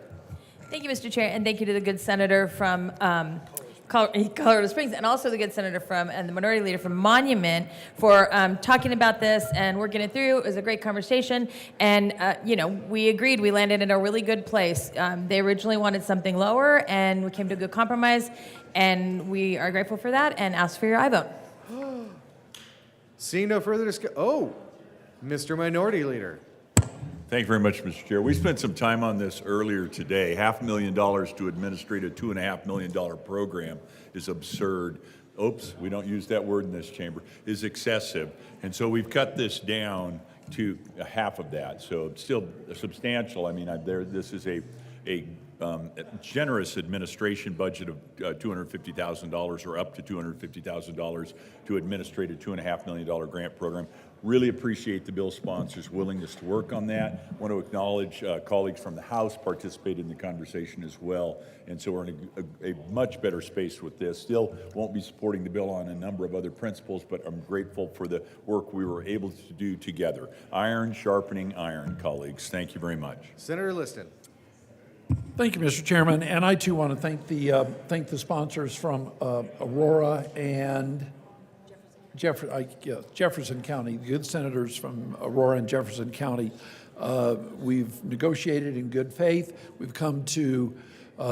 Thank you, Mr. Chair, and thank you to the good senator from Colorado Springs, and also the good senator and the minority leader from Monument for talking about this and working it through. It was a great conversation, and we agreed. We landed in a really good place. They originally wanted something lower, and we came to a good compromise, and we are grateful for that and ask for your aye vote.
Seeing no further discussion. Oh, Mr. Minority Leader.
Thank you very much, Mr. Chair. We spent some time on this earlier today. $500,000 to administrate a $2.5 million program is absurd. Oops, we don't use that word in this chamber, is excessive. And so we've cut this down to half of that. So it's still substantial. I mean, this is a generous administration budget of $250,000 or up to $250,000 to administrate a $2.5 million grant program. Really appreciate the bill sponsor's willingness to work on that. Want to acknowledge colleagues from the House participated in the conversation as well. And so we're in a much better space with this. Still won't be supporting the bill on a number of other principles, but I'm grateful for the work we were able to do together. Iron sharpening iron, colleagues. Thank you very much.
Senator Liston.
Thank you, Mr. Chairman, and I too want to thank the sponsors from Aurora and Jefferson County, the good senators from Aurora and Jefferson County. We've negotiated in good faith. We've come to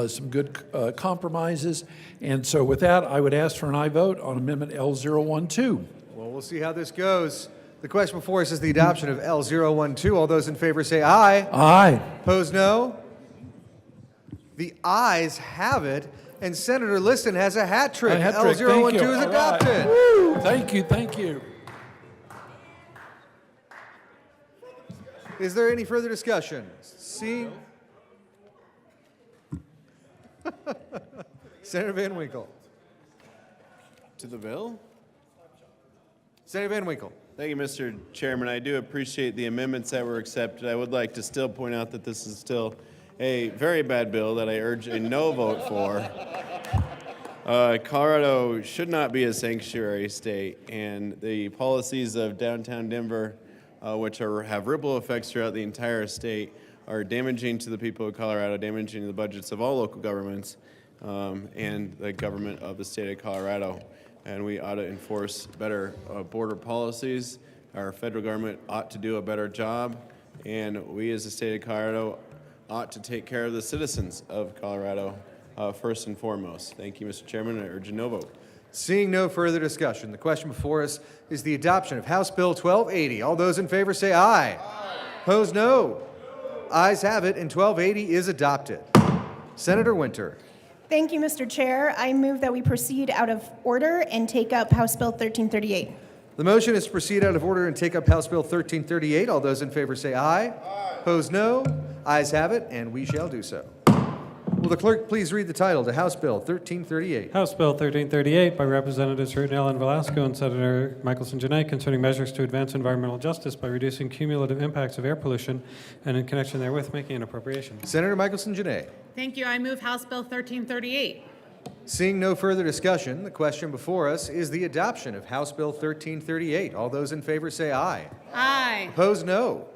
some good compromises, and so with that, I would ask for an aye vote on Amendment L012.
Well, we'll see how this goes. The question before us is the adoption of L012. All those in favor say aye.
Aye.
Opposed, no. The ayes have it, and Senator Liston has a hat trick.
A hat trick.
L012
Thank you.
is
All right.
adopted.
Woo. Thank you, thank you.
Is there any further discussion? Seeing. Senator Van Winkle.
To the bill?
Senator Van Winkle.
Thank you, Mr. Chairman. I do appreciate the amendments that were accepted. I would like to still point out that this is still a very bad bill that I urge a no vote for. Colorado should not be a sanctuary state, and the policies of downtown Denver, which have ripple effects throughout the entire state, are damaging to the people of Colorado, damaging the budgets of all local governments, and the government of the state of Colorado. And we ought to enforce better border policies. Our federal government ought to do a better job, and we as the state of Colorado ought to take care of the citizens of Colorado first and foremost. Thank you, Mr. Chairman. I urge a no vote.
Seeing no further discussion, the question before us is the adoption of House Bill 1280. All those in favor say aye. Aye. Opposed, no. Ayes have it, and 1280 is adopted. Senator Winter.
Thank you, Mr. Chair. I move that we proceed out of order and take up House Bill 1338.
The motion is to proceed out of order and take up House Bill 1338. All those in favor say aye. Aye. Opposed, no. Ayes have it, and we shall do so. Will the clerk please read the title to House Bill 1338?
House Bill 1338 by Representatives Routenell and Velasco and Senator Michelson-Jeanette concerning measures to advance environmental justice by reducing cumulative impacts of air pollution and in connection therewith making an appropriation.
Senator Michelson-Jeanette.
Thank you. I move House Bill 1338.
Seeing no further discussion, the question before us is the adoption of House Bill 1338. All those in favor say aye.
Aye.
Opposed, no.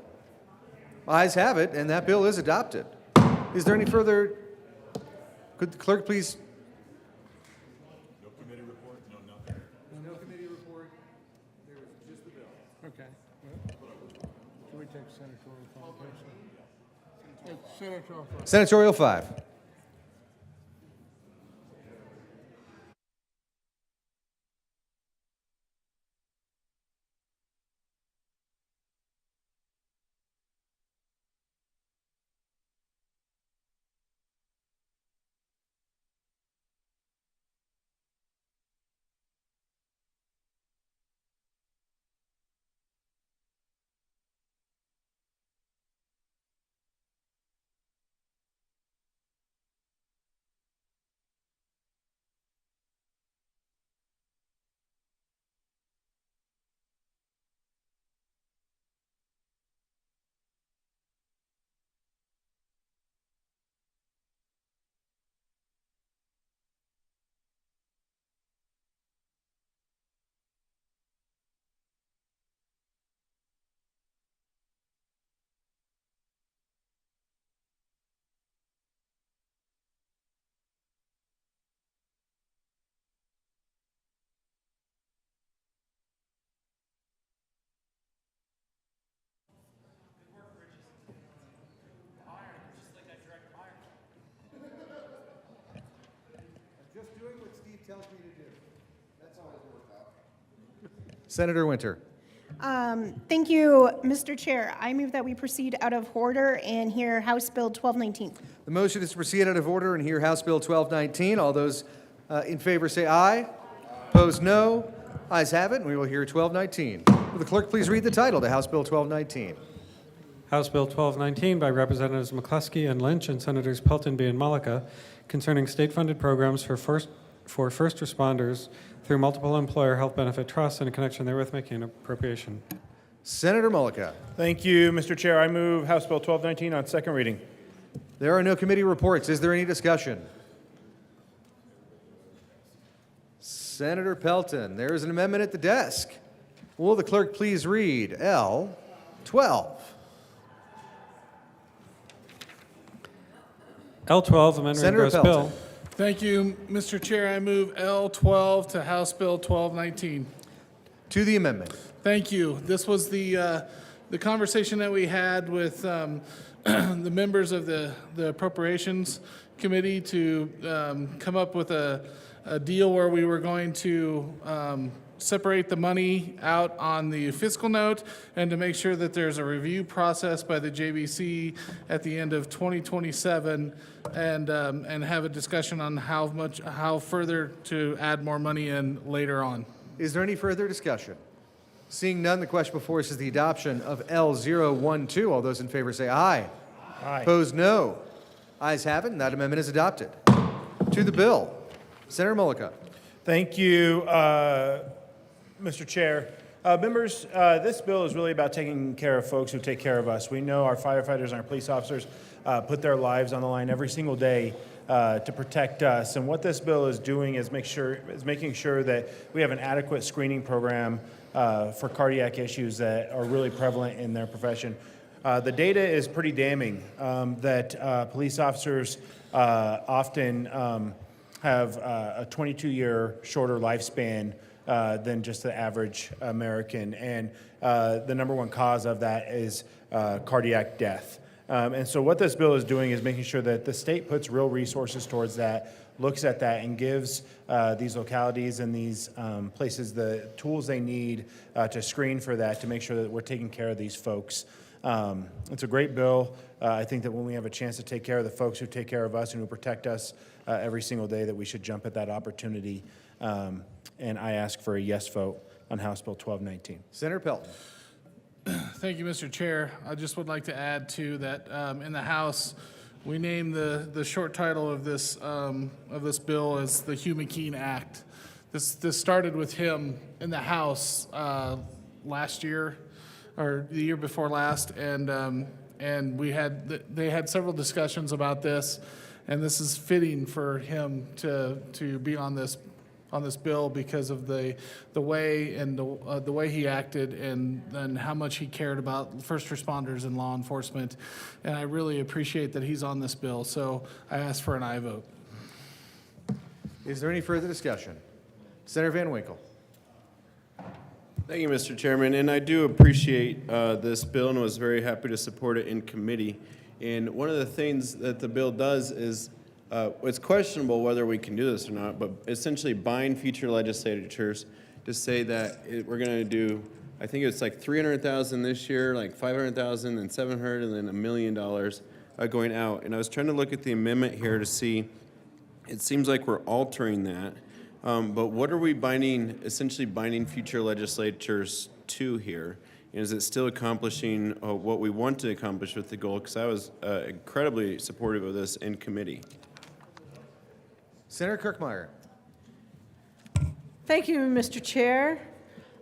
Ayes have it, and that bill is adopted. Is there any further? Could the clerk please?
No committee report? No, nothing.
No committee report. There was just the bill.
Okay. Can we take senatorial 5? Senatorial 5.
Senatorial 5. Just doing what Steve tells me to do. That's always worked out. Senator Winter.
Thank you, Mr. Chair. I move that we proceed out of order and hear House Bill 1219.
The motion is to proceed out of order and hear House Bill 1219. All those in favor say aye. Opposed, no. Ayes have it, and we will hear 1219. Will the clerk please read the title to House Bill 1219?
House Bill 1219 by Representatives McCluskey and Lynch and Senators Pelton B. and Malika concerning state-funded programs for first responders through multiple employer health benefit trusts and in connection therewith making an appropriation.
Senator Mullica.
Thank you, Mr. Chair. I move House Bill 1219 on second reading.
There are no committee reports. Is there any discussion? Senator Pelton, there is an amendment at the desk. Will the clerk please read L 12?
L12, amendment
Senator
Gross
Pelton.
Bill.
Thank you, Mr. Chair. I move L12 to House Bill 1219.
To the amendment.
Thank you. This was the conversation that we had with the members of the Appropriations Committee to come up with a deal where we were going to separate the money out on the fiscal note and to make sure that there's a review process by the JBC at the end of 2027 and have a discussion on how further to add more money in later on.
Is there any further discussion? Seeing none, the question before us is the adoption of L012. All those in favor say aye.
Aye.
Opposed, no. Ayes have it, and that amendment is adopted. To the bill. Senator Mullica.
Thank you, Mr. Chair. Members, this bill is really about taking care of folks who take care of us. We know our firefighters and our police officers put their lives on the line every single day to protect us. And what this bill is doing is making sure that we have an adequate screening program for cardiac issues that are really prevalent in their profession. The data is pretty damning that police officers often have a 22-year shorter lifespan than just the average American. And the number one cause of that is cardiac death. And so what this bill is doing is making sure that the state puts real resources towards that, looks at that, and gives these localities and these places the tools they need to screen for that, to make sure that we're taking care of these folks. It's a great bill. I think that when we have a chance to take care of the folks who take care of us and who protect us every single day, that we should jump at that opportunity. And I ask for a yes vote on House Bill 1219.
Senator Pelton.
Thank you, Mr. Chair. I just would like to add to that in the House, we named the short title of this bill as the Hugh McKean Act. This started with him in the House last year, or the year before last, and they had several discussions about this, and this is fitting for him to be on this bill because of the way and the way he acted and how much he cared about first responders and law enforcement, and I really appreciate that he's on this bill. So I ask for an aye vote.
Is there any further discussion? Senator Van Winkle.
Thank you, Mr. Chairman, and I do appreciate this bill and was very happy to support it in committee. And one of the things that the bill does is, it's questionable whether we can do this or not, but essentially bind future legislatures to say that we're going to do, I think it's like $300,000 this year, like $500,000, then $700,000, and then $1 million going out. And I was trying to look at the amendment here to see, it seems like we're altering that. But what are we binding, essentially binding future legislatures to here? And is it still accomplishing what we want to accomplish with the goal? Because I was incredibly supportive of this in committee.
Senator Kirkmeyer.
Thank you, Mr. Chair.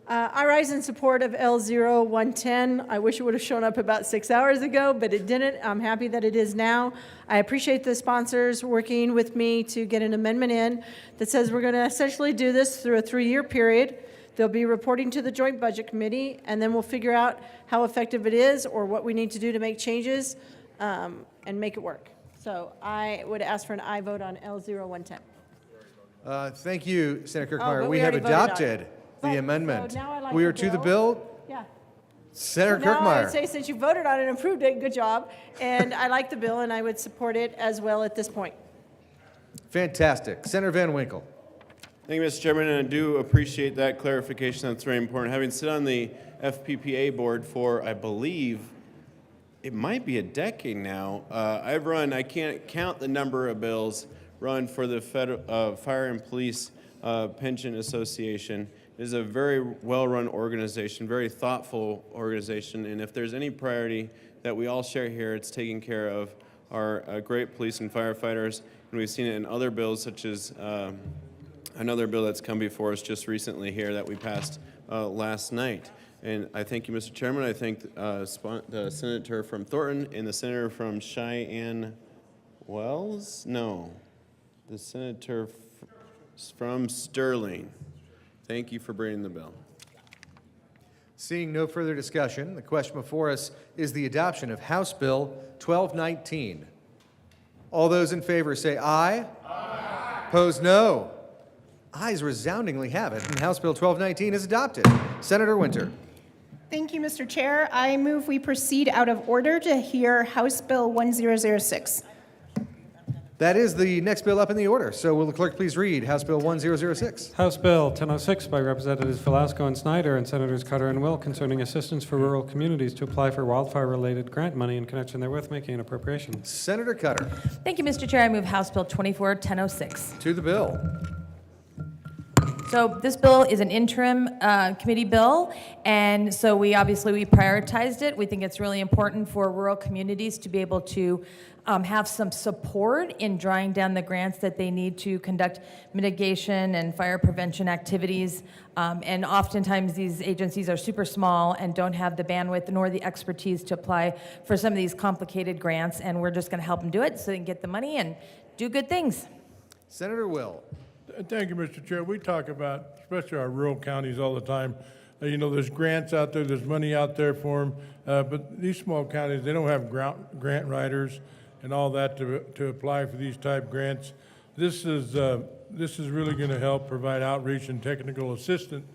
I rise in support of L0110. I wish it would have shown up about 6 hours ago, but it didn't. I'm happy that it is now. I appreciate the sponsors working with me to get an amendment in that says we're going to essentially do this through a 3-year period. They'll be reporting to the Joint Budget Committee, and then we'll figure out how effective it is or what we need to do to make changes and make it work. So I would ask for an aye vote on L0110.
Thank you, Senator
Oh,
Kirkmeyer.
but
we
we
have
already voted on
adopted the amendment.
So now I like
we
the
are to the
bill.
bill.
Yeah.
Senator
So now I
Kirkmeyer.
would say, since you voted on it and approved it, good job. And I like the bill, and I would support it as well at this point.
Fantastic. Senator Van Winkle.
Thank you, Mr. Chairman, and I do appreciate that clarification. That's very important. Having sit on the FPPA board for, I believe, it might be a decade now. I've run, I can't count the number of bills run for the Fire and Police Pension Association. It is a very well-run organization, very thoughtful organization, and if there's any priority that we all share here, it's taking care of our great police and firefighters, and we've seen it in other bills, such as another bill that's come before us just recently here that we passed last night. And I thank you, Mr. Chairman. I thank the senator from Thornton and the senator from Cheyenne Wells? No, the senator from Sterling. Thank you for bringing the bill.
Seeing no further discussion, the question before us is the adoption of House Bill 1219. All those in favor say aye. Aye. Opposed, no. Ayes resoundingly have it, and House Bill 1219 is adopted. Senator Winter.
Thank you, Mr. Chair. I move we proceed out of order to hear House Bill 1006.
That is the next bill up in the order. So will the clerk please read House Bill 1006?
House Bill 1006 by Representatives Velasco and Snyder and Senators Cutter and Will concerning assistance for rural communities to apply for wildfire-related grant money in connection therewith, making an appropriation.
Senator Cutter.
Thank you, Mr. Chair. I move House Bill 24-1006.
To the bill.
So this bill is an interim committee bill, and so we prioritized it. We think it's really important for rural communities to be able to have some support in drawing down the grants that they need to conduct mitigation and fire prevention activities. And oftentimes these agencies are super small and don't have the bandwidth nor the expertise to apply for some of these complicated grants, and we're just going to help them do it so they can get the money and do good things.
Senator Will.
Thank you, Mr. Chair. We talk about, especially our rural counties all the time, you know, there's grants out there, there's money out there for them, but these small counties, they don't have grant writers and all that to apply for these type grants. This is really going to help provide outreach and technical assistance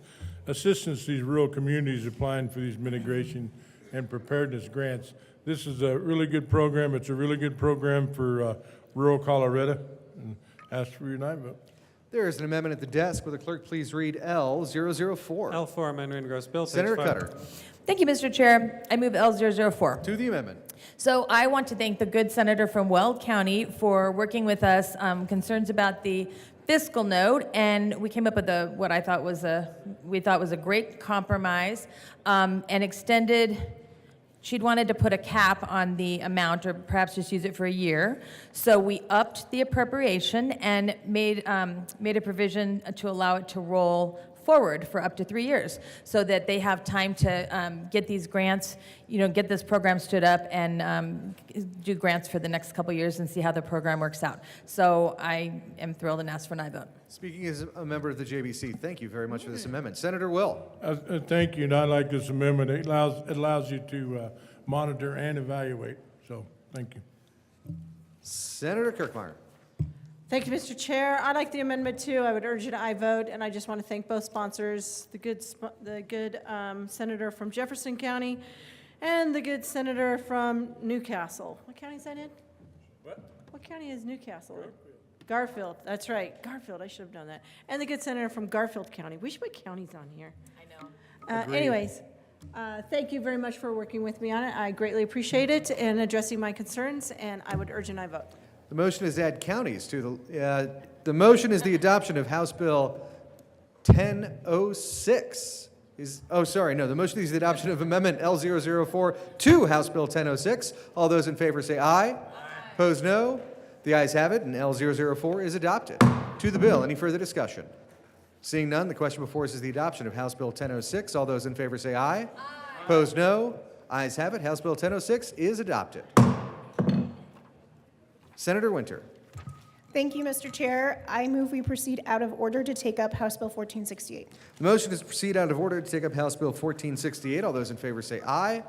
to these rural communities applying for these mitigation and preparedness grants. This is a really good program. It's a really good program for rural Colorado. And ask for your aye vote.
There is an amendment at the desk. Will the clerk please read L004?
L4, amendment in gross bill.
Senator
page 5.
Cutter.
Thank you, Mr. Chair. I move L004.
To the amendment.
So I want to thank the good senator from Weld County for working with us, concerns about the fiscal note, and we came up with what I thought was a great compromise, and extended. She'd wanted to put a cap on the amount, or perhaps just use it for a year. So we upped the appropriation and made a provision to allow it to roll forward for up to 3 years, so that they have time to get these grants, get this program stood up and do grants for the next couple years and see how the program works out. So I am thrilled and ask for an aye vote.
Speaking as a member of the JBC, thank you very much for this amendment. Senator Will.
Thank you, and I like this amendment. It allows you to monitor and evaluate, so thank you.
Senator Kirkmeyer.
Thank you, Mr. Chair. I like the amendment too. I would urge you to aye vote, and I just want to thank both sponsors, the good senator from Jefferson County and the good senator from Newcastle. What county is that in? What county is Newcastle? Garfield. That's right. Garfield. I should have done that. And the good senator from Garfield County. We should put counties on here.
I know.
Anyways, thank you very much for working with me on it. I greatly appreciate it and addressing my concerns, and I would urge an aye vote.
The motion is to add counties to the motion is the adoption of House Bill 1006. The motion is the adoption of Amendment L004 to House Bill 1006. All those in favor say aye. Aye. Opposed, no. The ayes have it, and L004 is adopted. To the bill, any further discussion? Seeing none, the question before us is the adoption of House Bill 1006. All those in favor say aye. Aye. Opposed, no. Ayes have it. House Bill 1006 is adopted. Senator Winter.
Thank you, Mr. Chair. I move we proceed out of order to take up House Bill 1468.
The motion is to proceed out of order to take up House Bill 1468. All those in favor say aye. Aye.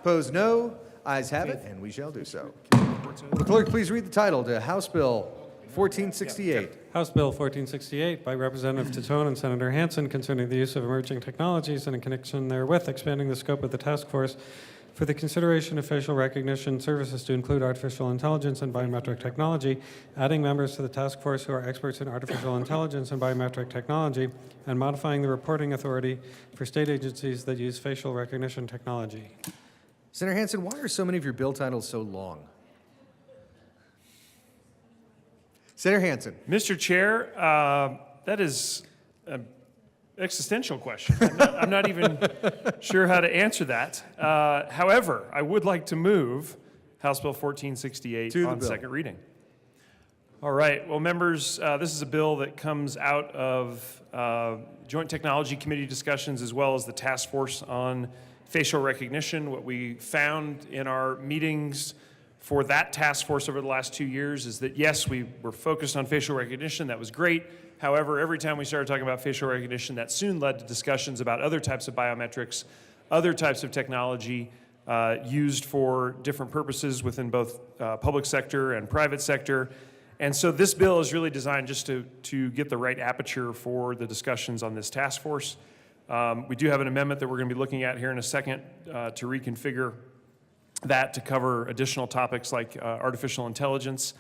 Opposed, no. Ayes have it, and we shall do so. Will the clerk please read the title to House Bill 1468?
House Bill 1468 by Representative Titone and Senator Hansen concerning the use of emerging technologies and in connection therewith expanding the scope of the task force for the consideration of facial recognition services to include artificial intelligence and biometric technology, adding members to the task force who are experts in artificial intelligence and biometric technology, and modifying the reporting authority for state agencies that use facial recognition technology.
Senator Hansen, why are so many of your bill titles so long? Senator Hansen.
Mr. Chair, that is an existential question. I'm not even sure how to answer that. However, I would like to move House Bill 1468 on second reading. All right. Well, members, this is a bill that comes out of Joint Technology Committee discussions as well as the task force on facial recognition. What we found in our meetings for that task force over the last 2 years is that, yes, we were focused on facial recognition. That was great. However, every time we started talking about facial recognition, that soon led to discussions about other types of biometrics, other types of technology used for different purposes within both public sector and private sector. And so this bill is really designed just to get the right aperture for the discussions on this task force. We do have an amendment that we're going to be looking at here in a second to reconfigure that to cover additional topics like artificial intelligence.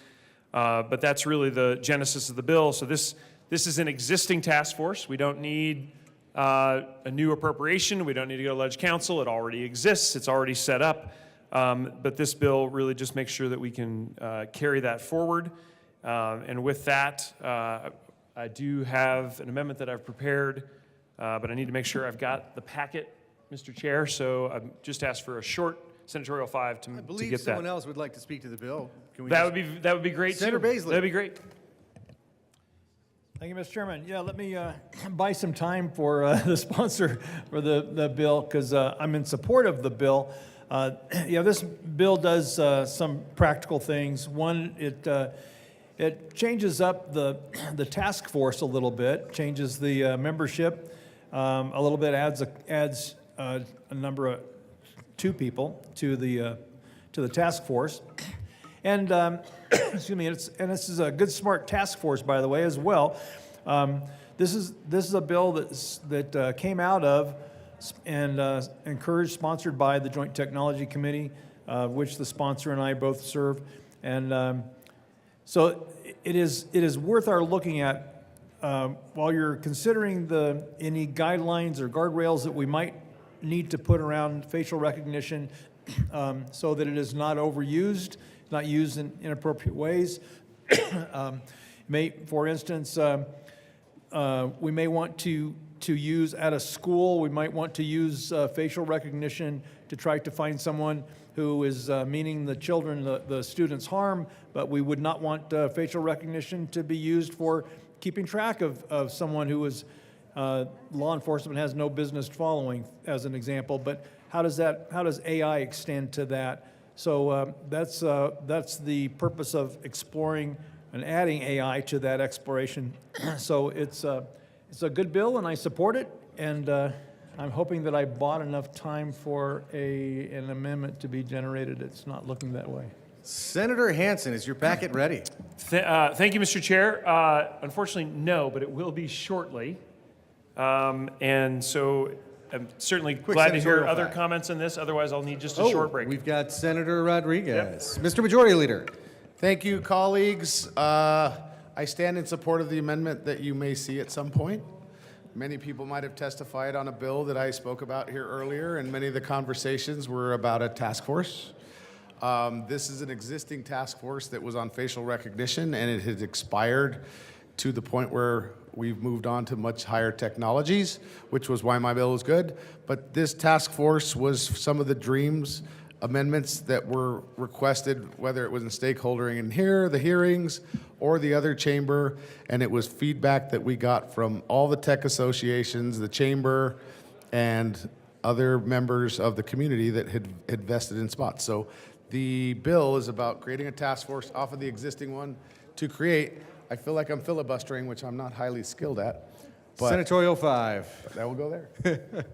But that's really the genesis of the bill. So this is an existing task force. We don't need a new appropriation. We don't need to go to Ledge Council. It already exists. It's already set up. But this bill really just makes sure that we can carry that forward. And with that, I do have an amendment that I've prepared, but I need to make sure I've got the packet, Mr. Chair. So I've just asked for a short senatorial 5 to get that.
I believe someone else would like to speak to the bill. Can we
That would be great,
Senator
too.
Baisley.
That'd be great.
Thank you, Mr. Chairman. Yeah, let me buy some time for the sponsor for the bill because I'm in support of the bill. This bill does some practical things. One, it changes up the task force a little bit, changes the membership a little bit, adds a number of 2 people to the task force. And excuse me, this is a good, smart task force, by the way, as well. This is a bill that came out of and encouraged, sponsored by the Joint Technology Committee, which the sponsor and I both serve. And so it is worth our looking at while you're considering any guidelines or guardrails that we might need to put around facial recognition so that it is not overused, not used in inappropriate ways. For instance, we may want to use at a school, we might want to use facial recognition to try to find someone who is meaning the children, the students harm, but we would not want facial recognition to be used for keeping track of someone who is law enforcement has no business following, as an example. But how does AI extend to that? So that's the purpose of exploring and adding AI to that exploration. So it's a good bill, and I support it. And I'm hoping that I bought enough time for an amendment to be generated. It's not looking that way.
Senator Hansen, is your packet ready?
Thank you, Mr. Chair. Unfortunately, no, but it will be shortly. And so I'm certainly glad to hear other comments on this. Otherwise, I'll need just a short break.
We've got Senator Rodriguez. Mr. Majority Leader.
Thank you, colleagues. I stand in support of the amendment that you may see at some point. Many people might have testified on a bill that I spoke about here earlier, and many of the conversations were about a task force. This is an existing task force that was on facial recognition, and it has expired to the point where we've moved on to much higher technologies, which was why my bill was good. But this task force was some of the dreams amendments that were requested, whether it was in stakeholdering in here, the hearings, or the other chamber, and it was feedback that we got from all the tech associations, the chamber, and other members of the community that had vested in spots. So the bill is about creating a task force off of the existing one to create, I feel like I'm filibustering, which I'm not highly skilled at. But
Senatorial 5.
That will go there.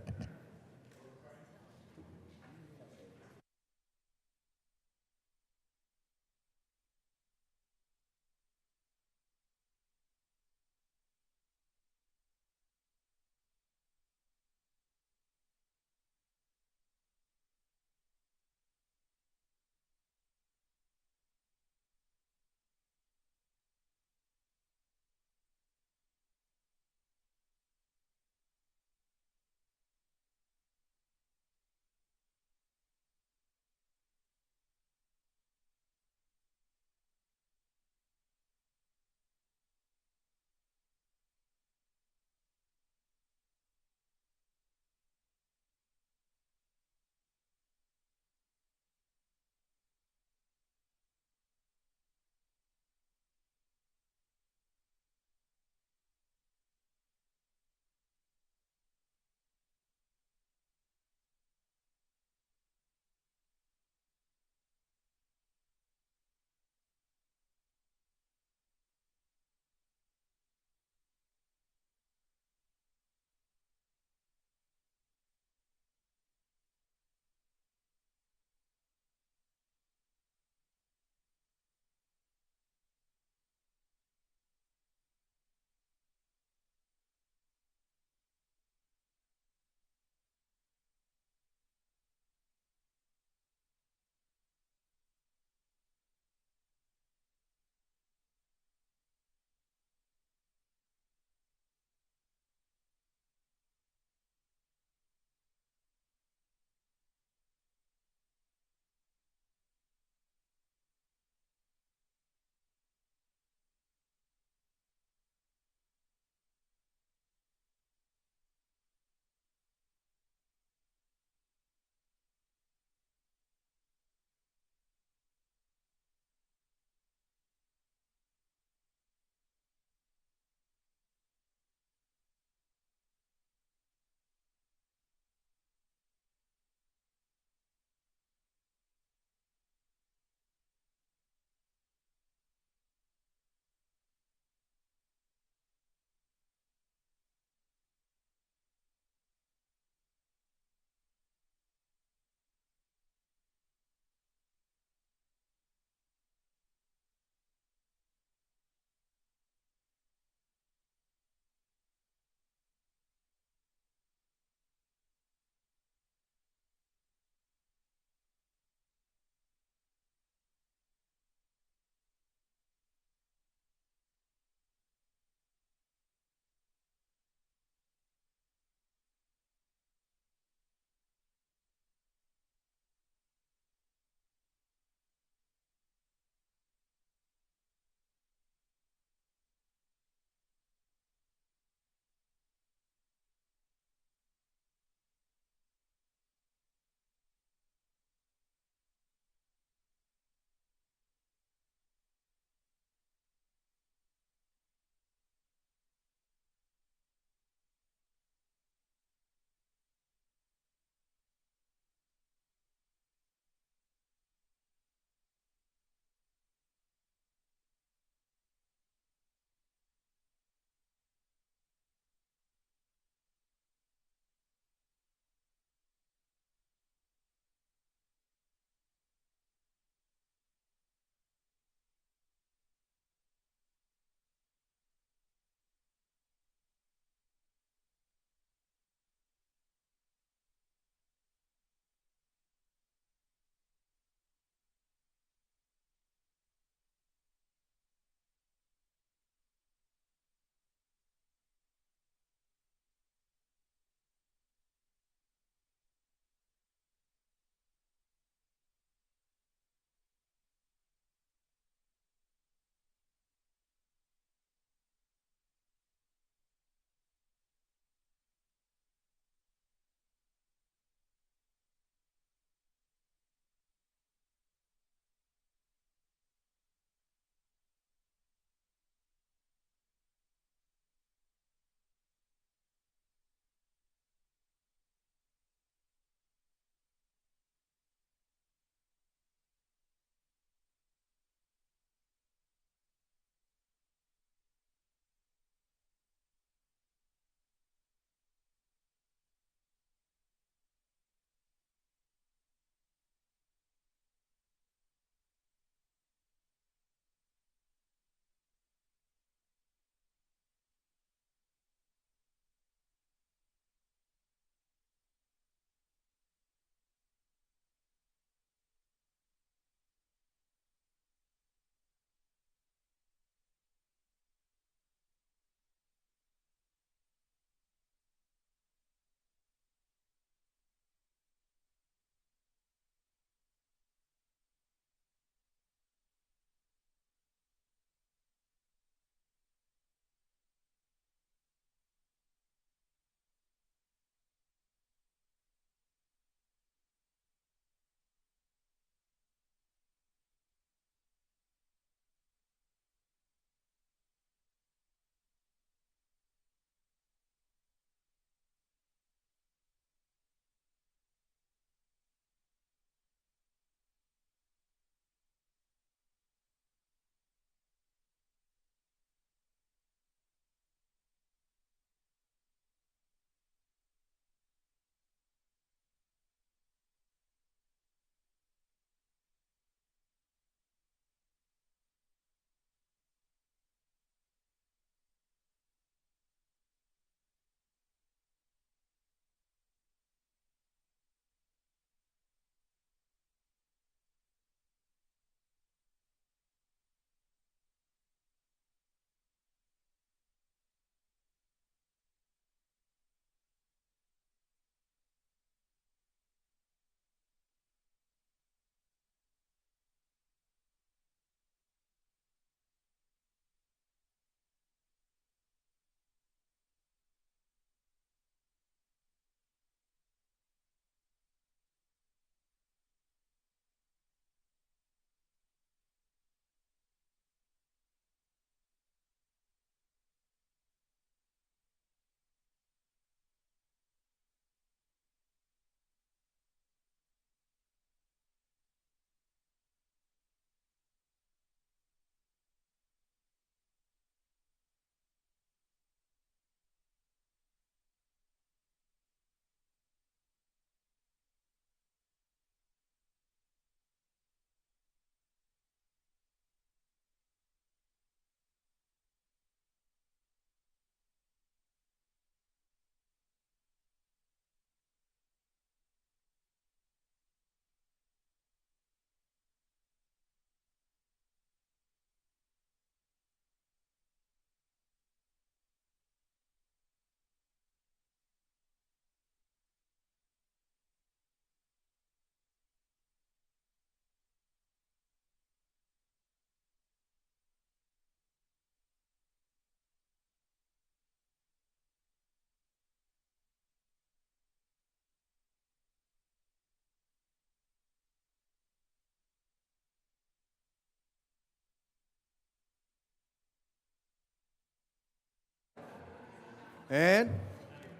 And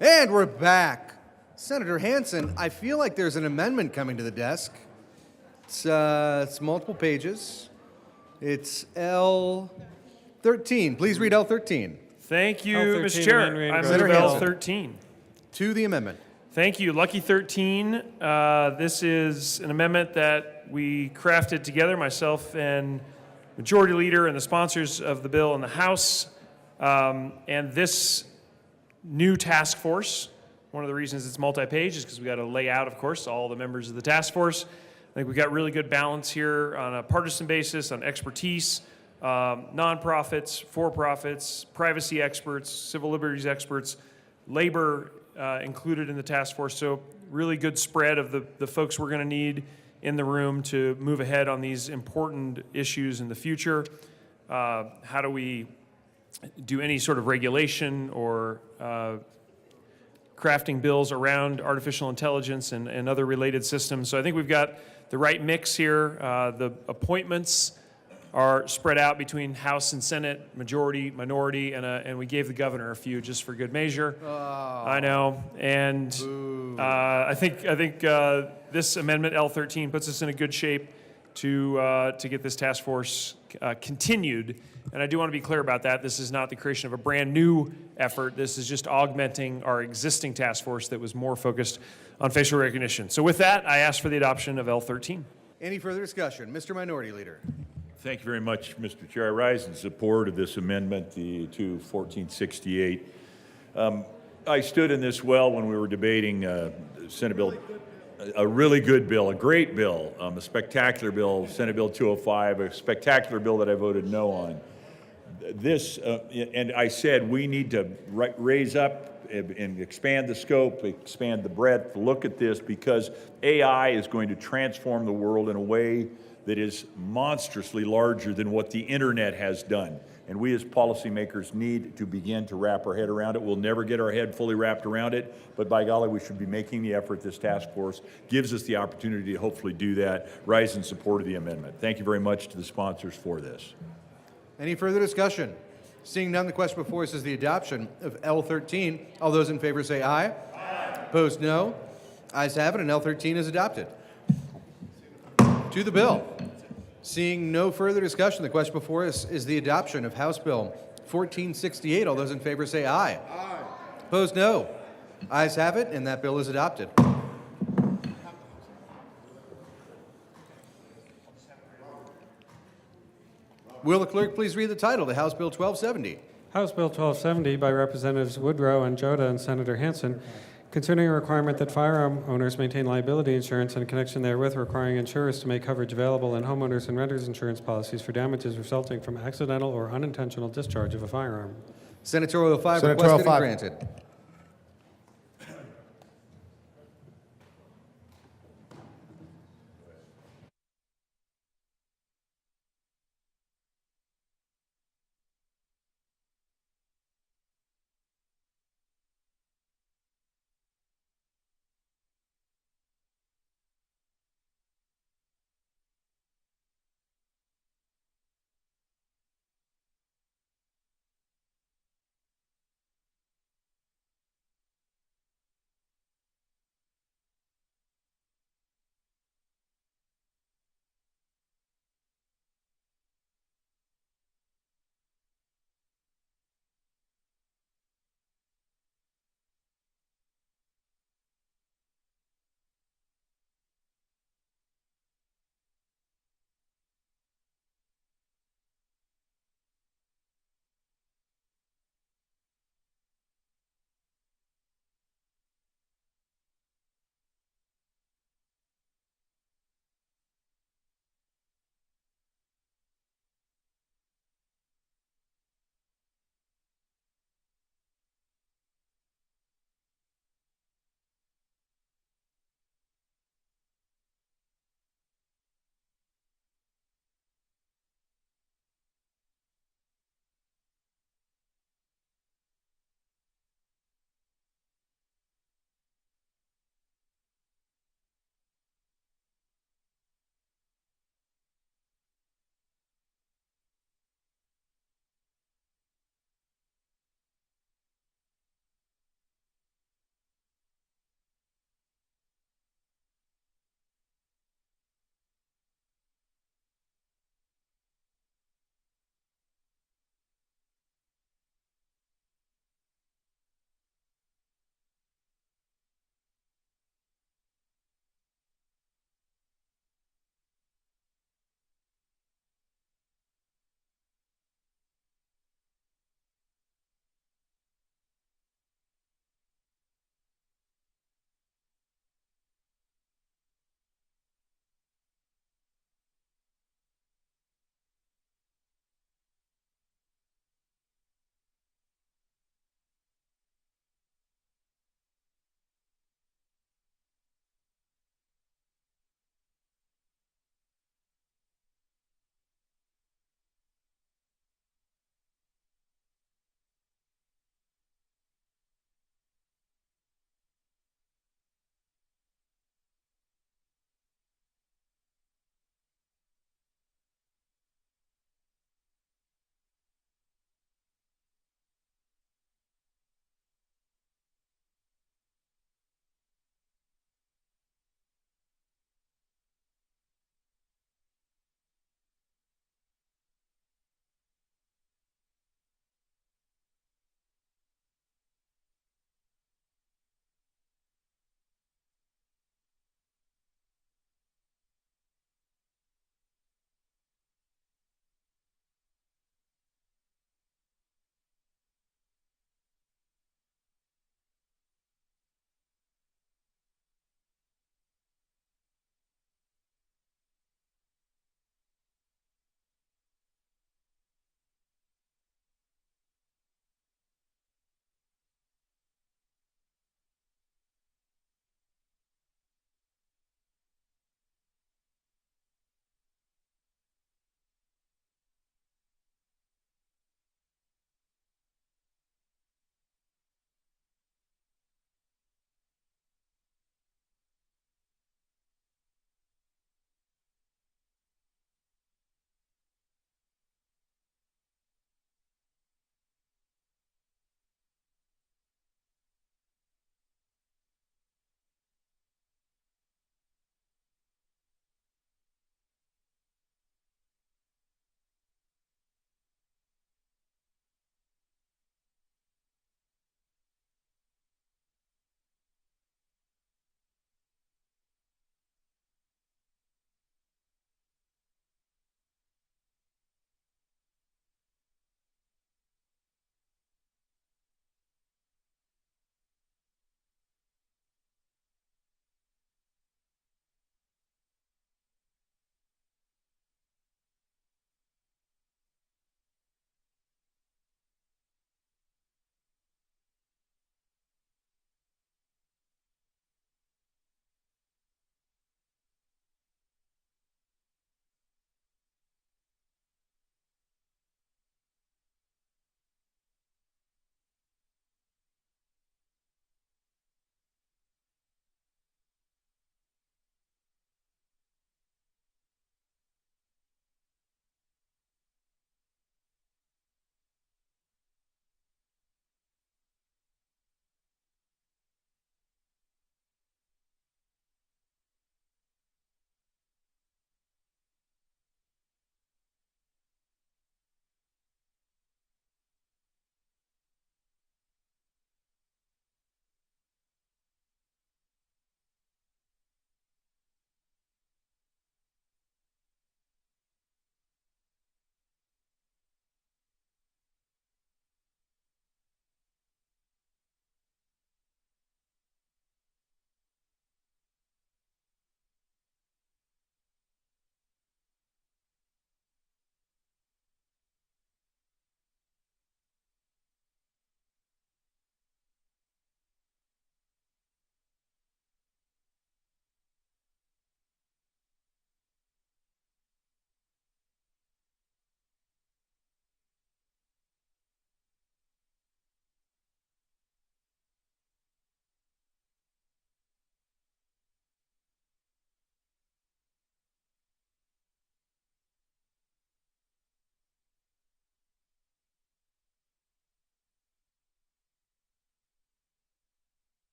we're back. Senator Hansen, I feel like there's an amendment coming to the desk. It's multiple pages. It's L13. Please read L13.
Thank you,
L13
Mr. Chair.
amendment
I
goes
move
to
L13.
To the amendment.
Thank you. Lucky 13. This is an amendment that we crafted together, myself and Majority Leader and the sponsors of the bill in the House. And this new task force, one of the reasons it's multi-page is because we got to lay out, of course, all the members of the task force. I think we got really good balance here on a partisan basis, on expertise, nonprofits, for-profits, privacy experts, civil liberties experts, labor included in the task force. So really good spread of the folks we're going to need in the room to move ahead on these important issues in the future. How do we do any sort of regulation or crafting bills around artificial intelligence and other related systems? So I think we've got the right mix here. The appointments are spread out between House and Senate, majority, minority, and we gave the governor a few just for good measure. I know, and I think this amendment L13 puts us in a good shape to get this task force continued. And I do want to be clear about that. This is not the creation of a brand new effort. This is just augmenting our existing task force that was more focused on facial recognition. So with that, I ask for the adoption of L13.
Any further discussion? Mr. Minority Leader.
Thank you very much, Mr. Chair. I rise in support of this amendment to 1468. I stood in this well when we were debating Senate Bill, a really good bill, a great bill, a spectacular bill, Senate Bill 205, a spectacular bill that I voted no on. This, and I said we need to raise up and expand the scope, expand the breadth, look at this, because AI is going to transform the world in a way that is monstrously larger than what the internet has done. And we as policymakers need to begin to wrap our head around it. We'll never get our head fully wrapped around it, but by golly, we should be making the effort. This task force gives us the opportunity to hopefully do that. Rise in support of the amendment. Thank you very much to the sponsors for this.
Any further discussion? Seeing none, the question before us is the adoption of L13. All those in favor say aye. Aye. Opposed, no. Ayes have it, and L13 is adopted. To the bill. Seeing no further discussion, the question before us is the adoption of House Bill 1468. All those in favor say aye. Aye. Opposed, no. Ayes have it, and that bill is adopted. Will the clerk please read the title to House Bill 1270?
House Bill 1270 by Representatives Woodrow and Joda and Senator Hansen, concerning a requirement that firearm owners maintain liability insurance and in connection therewith requiring insurers to make coverage available in homeowners and renters insurance policies for damages resulting from accidental or unintentional discharge of a firearm.
Senatorial 5
Senatorial
requested
5.
and granted.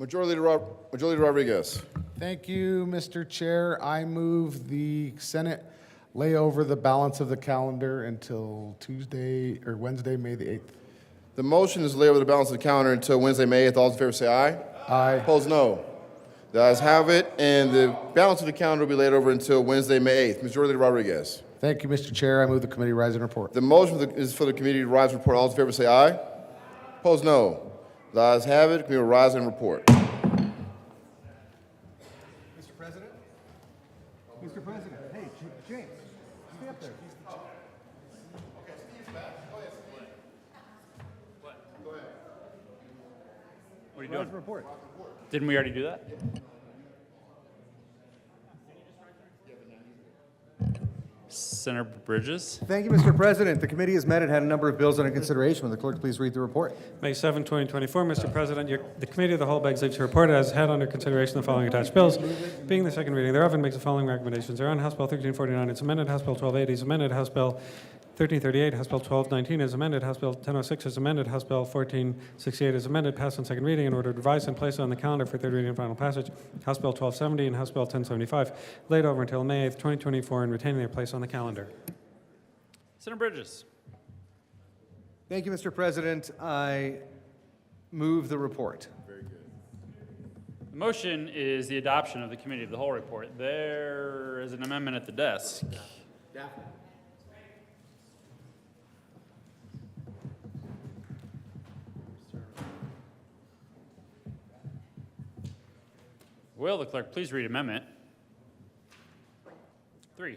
Majority Leader Rodriguez.
Thank you, Mr. Chair. I move the Senate lay over the balance of the calendar until Tuesday or Wednesday, May the 8th.
The motion is to lay over the balance of the calendar until Wednesday, May 8th. All those in favor say aye.
Aye.
Opposed, no. The ayes have it, and the balance of the calendar will be laid over until Wednesday, May 8th. Majority Leader Rodriguez.
Thank you, Mr. Chair. I move the committee rise and report.
The motion is for the committee to rise and report. All those in favor say aye. Opposed, no. The ayes have it. The committee will rise and report.
Mr. President? Mr. President, hey, James, stay up there.
What are you doing?
Rise and report.
Didn't we already do that? Senator Bridges?
Thank you, Mr. President. The committee has met and had a number of bills under consideration. Will the clerk please read the report?
May 7, 2024, Mr. President, the Committee of the Whole begs leave to report as had under consideration the following attached bills, being the second reading thereof, and makes the following recommendations thereon. House Bill 1349 is amended, House Bill 1280 is amended, House Bill 1338, House Bill 1219 is amended, House Bill 1006 is amended, House Bill 1468 is amended, passed on second reading in order to revise and place on the calendar for third reading and final passage. House Bill 1270 and House Bill 1075 laid over until May 8th, 2024, and retaining their place on the calendar.
Senator Bridges?
Thank you, Mr. President. I move the report.
The motion is the adoption of the Committee of the Whole report. There is an amendment at the desk. Will the clerk please read Amendment 3?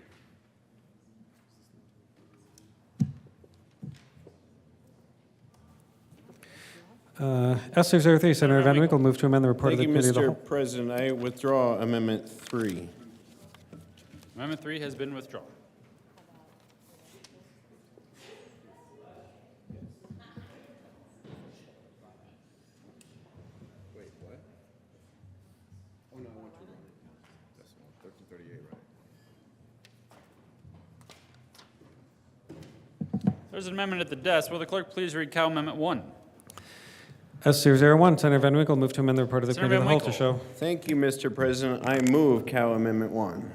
S603, Senator Van Winkle, move to amend the report of the
Thank you,
Committee of the Whole.
Mr. President. I withdraw Amendment 3.
Amendment 3 has been withdrawn.
Wait, what? Oh, no, I went to that's 1338, right?
There's an amendment at the desk. Will the clerk please read Cow Amendment 1?
S001, Senator Van Winkle, move to amend the report of the
Senator
Committee of the
Van
Whole to
Winkle.
show.
Thank you, Mr. President. I move Cow Amendment 1.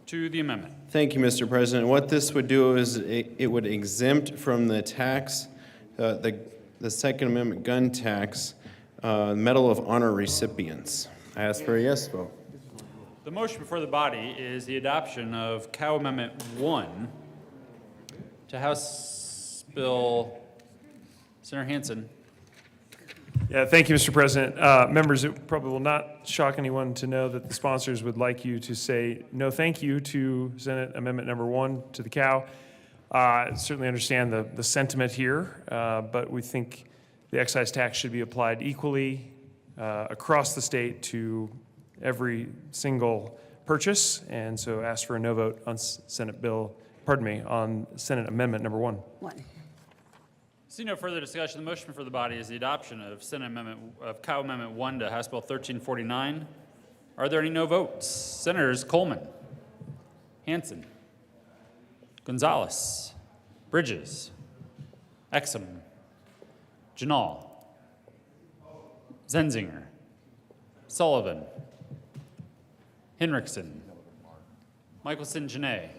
To the amendment.
Thank you, Mr. President. What this would do is it would exempt from the tax, the Second Amendment gun tax, Medal of Honor recipients. I ask for a yes vote.
The motion before the body is the adoption of Cow Amendment 1 to House Bill. Senator Hansen.
Yeah, thank you, Mr. President. Members, it probably will not shock anyone to know that the sponsors would like you to say no thank you to Senate Amendment Number 1 to the cow. Certainly understand the sentiment here, but we think the excise tax should be applied equally across the state to every single purchase, and so ask for a no vote on on Senate Amendment Number 1.
See no further discussion. The motion for the body is the adoption of Cow Amendment 1 to House Bill 1349. Are there any no votes? Senators Coleman, Hansen, Gonzalez, Bridges, Exum, Janal, Zenzinger, Sullivan, Henriksen, Michelson Janae,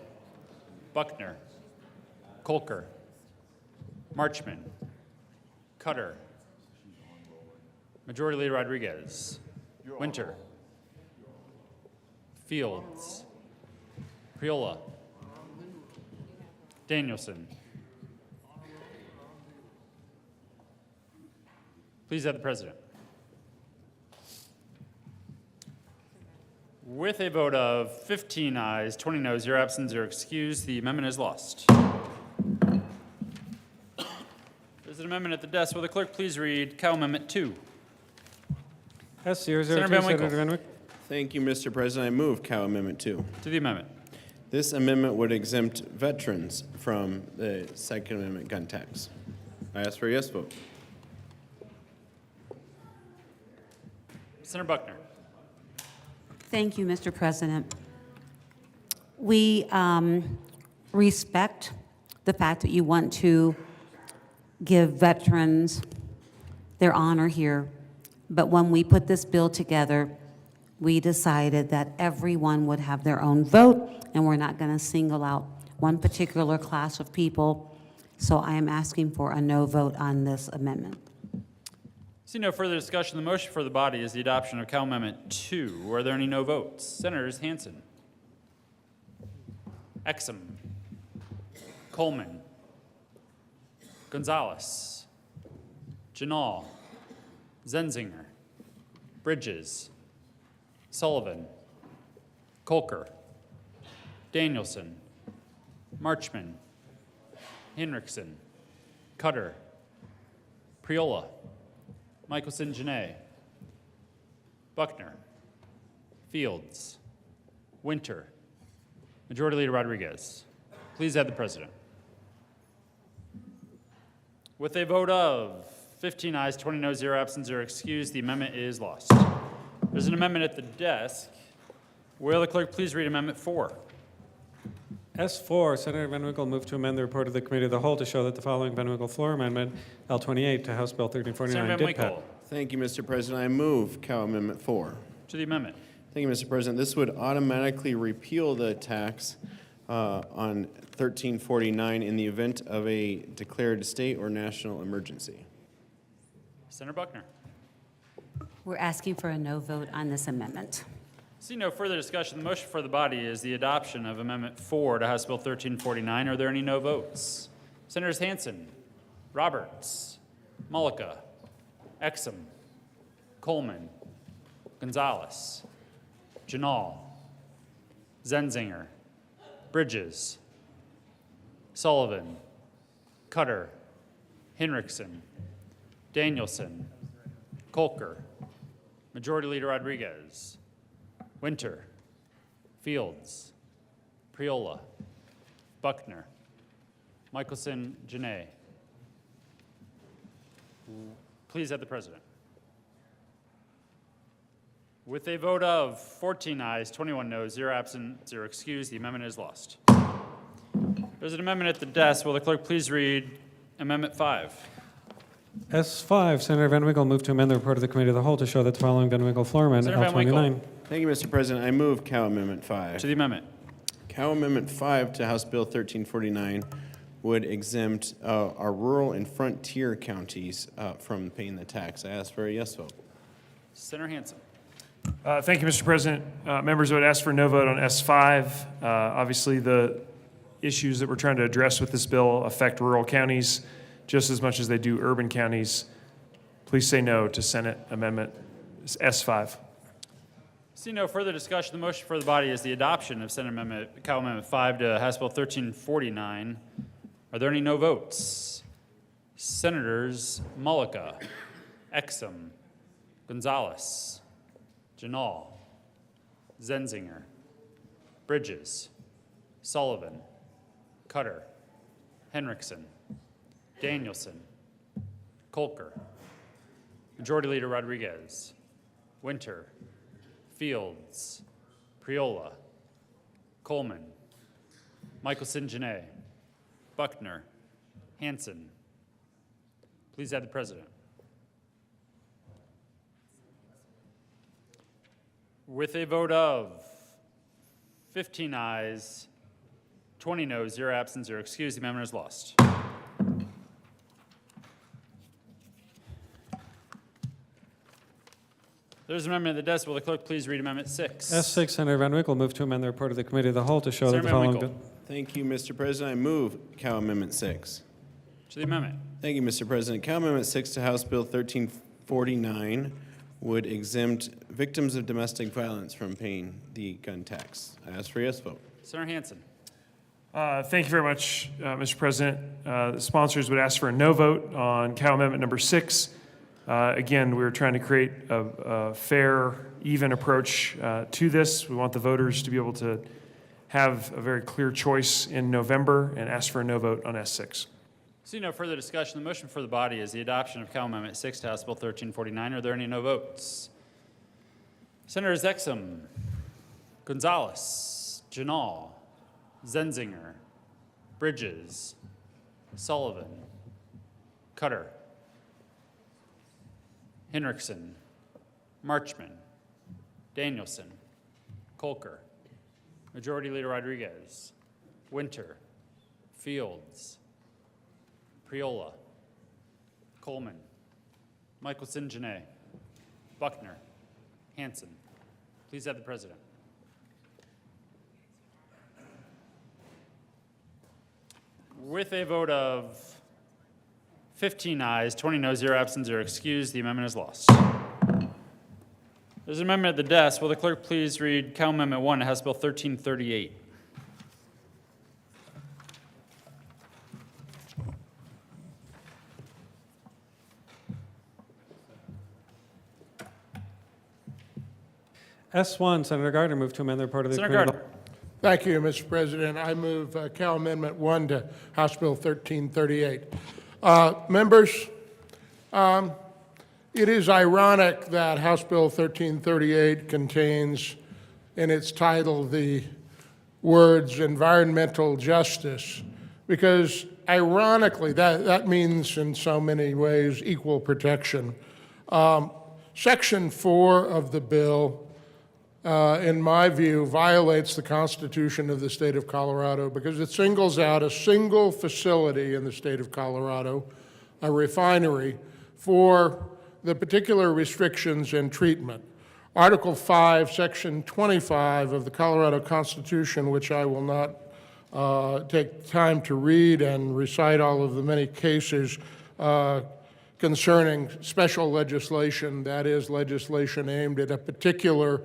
Buckner, Kolker, Marchman, Cutter, Majority Leader Rodriguez, Winter, Fields, Priola, Danielson. Please have the President. With a vote of 15 ayes, 20 noes, 0 absent, 0 excused, the amendment is lost. There's an amendment at the desk. Will the clerk please read Cow Amendment 2?
S002,
Senator Van Winkle.
Senator Van Winkle.
Thank you, Mr. President. I move Cow Amendment 2.
To the amendment.
This amendment would exempt veterans from the Second Amendment gun tax. I ask for a yes vote.
Senator Buckner.
Thank you, Mr. President. We respect the fact that you want to give veterans their honor here. But when we put this bill together, we decided that everyone would have their own vote, and we're not going to single out one particular class of people. So I am asking for a no vote on this amendment.
See no further discussion. The motion for the body is the adoption of Cal Amendment 2. Are there any no votes? Senators Hansen, Exum, Coleman, Gonzalez, Janal, Zenzinger, Bridges, Sullivan, Kolker, Danielson, Marchman, Hinrichsen, Cutter, Priola, Michelson Janae, Buckner, Fields, Winter, Majority Leader Rodriguez. Please add the president. With a vote of 15 ayes, 20 no, 0 absent, 0 excused, the amendment is lost. There's an amendment at the desk. Will the clerk please read Amendment 4?
S4, Senator Van Winkle moved to amend the report of the Committee of the Whole to show that the following Van Winkle floor amendment, L28 to House Bill 1349,
Senator Van
did
Winkle.
pass.
Thank you, Mr. President. I move Cal Amendment 4.
To the amendment.
Thank you, Mr. President. This would automatically repeal the tax on 1349 in the event of a declared state or national emergency.
Senator Buckner.
We're asking for a no vote on this amendment.
See no further discussion. The motion for the body is the adoption of Amendment 4 to House Bill 1349. Are there any no votes? Senators Hansen, Roberts, Mullica, Exum, Coleman, Gonzalez, Janal, Zenzinger, Bridges, Sullivan, Cutter, Hinrichsen, Danielson, Kolker, Majority Leader Rodriguez, Winter, Fields, Priola, Buckner, Michelson Janae. Please add the president. With a vote of 14 ayes, 21 noes, 0 absent, 0 excused, the amendment is lost. There's an amendment at the desk. Will the clerk please read Amendment 5?
S5, Senator Van Winkle moved to amend the report of the Committee of the Whole to show that the following Van Winkle floor amendment,
Senator Van
L29.
Winkle.
Thank you, Mr. President. I move Cal Amendment 5.
To the amendment.
Cal Amendment 5 to House Bill 1349 would exempt our rural and frontier counties from paying the tax. I ask for a yes vote.
Senator Hansen.
Thank you, Mr. President. Members would ask for no vote on S5. Obviously, the issues that we're trying to address with this bill affect rural counties just as much as they do urban counties. Please say no to Senate Amendment S5.
See no further discussion. The motion for the body is the adoption of Senate Amendment, Cal Amendment 5 to House Bill 1349. Are there any no votes? Senators Mullica, Exum, Gonzalez, Janal, Zenzinger, Bridges, Sullivan, Cutter, Henriksen, Danielson, Kolker, Majority Leader Rodriguez, Winter, Fields, Priola, Coleman, Michelson Janae, Buckner, Hansen. Please add the president. With a vote of 15 ayes, 20 noes, 0 absent, 0 excused, the amendment is lost. There's an amendment at the desk. Will the clerk please read Amendment 6?
S6, Senator Van Winkle moved to amend the report of the Committee of the Whole to show that
Senator
the
Van
following.
Winkle.
Thank you, Mr. President. I move Cal Amendment 6.
To the amendment.
Thank you, Mr. President. Cal Amendment 6 to House Bill 1349 would exempt victims of domestic violence from paying the gun tax. I ask for a yes vote.
Senator Hansen.
Thank you very much, Mr. President. The sponsors would ask for a no vote on Cal Amendment number 6. Again, we're trying to create a fair, even approach to this. We want the voters to be able to have a very clear choice in November and ask for a no vote on S6.
See no further discussion. The motion for the body is the adoption of Cal Amendment 6 to House Bill 1349. Are there any no votes? Senators Exum, Gonzalez, Janal, Zenzinger, Bridges, Sullivan, Cutter, Hinrichsen, Marchman, Danielson, Colker, Majority Leader Rodriguez, Winter, Fields, Priola, Coleman, Michelson, Janae, Buckner, Hanson. Please have the president. With a vote of 15 ayes, 20 no, 0 absent, 0 excused, the amendment is lost. There's an amendment at the desk. Will the clerk please read Cal Amendment 1 to House Bill 1338?
S1, Senator Gardner, move to amend the report of the
Senator
committee.
Gardner.
Thank you, Mr. President. I move Cal Amendment 1 to House Bill 1338. Members, it is ironic that House Bill 1338 contains in its title the words environmental justice, because ironically, that means in so many ways equal protection. Section 4 of the bill, in my view, violates the Constitution of the state of Colorado because it singles out a single facility in the state of Colorado, a refinery, for the particular restrictions and treatment. Article 5, Section 25 of the Colorado Constitution, which I will not take time to read and recite all of the many cases concerning special legislation, that is, legislation aimed at a particular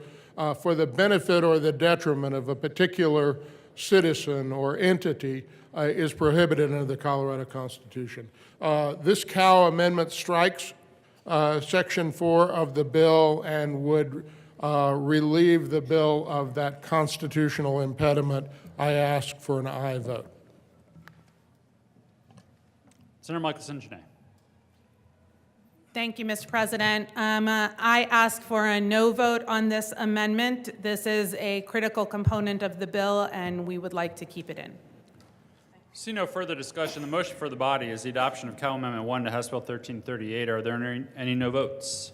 for the benefit or the detriment of a particular citizen or entity is prohibited under the Colorado Constitution. This Cal amendment strikes Section 4 of the bill and would relieve the bill of that constitutional impediment. I ask for an aye vote.
Senator Michelson, Janae.
Thank you, Mr. President. I ask for a no vote on this amendment. This is a critical component of the bill, and we would like to keep it in.
See no further discussion. The motion for the body is the adoption of Cal Amendment 1 to House Bill 1338. Are there any no votes?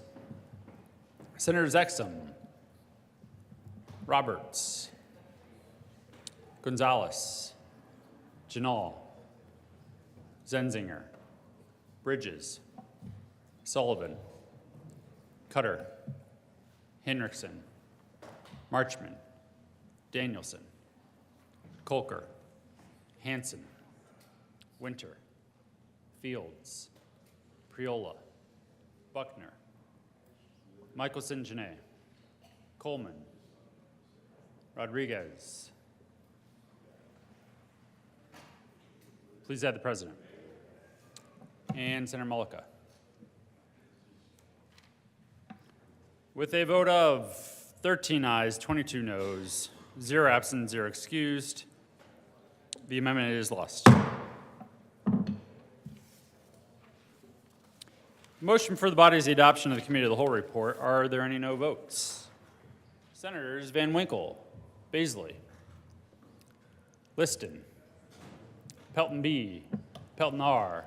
Senators Exum, Roberts, Gonzalez, Janal, Zenzinger, Bridges, Sullivan, Cutter, Henriksen, Marchman, Danielson, Colker, Hanson, Winter, Fields, Priola, Buckner, Michelson, Janae, Coleman, Rodriguez. Please add the president. And Senator Mullica. With a vote of 13 ayes, 22 noes, 0 absent, 0 excused, the amendment is lost. Motion for the body is the adoption of the Committee of the Whole report. Are there any no votes? Senators Van Winkle, Baisley, Liston, Pelton B, Pelton R,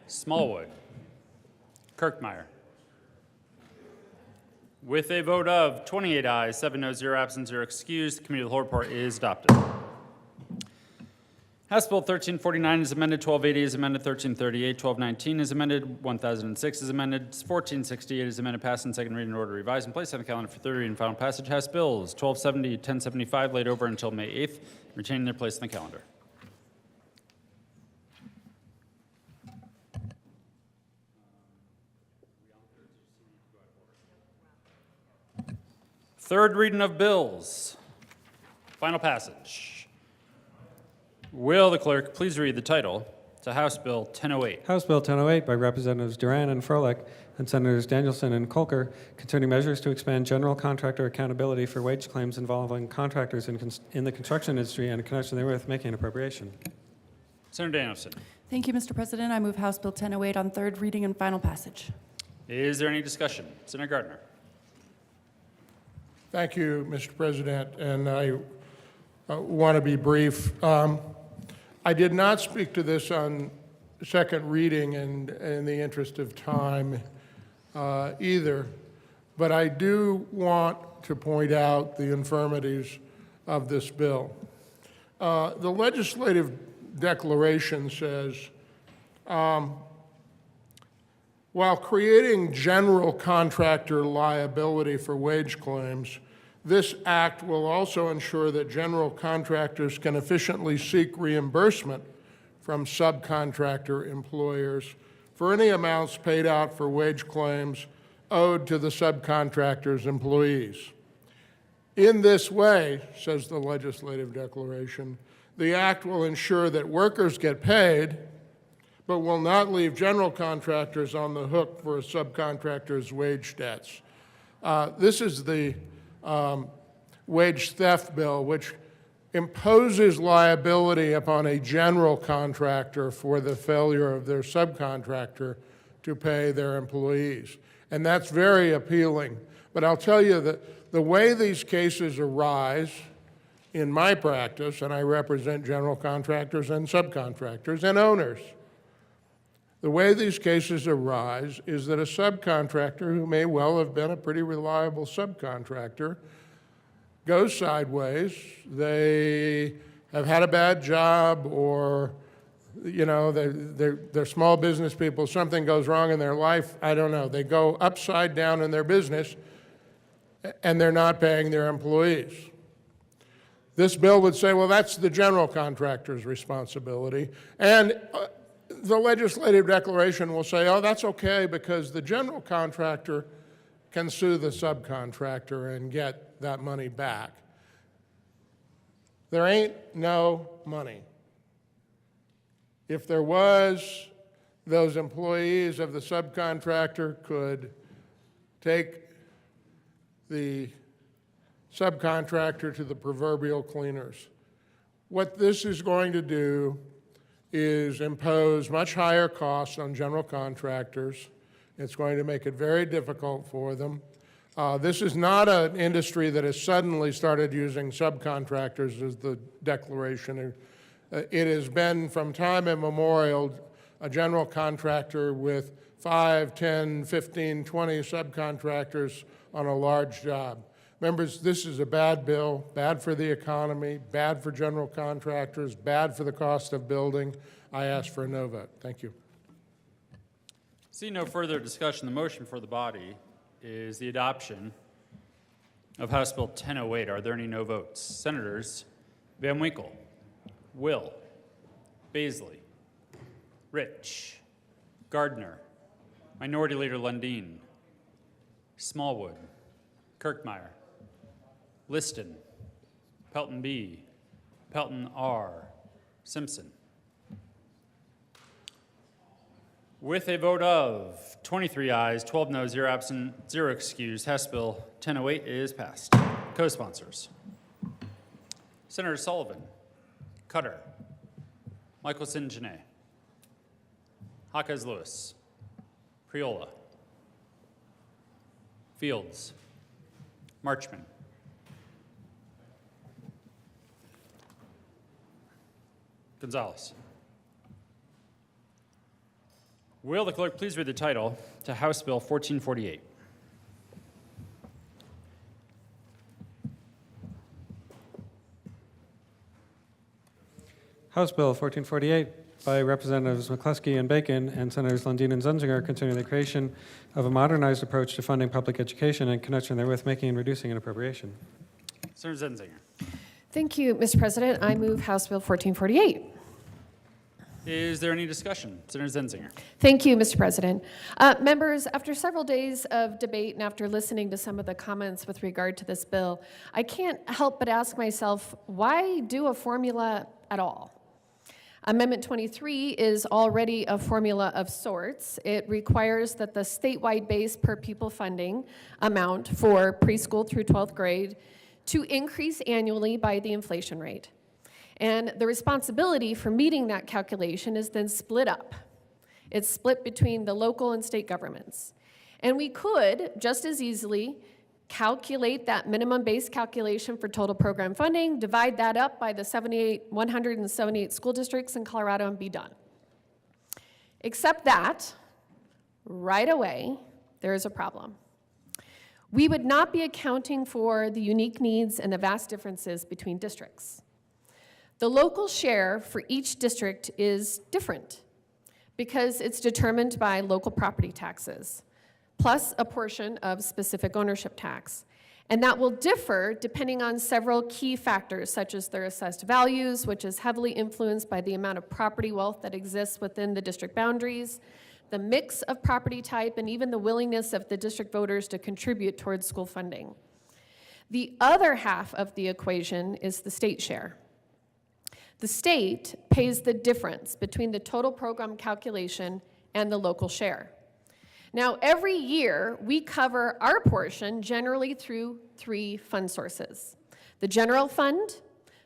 Smallwood, Kirkmeyer. With a vote of 28 ayes, 7 noes, 0 absent, 0 excused, the Committee of the Whole report is adopted. House Bill 1349 is amended, 1280 is amended, 1338, 1219 is amended, 1006 is amended, 1468 is amended, passed in second reading, order revised and placed on the calendar for third reading and final passage. House Bills 1270, 1075 laid over until May 8th, retaining their place on the calendar. Third reading of bills. Final passage. Will the clerk please read the title to House Bill 1008?
House Bill 1008 by Representatives Duran and Froelich and Senators Danielson and Colker concerning measures to expand general contractor accountability for wage claims involving contractors in the construction industry and in connection therewith making an appropriation.
Senator Danielson.
Thank you, Mr. President. I move House Bill 1008 on third reading and final passage.
Is there any discussion? Senator Gardner.
Thank you, Mr. President, and I want to be brief. I did not speak to this on second reading in the interest of time either, but I do want to point out the infirmities of this bill. The legislative declaration says, while creating general contractor liability for wage claims, this act will also ensure that general contractors can efficiently seek reimbursement from subcontractor employers for any amounts paid out for wage claims owed to the subcontractor's employees. In this way, says the legislative declaration, the act will ensure that workers get paid, but will not leave general contractors on the hook for a subcontractor's wage debts. This is the wage theft bill, which imposes liability upon a general contractor for the failure of their subcontractor to pay their employees. And that's very appealing. But I'll tell you that the way these cases arise in my practice, and I represent general contractors and subcontractors and owners, the way these cases arise is that a subcontractor who may well have been a pretty reliable subcontractor goes sideways. They have had a bad job, or they're small business people. Something goes wrong in their life. I don't know. They go upside down in their business, and they're not paying their employees. This bill would say, well, that's the general contractor's responsibility. And the legislative declaration will say, oh, that's okay, because the general contractor can sue the subcontractor and get that money back. There ain't no money. If there was, those employees of the subcontractor could take the subcontractor to the proverbial cleaners. What this is going to do is impose much higher costs on general contractors. It's going to make it very difficult for them. This is not an industry that has suddenly started using subcontractors, as the declaration. It has been from time immemorial a general contractor with 5, 10, 15, 20 subcontractors on a large job. Members, this is a bad bill, bad for the economy, bad for general contractors, bad for the cost of building. I ask for a no vote. Thank you.
Seeing no further discussion, the motion for the body is the adoption of House Bill 1008. Are there any no votes? Senators Van Winkle, Will, Baisley, Rich, Gardner, Minority Leader Lundin, Smallwood, Kirkmeyer, Liston, Pelton B, Pelton R, Simpson. With a vote of 23 ayes, 12 no, 0 absent, 0 excused, House Bill 1008 is passed. Co-sponsors: Senator Sullivan, Cutter, Michelson Janae, Jaquez Lewis, Priola, Fields, Marchman, Gonzalez. Will the clerk please read the title to House Bill 1448?
House Bill 1448 by Representatives McCluskey and Bacon and Senators Lundin and Zunzinger concerning the creation of a modernized approach to funding public education in connection therewith making and reducing an appropriation.
Senator Zenzinger.
Thank you, Mr. President. I move House Bill 1448.
Is there any discussion? Senator Zenzinger.
Thank you, Mr. President. Members, after several days of debate and after listening to some of the comments with regard to this bill, I can't help but ask myself, why do a formula at all? Amendment 23 is already a formula of sorts. It requires that the statewide base per pupil funding amount for preschool through 12th grade to increase annually by the inflation rate. And the responsibility for meeting that calculation is then split up. It's split between the local and state governments. And we could just as easily calculate that minimum base calculation for total program funding, divide that up by the 178 school districts in Colorado, and be done. Except that, right away, there is a problem. we would not be accounting for the unique needs and the vast differences between districts. The local share for each district is different because it's determined by local property taxes, plus a portion of specific ownership tax. And that will differ depending on several key factors, such as their assessed values, which is heavily influenced by the amount of property wealth that exists within the district boundaries, the mix of property type, and even the willingness of the district voters to contribute towards school funding. The other half of the equation is the state share. The state pays the difference between the total program calculation and the local share. Now, every year, we cover our portion generally through 3 fund sources: the general fund,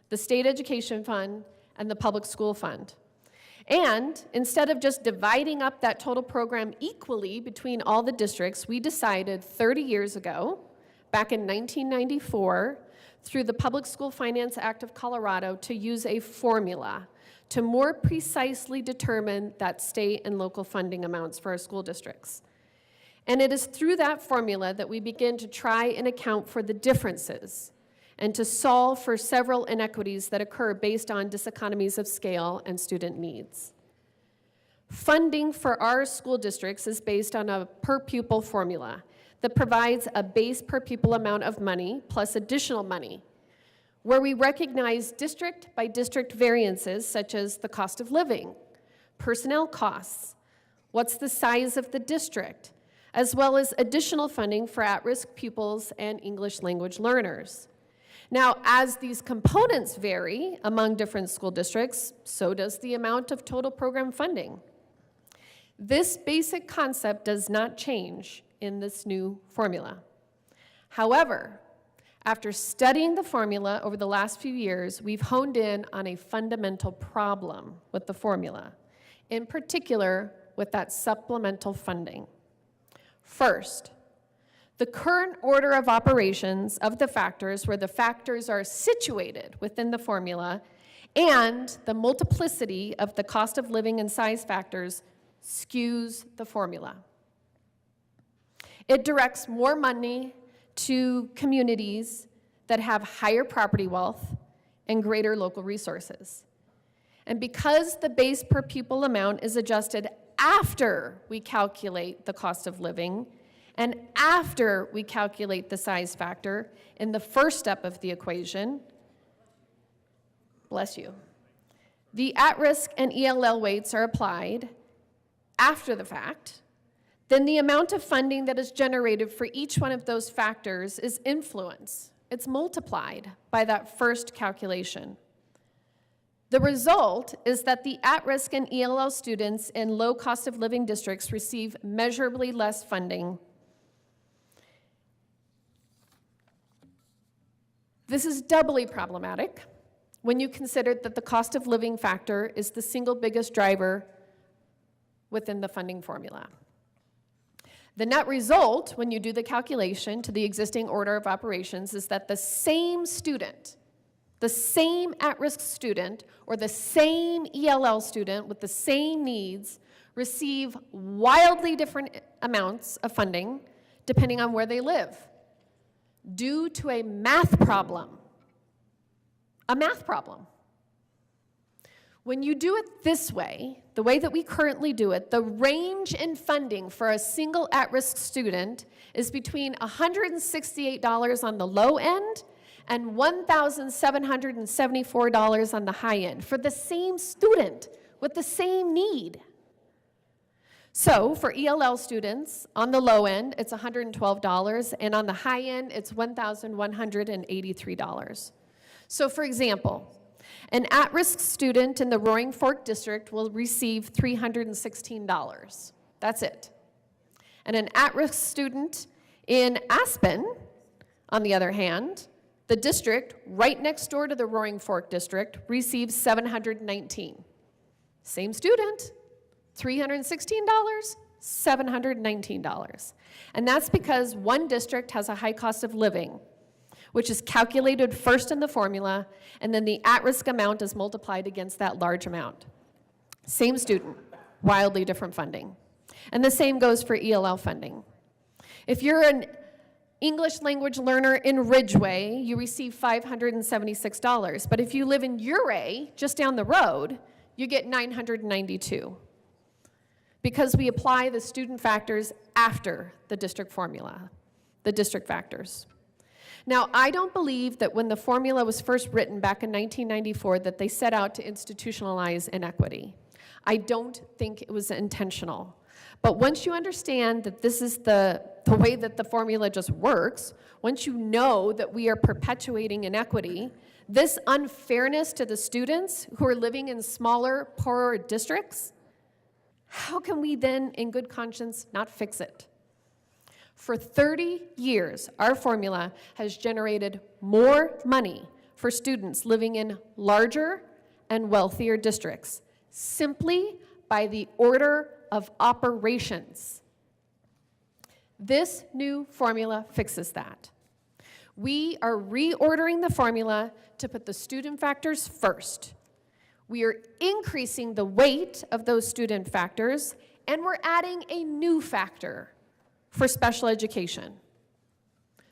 the state education fund, and the public school fund. And instead of just dividing up that total program equally between all the districts, we decided 30 years ago, back in 1994, through the Public School Finance Act of Colorado, to use a formula to more precisely determine that state and local funding amounts for our school districts. And it is through that formula that we begin to try and account for the differences and to solve for several inequities that occur based on diseconomies of scale and student needs. Funding for our school districts is based on a per-pupil formula that provides a base per-pupil amount of money plus additional money, where we recognize district-by-district variances such as the cost of living, personnel costs, what's the size of the district, as well as additional funding for at-risk pupils and English language learners. Now, as these components vary among different school districts, so does the amount of total program funding. This basic concept does not change in this new formula. However, after studying the formula over the last few years, we've honed in on a fundamental problem with the formula, in particular with that supplemental funding. First, the current order of operations of the factors, where the factors are situated within the formula, and the multiplicity of the cost of living and size factors skews the formula. It directs more money to communities that have higher property wealth and greater local resources. And because the base per pupil amount is adjusted after we calculate the cost of living and after we calculate the size factor in the first step of the equation, bless you, the at-risk and ELL weights are applied after the fact, then the amount of funding that is generated for each one of those factors is influenced. It's multiplied by that first calculation. The result is that the at-risk and ELL students in low cost of living districts receive measurably less funding. This is doubly problematic when you consider that the cost of living factor is the single biggest driver within the funding formula. The net result, when you do the calculation to the existing order of operations, is that the same student, the same at-risk student, or the same ELL student with the same needs receive wildly different amounts of funding depending on where they live, due to a math problem. A math problem. When you do it this way, the way that we currently do it, the range in funding for a single at-risk student is between $168 on the low end and $1,774 on the high end for the same student with the same need. So for ELL students, on the low end, it's $112, and on the high end, it's $1,183. So for example, an at-risk student in the Roaring Fork District will receive $316. That's it. And an at-risk student in Aspen, on the other hand, the district right next door to the Roaring Fork District receives $719. Same student, $316, $719. And that's because one district has a high cost of living, which is calculated first in the formula, and then the at-risk amount is multiplied against that large amount. Same student, wildly different funding. And the same goes for ELL funding. If you're an English language learner in Ridgeway, you receive $576. But if you live in Uray, just down the road, you get $992. Because we apply the student factors after the district formula, the district factors. Now, I don't believe that when the formula was first written back in 1994 that they set out to institutionalize inequity. I don't think it was intentional. But once you understand that this is the way that the formula just works, once you know that we are perpetuating inequity, this unfairness to the students who are living in smaller, poorer districts, how can we then, in good conscience, not fix it? For 30 years, our formula has generated more money for students living in larger and wealthier districts, simply by the order of operations. This new formula fixes that. We are reordering the formula to put the student factors first. We are increasing the weight of those student factors, and we're adding a new factor for special education.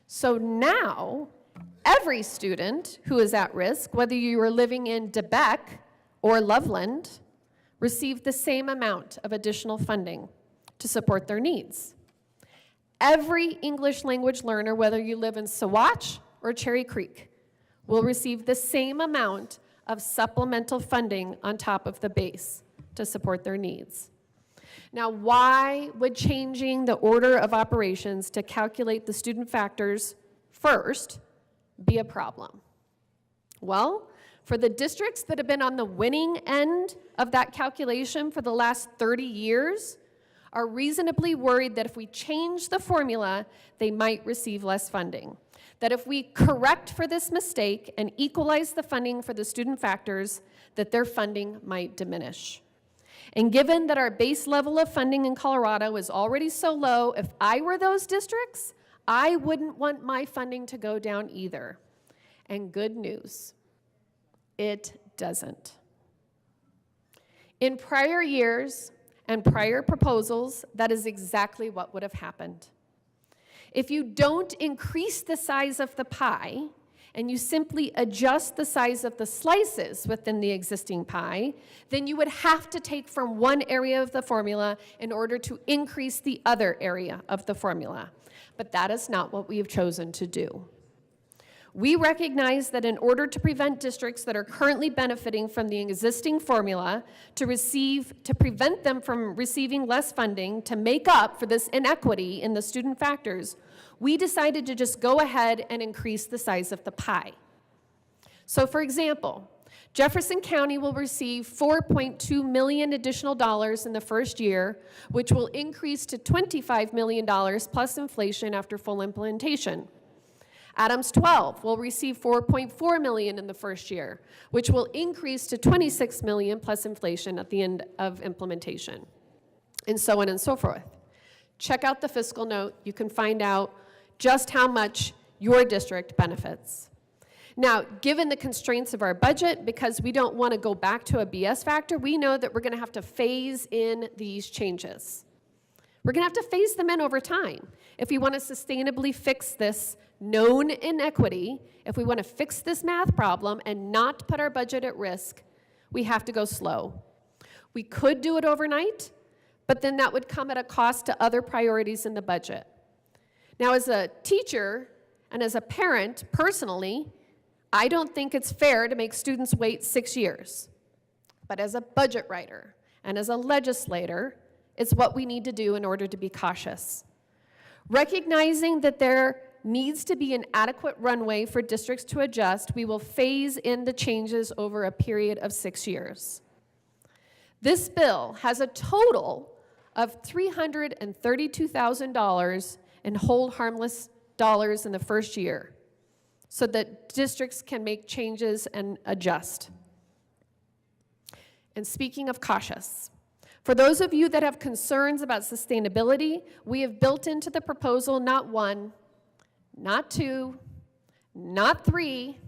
So now, every student who is at risk, whether you are living in Debec or Loveland, receive the same amount of additional funding to support their needs. Every English language learner, whether you live in Saguache or Cherry Creek, will receive the same amount of supplemental funding on top of the base to support their needs. Now, why would changing the order of operations to calculate the student factors first be a problem? Well, for the districts that have been on the winning end of that calculation for the last 30 years, are reasonably worried that if we change the formula, they might receive less funding. That if we correct for this mistake and equalize the funding for the student factors, that their funding might diminish. And given that our base level of funding in Colorado is already so low, if I were those districts, I wouldn't want my funding to go down either. And good news, it doesn't. In prior years and prior proposals, that is exactly what would have happened. If you don't increase the size of the pie, and you simply adjust the size of the slices within the existing pie, then you would have to take from one area of the formula in order to increase the other area of the formula. But that is not what we have chosen to do. We recognize that in order to prevent districts that are currently benefiting from the existing formula to prevent them from receiving less funding to make up for this inequity in the student factors, we decided to just go ahead and increase the size of the pie. So for example, Jefferson County will receive $4.2 million additional dollars in the first year, which will increase to $25 million plus inflation after full implementation. Adams 12 will receive $4.4 million in the first year, which will increase to $26 million plus inflation at the end of implementation, and so on and so forth. Check out the fiscal note. You can find out just how much your district benefits. Now, given the constraints of our budget, because we don't want to go back to a BS factor, we know that we're going to have to phase in these changes. We're going to have to phase them in over time. If we want to sustainably fix this known inequity, if we want to fix this math problem and not put our budget at risk, we have to go slow. We could do it overnight, but then that would come at a cost to other priorities in the budget. Now, as a teacher and as a parent, personally, I don't think it's fair to make students wait 6 years. But as a budget writer and as a legislator, it's what we need to do in order to be cautious. Recognizing that there needs to be an adequate runway for districts to adjust, we will phase in the changes over a period of 6 years. This bill has a total of $332,000 in hold harmless dollars in the first year, so that districts can make changes and adjust. And speaking of cautious, for those of you that have concerns about sustainability, we have built into the proposal not 1, not 2, not 3,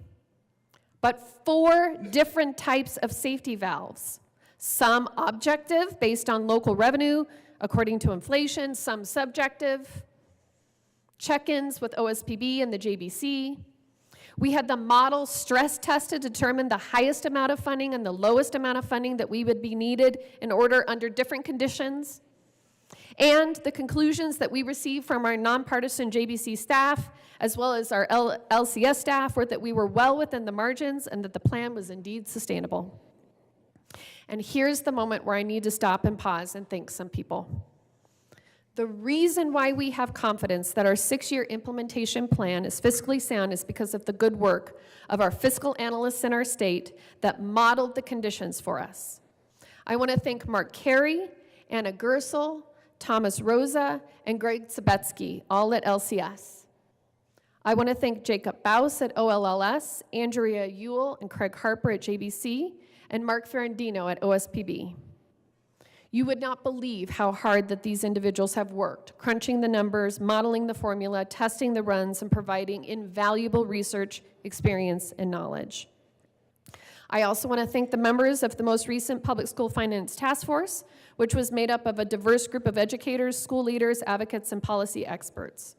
but 4 different types of safety valves. Some objective, based on local revenue, according to inflation, some subjective. check-ins with OSPB and the JBC. We had the model stress test to determine the highest amount of funding and the lowest amount of funding that we would be needed in order under different conditions. And the conclusions that we received from our nonpartisan JBC staff, as well as our LCS staff, were that we were well within the margins and that the plan was indeed sustainable. And here's the moment where I need to stop and pause and thank some people. The reason why we have confidence that our 6-year implementation plan is fiscally sound is because of the good work of our fiscal analysts in our state that modeled the conditions for us. I want to thank Mark Carey, Anna Gersel, Thomas Rosa, and Greg Sabetsky, all at LCS. I want to thank Jacob Baus at OLLS, Andrea Ewell and Craig Harper at JBC, and Mark Ferrandino at OSPB. You would not believe how hard that these individuals have worked, crunching the numbers, modeling the formula, testing the runs, and providing invaluable research, experience, and knowledge. I also want to thank the members of the most recent Public School Finance Task Force, which was made up of a diverse group of educators, school leaders, advocates, and policy experts.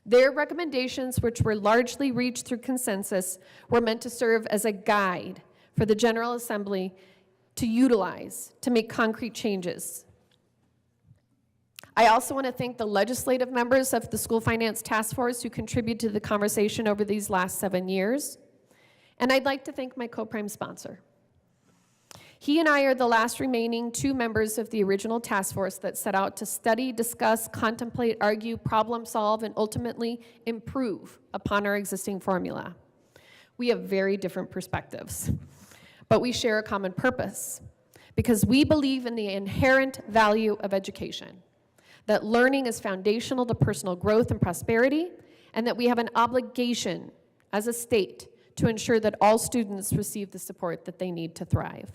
Their recommendations, which were largely reached through consensus, were meant to serve as a guide for the General Assembly to utilize to make concrete changes. I also want to thank the legislative members of the School Finance Task Force who contributed to the conversation over these last 7 years. And I'd like to thank my co-prime sponsor. He and I are the last remaining 2 members of the original task force that set out to study, discuss, contemplate, argue, problem solve, and ultimately improve upon our existing formula. We have very different perspectives, but we share a common purpose because we believe in the inherent value of education, that learning is foundational to personal growth and prosperity, and that we have an obligation as a state to ensure that all students receive the support that they need to thrive.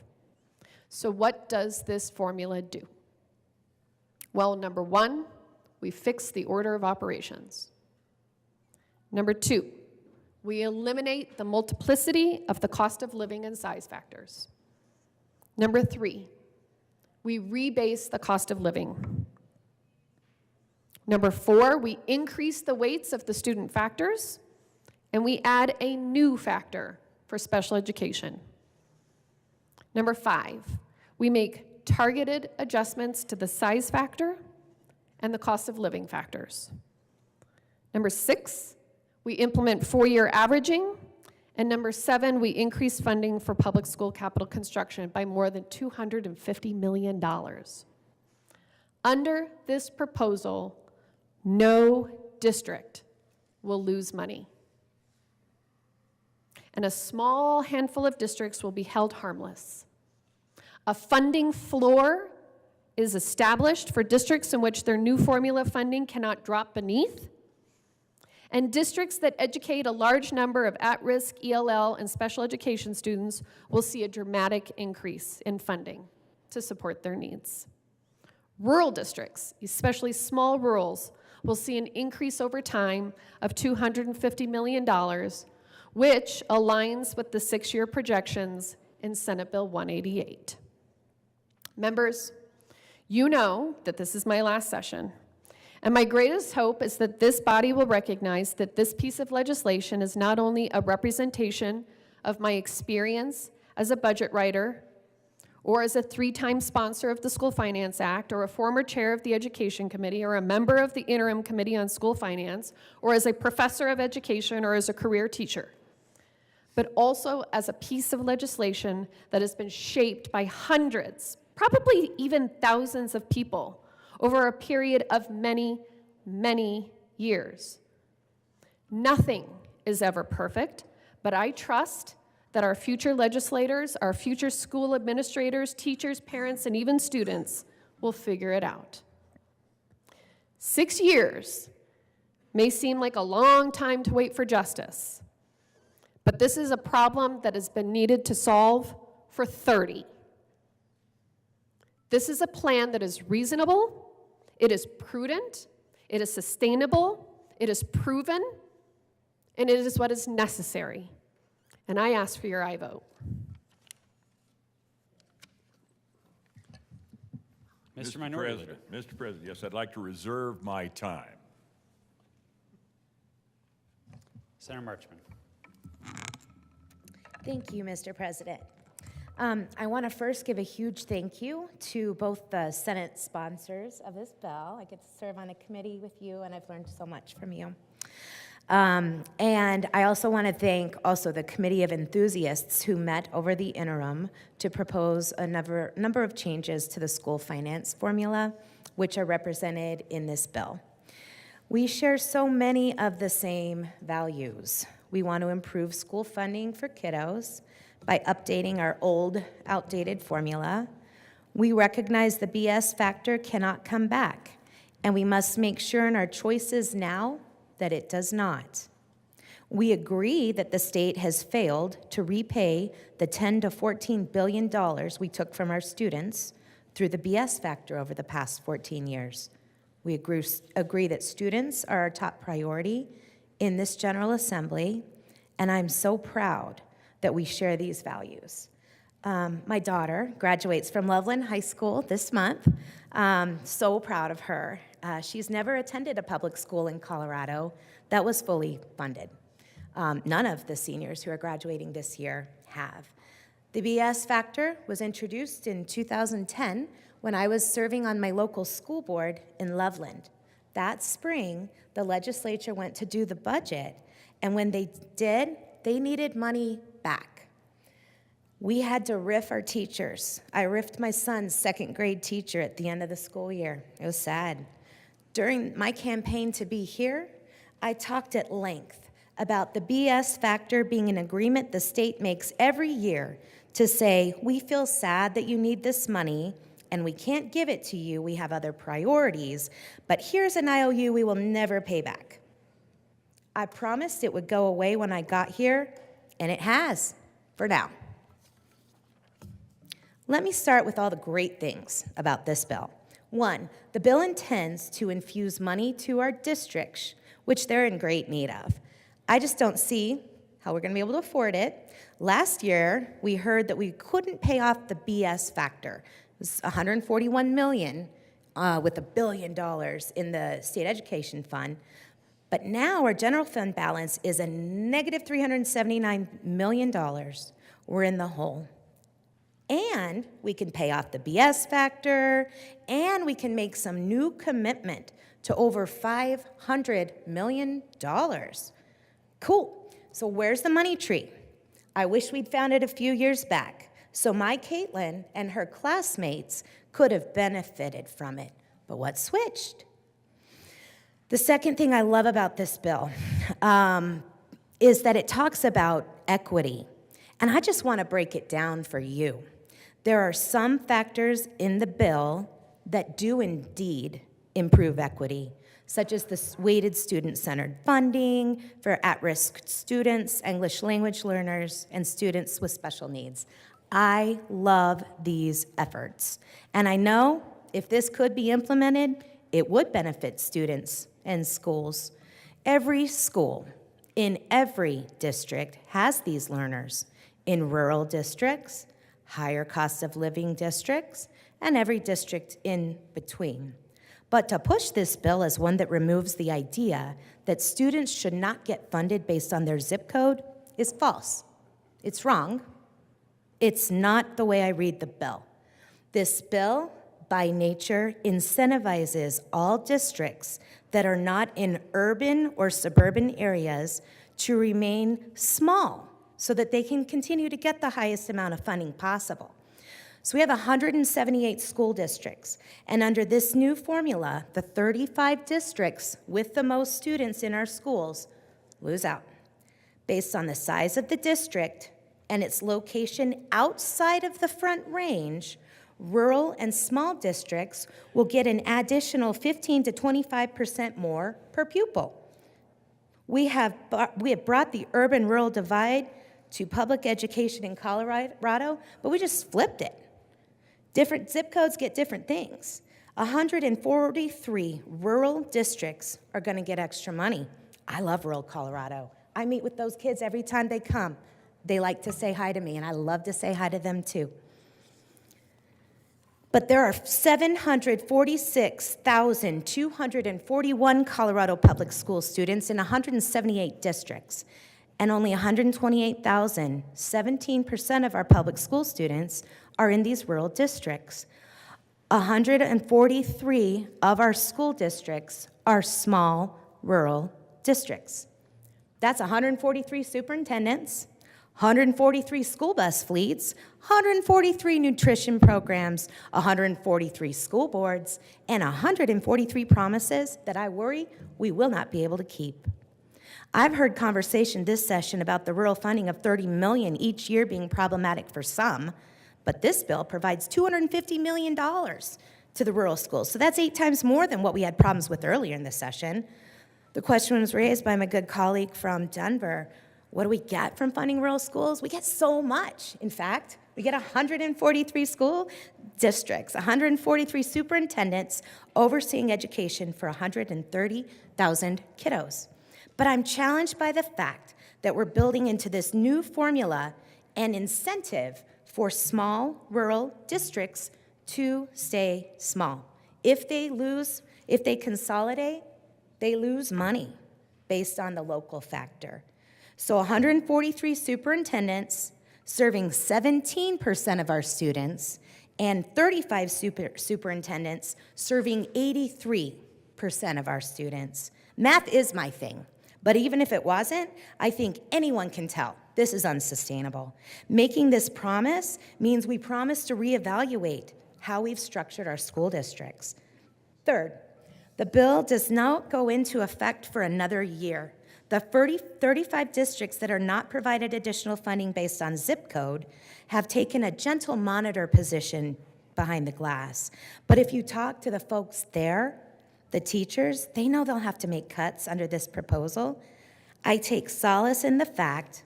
So what does this formula do? Well, number 1, we fix the order of operations. Number 2, we eliminate the multiplicity of the cost of living and size factors. Number 3, we rebase the cost of living. Number 4, we increase the weights of the student factors, and we add a new factor for special education. Number 5, we make targeted adjustments to the size factor and the cost of living factors. Number 6, we implement 4-year averaging. And number 7, we increase funding for public school capital construction by more than $250 million. Under this proposal, no district will lose money. And a small handful of districts will be held harmless. A funding floor is established for districts in which their new formula funding cannot drop beneath. And districts that educate a large number of at-risk ELL and special education students will see a dramatic increase in funding to support their needs. Rural districts, especially small rurals, will see an increase over time of $250 million, which aligns with the 6-year projections in Senate Bill 188. Members, you know that this is my last session, and my greatest hope is that this body will recognize that this piece of legislation is not only a representation of my experience as a budget writer, or as a 3-time sponsor of the School Finance Act, or a former chair of the Education Committee, or a member of the Interim Committee on School Finance, or as a professor of education, or as a career teacher, but also as a piece of legislation that has been shaped by hundreds, probably even thousands of people over a period of many, many years. Nothing is ever perfect, but I trust that our future legislators, our future school administrators, teachers, parents, and even students will figure it out. 6 years may seem like a long time to wait for justice, but this is a problem that has been needed to solve for 30. This is a plan that is reasonable, it is prudent, it is sustainable, it is proven, and it is what is necessary. And I ask for your aye vote.
Mr. Minority Leader.
Mr. President, yes, I'd like to reserve my time.
Senator Marchman.
Thank you, Mr. President. I want to first give a huge thank you to both the Senate sponsors of this bill. I get to serve on a committee with you, and I've learned so much from you. And I also want to thank also the committee of enthusiasts who met over the interim to propose a number of changes to the school finance formula, which are represented in this bill. We share so many of the same values. We want to improve school funding for kiddos by updating our old, outdated formula. We recognize the BS factor cannot come back, and we must make sure in our choices now that it does not. We agree that the state has failed to repay the $10 to $14 billion we took from our students through the BS factor over the past 14 years. We agree that students are our top priority in this General Assembly, and I'm so proud that we share these values. My daughter graduates from Loveland High School this month. So proud of her. She's never attended a public school in Colorado that was fully funded. None of the seniors who are graduating this year have. The BS factor was introduced in 2010 when I was serving on my local school board in Loveland. That spring, the legislature went to do the budget, and when they did, they needed money back. We had to riff our teachers. I riffed my son's second grade teacher at the end of the school year. It was sad. During my campaign to be here, I talked at length about the BS factor being an agreement the state makes every year to say, we feel sad that you need this money and we can't give it to you, we have other priorities, but here's an IOU we will never pay back. I promised it would go away when I got here, and it has, for now. Let me start with all the great things about this bill. One, the bill intends to infuse money to our districts, which they're in great need of. I just don't see how we're going to be able to afford it. Last year, we heard that we couldn't pay off the BS factor. It was $141 million with $1 billion in the state education fund. But now our general fund balance is a negative $379 million. We're in the hole. And we can pay off the BS factor, and we can make some new commitment to over $500 million. Cool. So where's the money tree? I wish we'd found it a few years back, so my Caitlin and her classmates could have benefited from it. But what switched? The second thing I love about this bill is that it talks about equity. And I just want to break it down for you. There are some factors in the bill that do indeed improve equity, such as the weighted student-centered funding for at-risk students, English language learners, and students with special needs. I love these efforts. And I know if this could be implemented, it would benefit students and schools. Every school in every district has these learners. In rural districts, higher cost of living districts, and every district in between. But to push this bill as one that removes the idea that students should not get funded based on their zip code is false. It's wrong. It's not the way I read the bill. This bill, by nature, incentivizes all districts that are not in urban or suburban areas to remain small so that they can continue to get the highest amount of funding possible. So we have 178 school districts, and under this new formula, the 35 districts with the most students in our schools lose out. Based on the size of the district and its location outside of the Front Range, rural and small districts will get an additional 15 to 25% more per pupil. We have brought the urban-rural divide to public education in Colorado, but we just flipped it. Different zip codes get different things. 143 rural districts are going to get extra money. I love rural Colorado. I meet with those kids every time they come. They like to say hi to me, and I love to say hi to them too. But there are 746,241 Colorado public school students in 178 districts, and only 128,000, 17% of our public school students are in these rural districts. 143 of our school districts are small rural districts. That's 143 superintendents, 143 school bus fleets, 143 nutrition programs, 143 school boards, and 143 promises that I worry we will not be able to keep. I've heard conversation this session about the rural funding of $30 million each year being problematic for some, but this bill provides $250 million to the rural schools. So that's 8 times more than what we had problems with earlier in the session. The question was raised by my good colleague from Denver. What do we get from funding rural schools? We get so much. In fact, we get 143 school districts, 143 superintendents overseeing education for 130,000 kiddos. But I'm challenged by the fact that we're building into this new formula an incentive for small rural districts to stay small. If they consolidate, they lose money based on the local factor. So 143 superintendents serving 17% of our students and 35 superintendents serving 83% of our students. Math is my thing, but even if it wasn't, I think anyone can tell this is unsustainable. Making this promise means we promise to reevaluate how we've structured our school districts. Third, the bill does not go into effect for another year. The 35 districts that are not provided additional funding based on zip code have taken a gentle monitor position behind the glass. But if you talk to the folks there, the teachers, they know they'll have to make cuts under this proposal. I take solace in the fact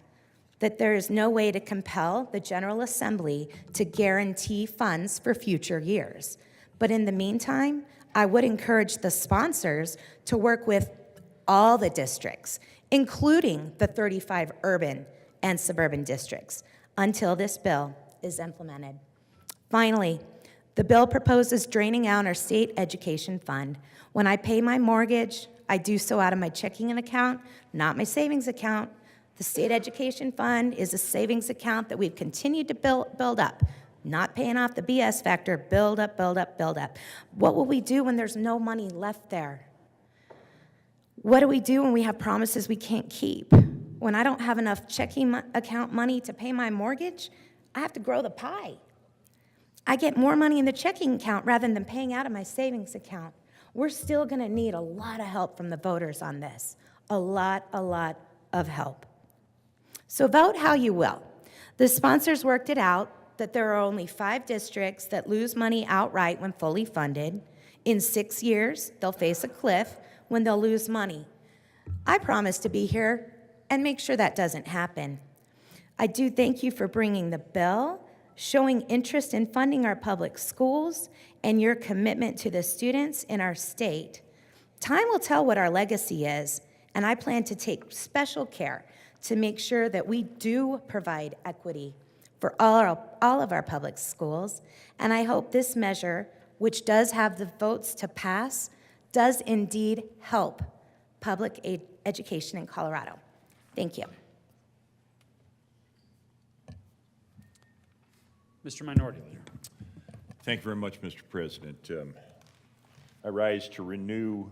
that there is no way to compel the General Assembly to guarantee funds for future years. But in the meantime, I would encourage the sponsors to work with all the districts, including the 35 urban and suburban districts, until this bill is implemented. Finally, the bill proposes draining out our state education fund. When I pay my mortgage, I do so out of my checking account, not my savings account. The state education fund is a savings account that we've continued to build up, not paying off the BS factor, build up, build up, build up. What will we do when there's no money left there? What do we do when we have promises we can't keep? When I don't have enough checking account money to pay my mortgage, I have to grow the pie. I get more money in the checking account rather than paying out of my savings account. We're still gonna need a lot of help from the voters on this. A lot of help. So vote how you will. The sponsors worked it out that there are only 5 districts that lose money outright when fully funded. In 6 years, they'll face a cliff when they'll lose money. I promise to be here and make sure that doesn't happen. I do thank you for bringing the bill, showing interest in funding our public schools, and your commitment to the students in our state. Time will tell what our legacy is, and I plan to take special care to make sure that we do provide equity for all of our public schools. And I hope this measure, which does have the votes to pass, does indeed help public education in Colorado. Thank you.
Mr. Minority Leader.
Thank you very much, Mr. President. I rise to renew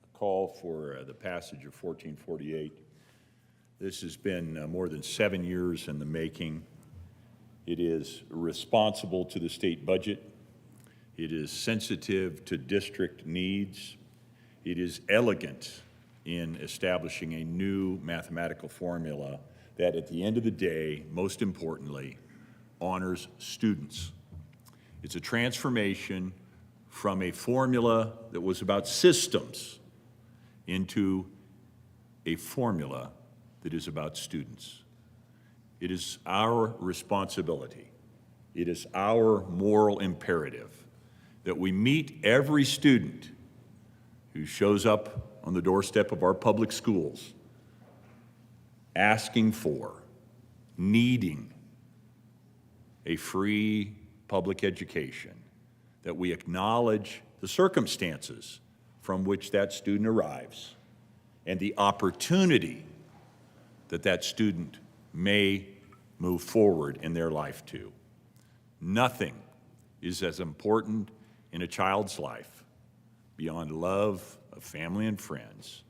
a call for the passage of 1448. This has been more than 7 years in the making. It is responsible to the state budget. It is sensitive to district needs. It is elegant in establishing a new mathematical formula that, at the end of the day, most importantly, honors students. It's a transformation from a formula that was about systems into a formula that is about students. It is our responsibility, it is our moral imperative that we meet every student who shows up on the doorstep of our public schools asking for, needing a free public education, that we acknowledge the circumstances from which that student arrives and the opportunity that that student may move forward in their life to. Nothing is as important in a child's life beyond love of family and friends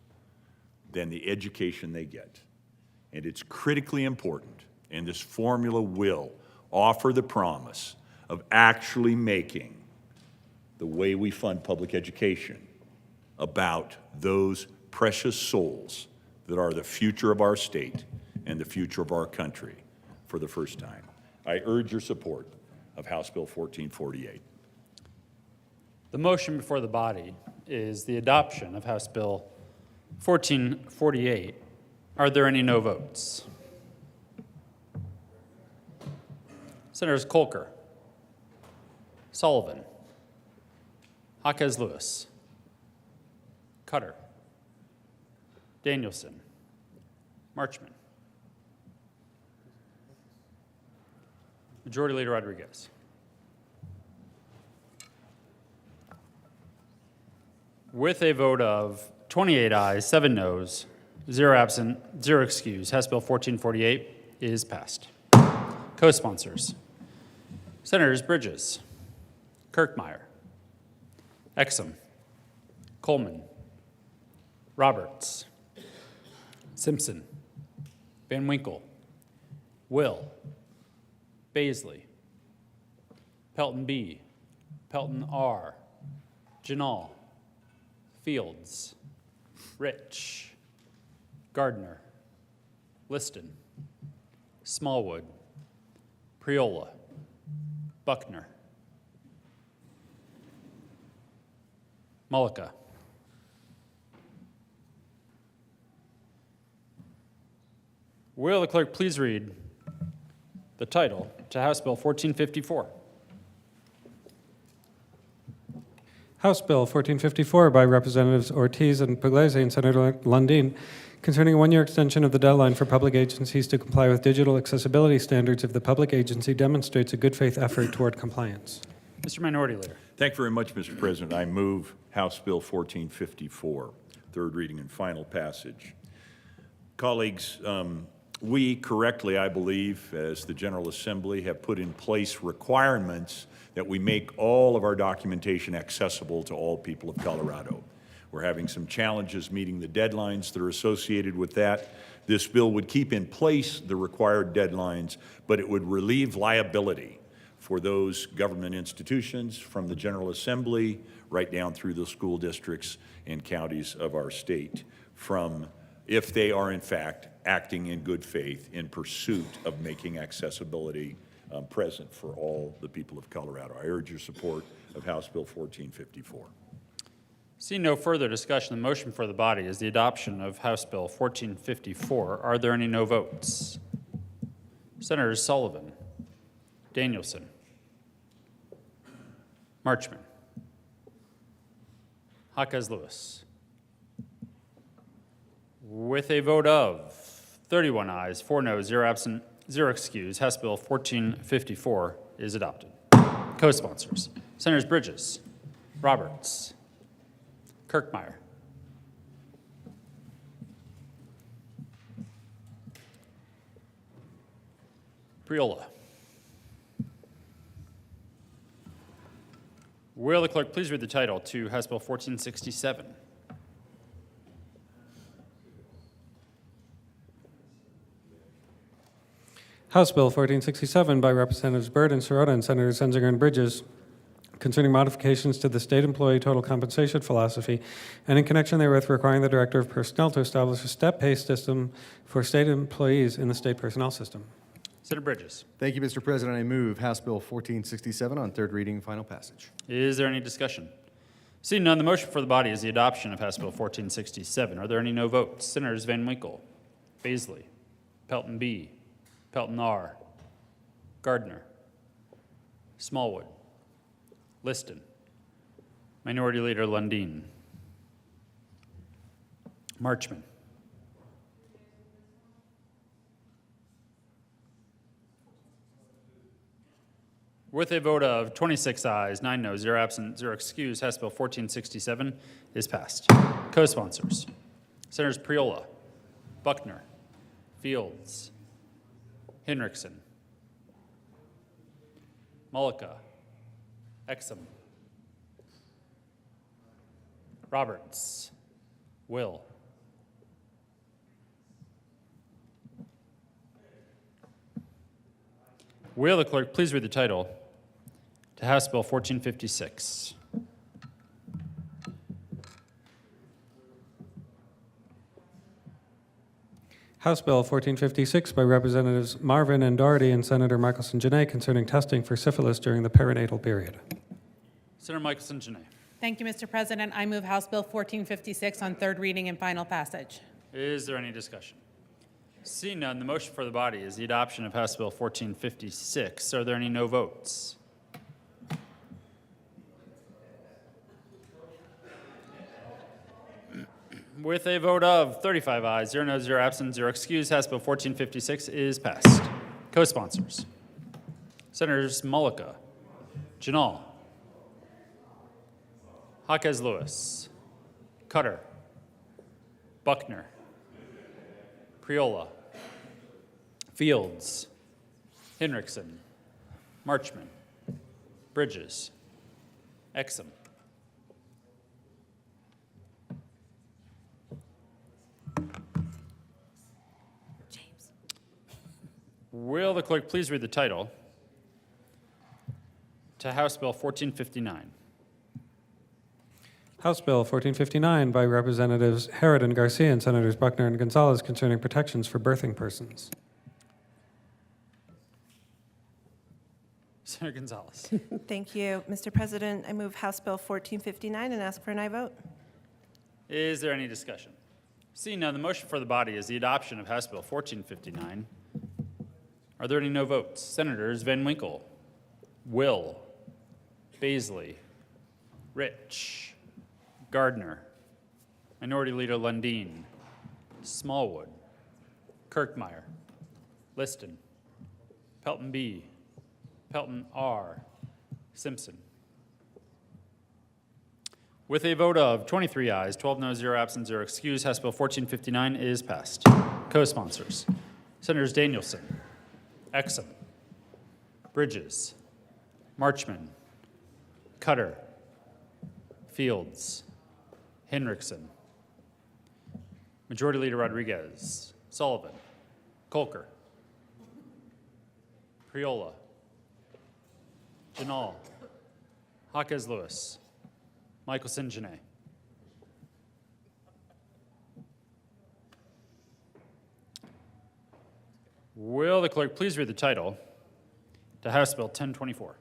than the education they get. And it's critically important, and this formula will offer the promise of actually making the way we fund public education about those precious souls that are the future of our state and the future of our country for the first time. I urge your support of House Bill 1448.
The motion before the body is the adoption of House Bill 1448. Are there any no votes? Senators Kolker, Sullivan, Jaquez Lewis, Cutter, Danielson, Marchman. Majority Leader Rodriguez. With a vote of 28 ayes, 7 noes, 0 absent, 0 excused, House Bill 1448 is passed. Co-sponsors: Senators Bridges, Kirkmeyer, Exum, Coleman, Roberts, Simpson, Van Winkle, Will, Baisley, Pelton B, Pelton R, Janal, Fields, Rich, Gardner, Liston, Smallwood, Priola, Buckner, Mullica. Will the clerk please read the title to House Bill 1454?
House Bill 1454 by Representatives Ortiz and Pugliese and Senator Lundin, concerning a one-year extension of the deadline for public agencies to comply with digital accessibility standards if the public agency demonstrates a good faith effort toward compliance.
Mr. Minority Leader.
Thank you very much, Mr. President. I move House Bill 1454, third reading and final passage. Colleagues, we correctly, I believe, as the General Assembly, have put in place requirements that we make all of our documentation accessible to all people of Colorado. We're having some challenges meeting the deadlines that are associated with that. This bill would keep in place the required deadlines, but it would relieve liability for those government institutions from the General Assembly right down through the school districts and counties of our state from if they are in fact acting in good faith in pursuit of making accessibility present for all the people of Colorado. I urge your support of House Bill 1454.
Seeing no further discussion, the motion for the body is the adoption of House Bill 1454. Are there any no votes? Senators Sullivan, Danielson, Marchman, Jaquez Lewis. With a vote of 31 ayes, 4 noes, 0 absent, 0 excused, House Bill 1454 is adopted. Co-sponsors: Senators Bridges, Roberts, Kirkmeyer, Priola. Will the clerk please read the title to House Bill 1467?
House Bill 1467 by Representatives Byrd and Sirota and Senators Senzinger and Bridges, concerning modifications to the state employee total compensation philosophy, and in connection therewith requiring the Director of Personnel to establish a step pay system for state employees in the state personnel system.
Senator Bridges.
Thank you, Mr. President. I move House Bill 1467 on third reading and final passage.
Is there any discussion? Seeing none, the motion for the body is the adoption of House Bill 1467. Are there any no votes? Senators Van Winkle, Baisley, Pelton B, Pelton R, Gardner, Smallwood, Liston, Minority Leader Lundin, Marchman, With a vote of 26 ayes, 9 noes, 0 absent, 0 excused, House Bill 1467 is passed. Co-sponsors, Senators Priola, Buckner, Fields, Hinrichsen, Mullica, Exum, Roberts, Will. Will the clerk please read the title to House Bill 1456?
House Bill 1456 by Representatives Marvin and Doherty and Senator Michelson-Jeannet concerning testing for syphilis during the perinatal period.
Senator Michelson-Jeannet.
Thank you, Mr. President. I move House Bill 1456 on third reading and final passage.
Is there any discussion? Seeing none, the motion for the body is the adoption of House Bill 1456. Are there any no votes? With a vote of 35 ayes, 0 noes, 0 absent, 0 excused, House Bill 1456 is passed. Co-sponsors, Senators Mullica, Janal, Jaquez Lewis, Cutter, Buckner, Priola, Fields, Hinrichsen, Marchman, Bridges, Exum. Will the clerk please read the title to House Bill 1459?
House Bill 1459 by Representatives Herod and Garcia and Senators Buckner and Gonzalez concerning protections for birthing persons.
Senator Gonzalez.
Thank you, Mr. President. I move House Bill 1459 and ask for an aye vote.
Is there any discussion? Seeing none, the motion for the body is the adoption of House Bill 1459. Are there any no votes? Senators Van Winkle, Will, Baisley, Rich, Gardner, Minority Leader Lundin, Smallwood, Kirkmeyer, Liston, Pelton B, Pelton R, Simpson. With a vote of 23 ayes, 12 noes, 0 absent, 0 excused, House Bill 1459 is passed. Co-sponsors, Senators Danielson, Exum, Bridges, Marchman, Cutter, Fields, Hinrichsen, Majority Leader Rodriguez, Sullivan, Colker, Priola, Janal, Jaquez Lewis, Michelson-Jeannet. Will the clerk please read the title to House Bill 1024?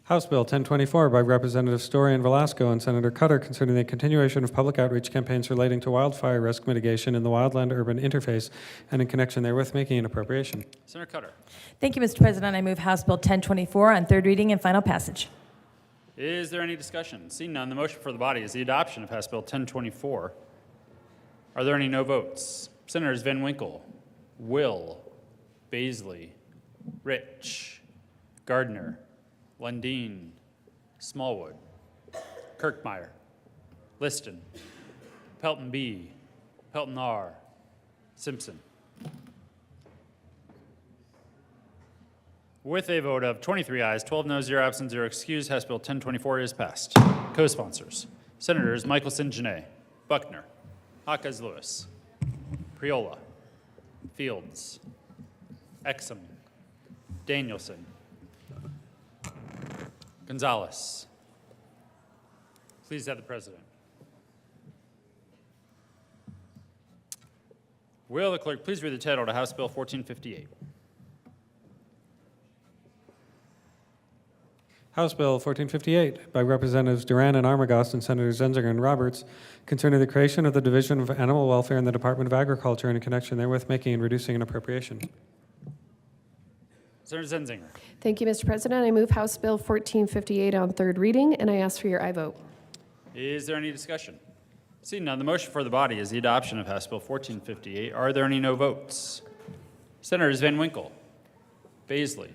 House Bill 1024 by Representative Story and Velasco and Senator Cutter concerning the continuation of public outreach campaigns relating to wildfire risk mitigation in the wildland-urban interface and in connection therewith making an appropriation.
Senator Cutter.
Thank you, Mr. President. I move House Bill 1024 on third reading and final passage.
Is there any discussion? Seeing none, the motion for the body is the adoption of House Bill 1024. Are there any no votes? Senators Van Winkle, Will, Baisley, Rich, Gardner, Lundin, Smallwood, Kirkmeyer, Liston, Pelton B, Pelton R, Simpson. With a vote of 23 ayes, 12 noes, 0 absent, 0 excused, House Bill 1024 is passed. Co-sponsors, Senators Michelson-Jeannet, Buckner, Jaquez Lewis, Priola, Fields, Exum, Danielson, Gonzalez. Please have the president. Will the clerk please read the title to House Bill 1458?
House Bill 1458 by Representatives Duran and Armagost and Senators Zenzinger and Roberts concerning the creation of the Division of Animal Welfare in the Department of Agriculture and in connection therewith making and reducing an appropriation.
Senator Zenzinger.
Thank you, Mr. President. I move House Bill 1458 on third reading, and I ask for your aye vote.
Is there any discussion? Seeing none, the motion for the body is the adoption of House Bill 1458. Are there any no votes? Senators Van Winkle, Baisley,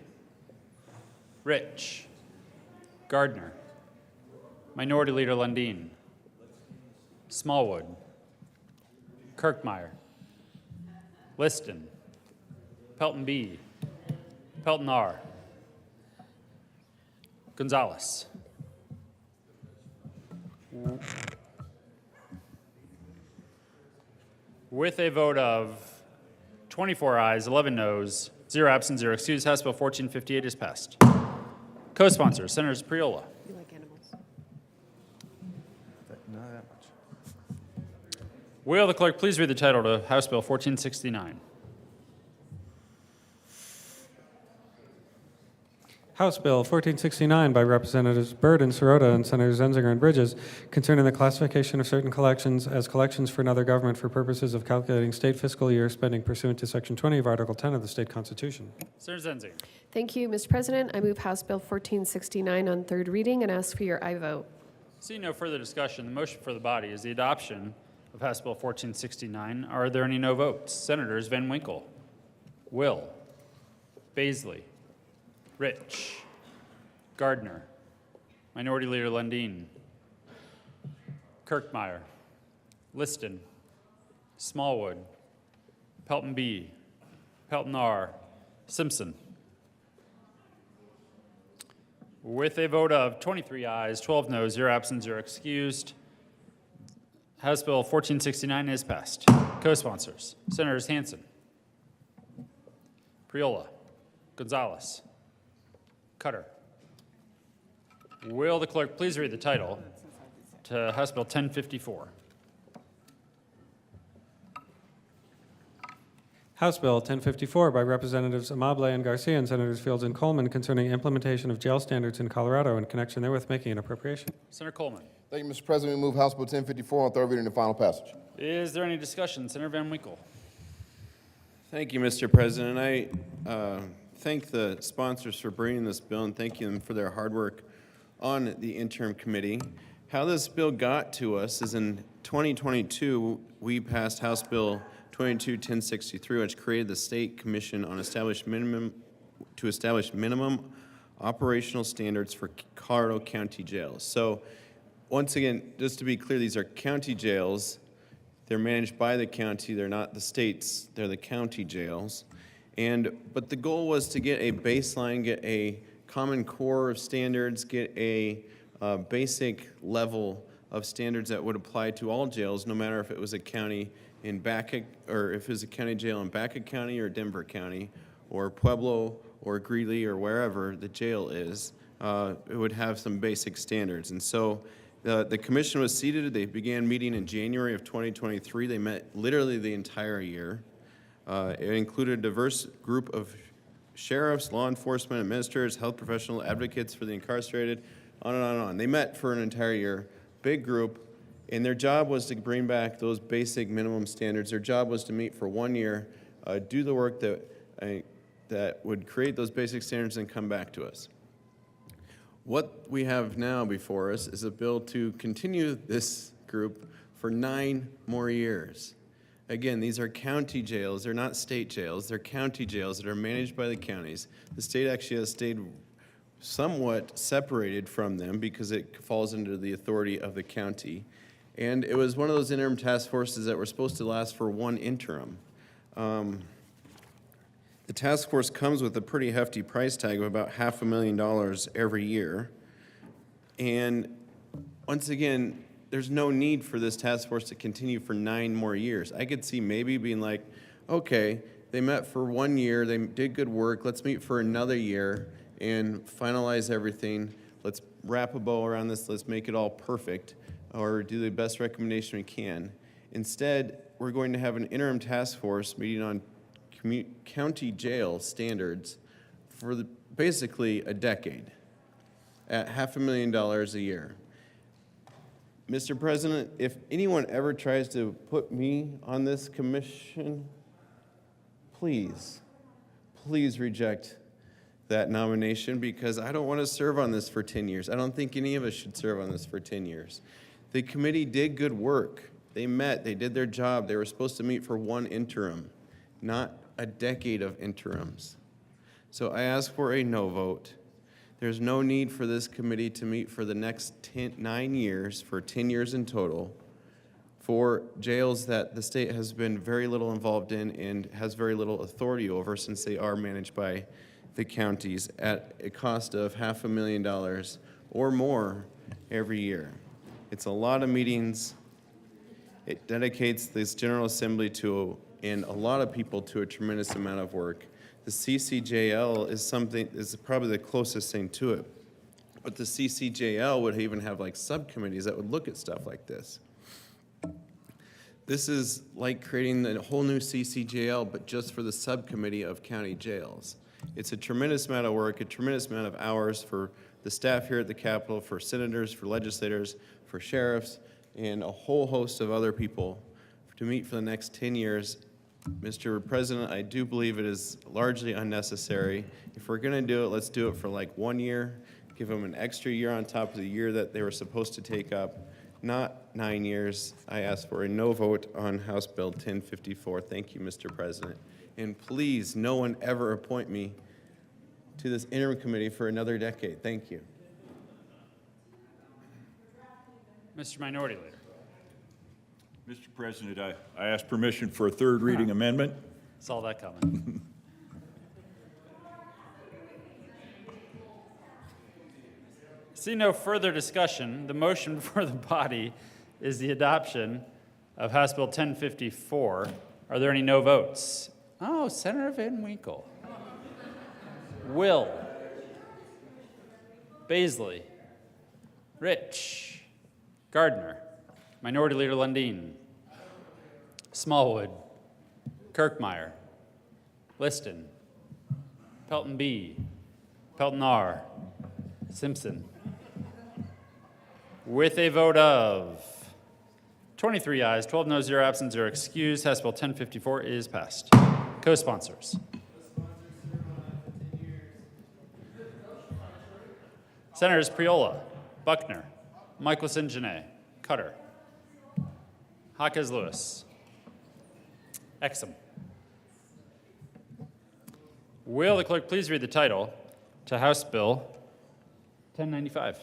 Rich, Gardner, Minority Leader Lundin, Smallwood, Kirkmeyer, Liston, Pelton B, Pelton R, Gonzalez. With a vote of 24 ayes, 11 noes, 0 absent, 0 excused, House Bill 1458 is passed. Co-sponsors, Senators Priola,
You like animals?
Not that much.
will the clerk please read the title to House Bill 1469?
House Bill 1469 by Representatives Byrd and Sirota and Senators Zenzinger and Bridges concerning the classification of certain collections as collections for another government for purposes of calculating state fiscal year spending pursuant to Section 20 of Article 10 of the state constitution.
Senator Zenzinger.
Thank you, Mr. President. I move House Bill 1469 on third reading and ask for your aye vote.
Seeing no further discussion, the motion for the body is the adoption of House Bill 1469. Are there any no votes? Senators Van Winkle, Will, Baisley, Rich, Gardner, Minority Leader Lundin, Kirkmeyer, Liston, Smallwood, Pelton B, Pelton R, Simpson. With a vote of 23 ayes, 12 noes, 0 absent, 0 excused, House Bill 1469 is passed. Co-sponsors, Senators Hansen, Priola, Gonzalez, Cutter. Will the clerk please read the title to House Bill 1054?
House Bill 1054 by Representatives Amable and Garcia and Senators Fields and Coleman concerning implementation of jail standards in Colorado in connection therewith making an appropriation.
Senator Coleman.
Thank you, Mr. President. We move House Bill 1054 on third reading and final passage.
Is there any discussion? Senator Van Winkle.
Thank you, Mr. President. I thank the sponsors for bringing this bill and thank them for their hard work on the interim committee. How this bill got to us is in 2022, we passed House Bill 22-1063, which created the State Commission on establish minimum operational standards for Colorado County jails. So once again, just to be clear, these are county jails. They're managed by the county. They're not the states. They're the county jails. But the goal was to get a baseline, get a common core of standards, get a basic level of standards that would apply to all jails, no matter if it was a county in or if it was a county jail in Baca County or Denver County or Pueblo or Greeley or wherever the jail is. It would have some basic standards. And so the commission was seated. They began meeting in January of 2023. They met literally the entire year. It included a diverse group of sheriffs, law enforcement, administrators, health professional advocates for the incarcerated, on and on and on. They met for an entire year, big group, and their job was to bring back those basic minimum standards. Their job was to meet for 1 year, do the work that would create those basic standards and come back to us. What we have now before us is a bill to continue this group for 9 more years. Again, these are county jails. They're not state jails. They're county jails that are managed by the counties. The state actually has stayed somewhat separated from them because it falls under the authority of the county. And it was one of those interim task forces that were supposed to last for 1 interim. The task force comes with a pretty hefty price tag of about $500,000 every year. And once again, there's no need for this task force to continue for 9 more years. I could see maybe being like, okay, they met for 1 year, they did good work, let's meet for another year and finalize everything. Let's wrap a bow around this, let's make it all perfect, or do the best recommendation we can. Instead, we're going to have an interim task force meeting on county jail standards for basically a decade at $500,000 a year. Mr. President, if anyone ever tries to put me on this commission, please reject that nomination because I don't want to serve on this for 10 years. I don't think any of us should serve on this for 10 years. The committee did good work. They met, they did their job. They were supposed to meet for 1 interim. not a decade of interims. So I ask for a no vote. There's no need for this committee to meet for the next 9 years, for 10 years in total, for jails that the state has been very little involved in and has very little authority over, since they are managed by the counties at a cost of $500,000 or more every year. It's a lot of meetings. It dedicates this General Assembly to, and a lot of people, to a tremendous amount of work. The CCJL is probably the closest thing to it. But the CCJL would even have like subcommittees that would look at stuff like this. This is like creating a whole new CCJL, but just for the subcommittee of county jails. It's a tremendous amount of work, a tremendous amount of hours for the staff here at the Capitol, for senators, for legislators, for sheriffs, and a whole host of other people to meet for the next 10 years. Mr. President, I do believe it is largely unnecessary. If we're gonna do it, let's do it for like 1 year, give them an extra year on top of the year that they were supposed to take up, not 9 years. I ask for a no vote on House Bill 1054. Thank you, Mr. President. And please, no one ever appoint me to this interim committee for another decade. Thank you.
Mr. Minority Leader.
Mr. President, I ask permission for a third reading amendment.
Saw that coming. See no further discussion. The motion before the body is the adoption of House Bill 1054. Are there any no votes? Oh, Senator Van Winkle. Will. Baisley. Rich. Gardner. Minority Leader Lundin. Smallwood. Kirkmeyer. Liston. Pelton B. Pelton R. Simpson. With a vote of 23 ayes, 12 no, 0 absent, 0 excused, House Bill 1054 is passed. Co-sponsors. Senators Priola, Buckner, Michelson Janae, Cutter, Jaquez Lewis, Exum. Will the clerk please read the title to House Bill 1095?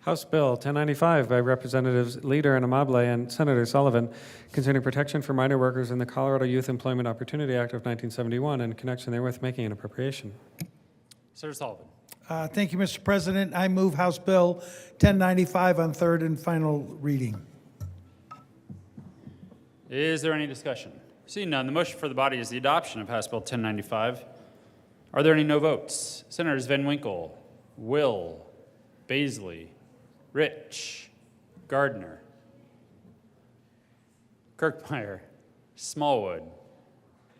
House Bill 1095 by Representatives Leader and Amable and Senator Sullivan concerning protection for minor workers in the Colorado Youth Employment Opportunity Act of 1971 and in connection therewith making an appropriation.
Senator Sullivan.
Thank you, Mr. President. I move House Bill 1095 on third and final reading.
Is there any discussion? Seeing none, the motion for the body is the adoption of House Bill 1095. Are there any no votes? Senators Van Winkle, Will, Baisley, Rich, Gardner, Kirkmeyer, Smallwood,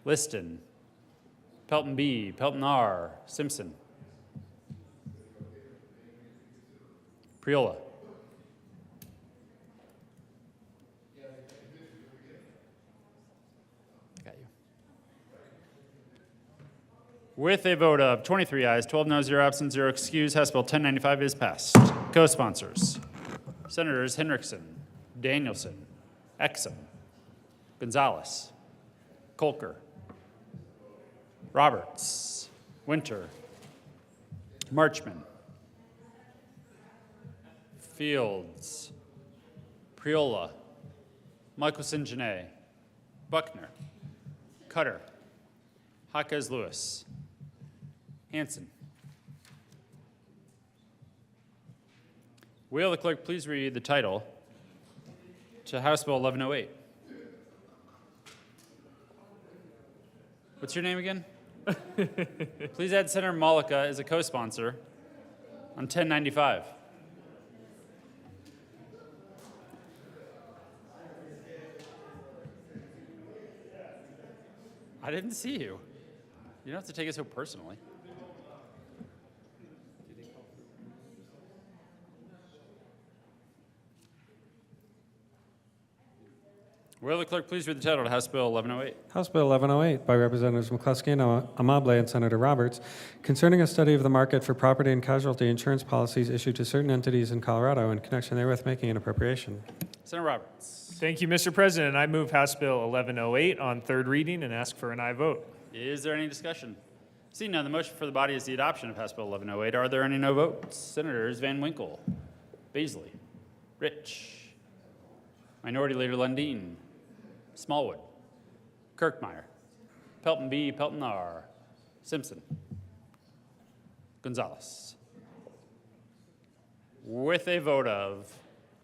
Liston, Pelton B, Pelton R, Simpson, Priola. Got you. With a vote of 23 ayes, 12 no, 0 absent, 0 excused, House Bill 1095 is passed. Co-sponsors, Senators Henriksen, Danielson, Exum, Gonzalez, Kolker, Roberts, Winter, Marchman, Fields, Priola, Michelson Janae, Buckner, Cutter, Jaquez Lewis, Hanson. Will the clerk please read the title to House Bill 1108? What's your name again? Please add Senator Malika as a co-sponsor on 1095. I didn't see you. You don't have to take it so personally. Will the clerk please read the title to House Bill 1108?
House Bill 1108 by Representatives McCluskey and Amable and Senator Roberts concerning a study of the market for property and casualty insurance policies issued to certain entities in Colorado in connection therewith making an appropriation.
Senator Roberts.
Thank you, Mr. President. I move House Bill 1108 on third reading and ask for an aye vote.
Is there any discussion? Seeing none, the motion for the body is the adoption of House Bill 1108. Are there any no votes? Senators Van Winkle, Baisley, Rich, Minority Leader Lundin, Smallwood, Kirkmeyer, Pelton B, Pelton R, Simpson, Gonzalez. With a vote of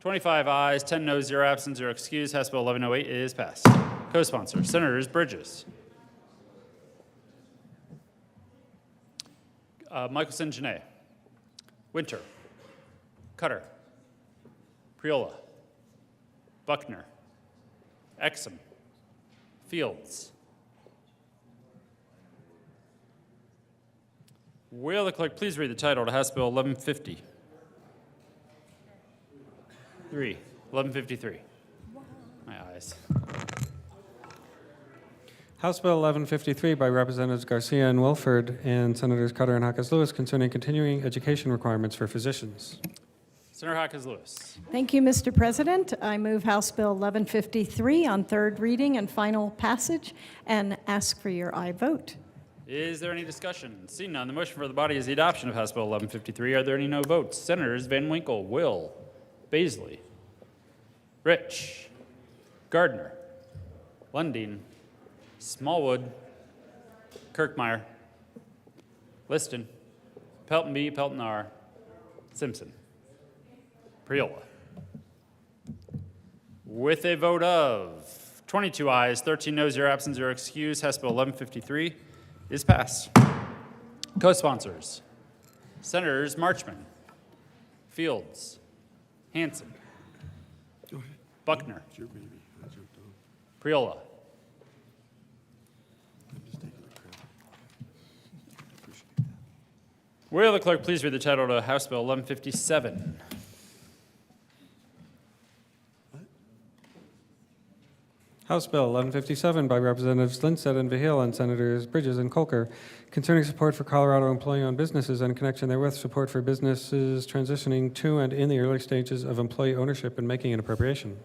25 ayes, 10 noes, 0 absent, 0 excused, House Bill 1108 is passed. Co-sponsor, Senators Bridges, Michelson Janae, Winter, Cutter, Priola, Buckner, Exum, Fields. Will the clerk please read the title to House Bill 1153? 1153. My eyes.
House Bill 1153 by Representatives Garcia and Wilford and Senators Cutter and Hawkins Lewis concerning continuing education requirements for physicians.
Senator Hawkins Lewis.
Thank you, Mr. President. I move House Bill 1153 on third reading and final passage and ask for your aye vote.
Is there any discussion? Seeing none, the motion for the body is the adoption of House Bill 1153. Are there any no votes? Senators Van Winkle, Will, Baisley, Rich, Gardner, Lundin, Smallwood, Kirkmeyer, Liston, Pelton B, Pelton R, Simpson, Priola. With a vote of 22 ayes, 13 noes, 0 absent, 0 excused, House Bill 1153 is passed. Co-sponsors, Senators Marchman, Fields, Hansen, Buckner, Priola, will the clerk please read the title to House Bill 1157?
House Bill 1157 by Representatives Lindstedt and Vihil and Senators Bridges and Colker concerning support for Colorado employee-owned businesses and in connection therewith support for businesses transitioning to and in the early stages of employee ownership and making an appropriation.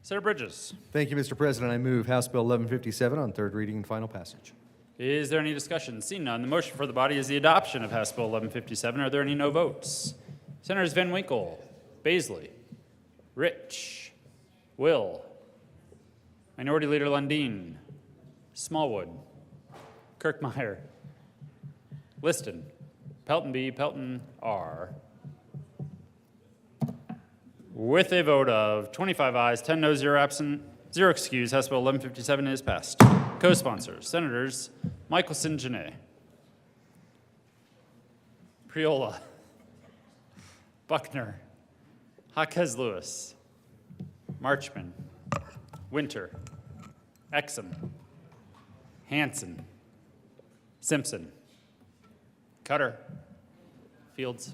Senator Bridges.
Thank you, Mr. President. I move House Bill 1157 on third reading and final passage.
Is there any discussion? Seeing none, the motion for the body is the adoption of House Bill 1157. Are there any no votes? Senators Van Winkle, Baisley, Rich, Will, Minority Leader Lundin, Smallwood, Kirkmeyer, Liston, Pelton B, Pelton R. With a vote of 25 ayes, 10 noes, 0 absent, 0 excused, House Bill 1157 is passed. Co-sponsors, Senators Michelson Janae, Priola, Buckner, Hawkins Lewis, Marchman, Winter, Exum, Hansen, Simpson, Cutter, Fields.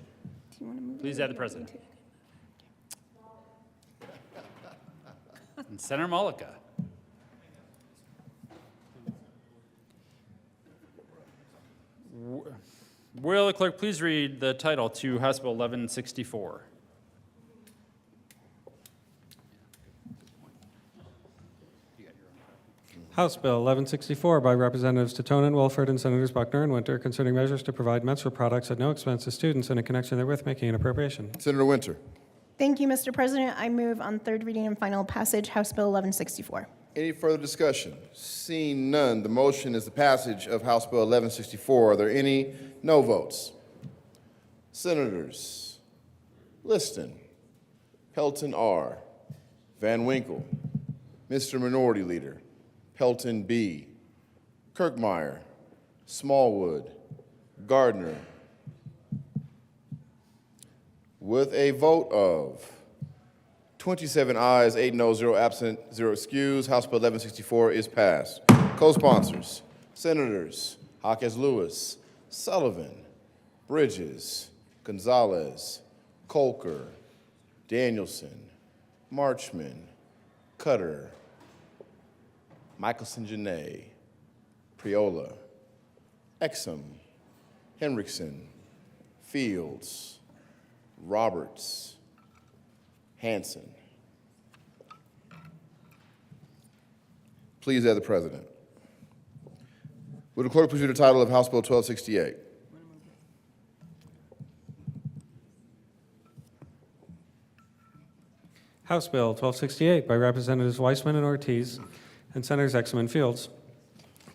Please add the president. And Senator Mullica. Will the clerk please read the title to House Bill 1164?
House Bill 1164 by Representatives Tetonin, Wilford, and Senators Buckner and Winter concerning measures to provide menstrual products at no expense to students and in connection therewith making an appropriation.
Senator Winter.
Thank you, Mr. President. I move on third reading and final passage, House Bill 1164.
Any further discussion? Seeing none, the motion is the passage of House Bill 1164. Are there any no votes? Senators Liston, Pelton R, Van Winkle, Mr. Minority Leader, Pelton B, Kirkmeyer, Smallwood, Gardner. With a vote of 27 ayes, 8 noes, 0 absent, 0 excused, House Bill 1164 is passed. Co-sponsors, Senators Hawkins Lewis, Sullivan, Bridges, Gonzalez, Colker, Danielson, Marchman, Cutter, Michelson Janae, Priola, Exum, Henriksen, Fields, Roberts, Hansen. Please add the president. Would the clerk please read the title of House Bill 1268?
House Bill 1268 by Representatives Weissman and Ortiz and Senators Exum and Fields,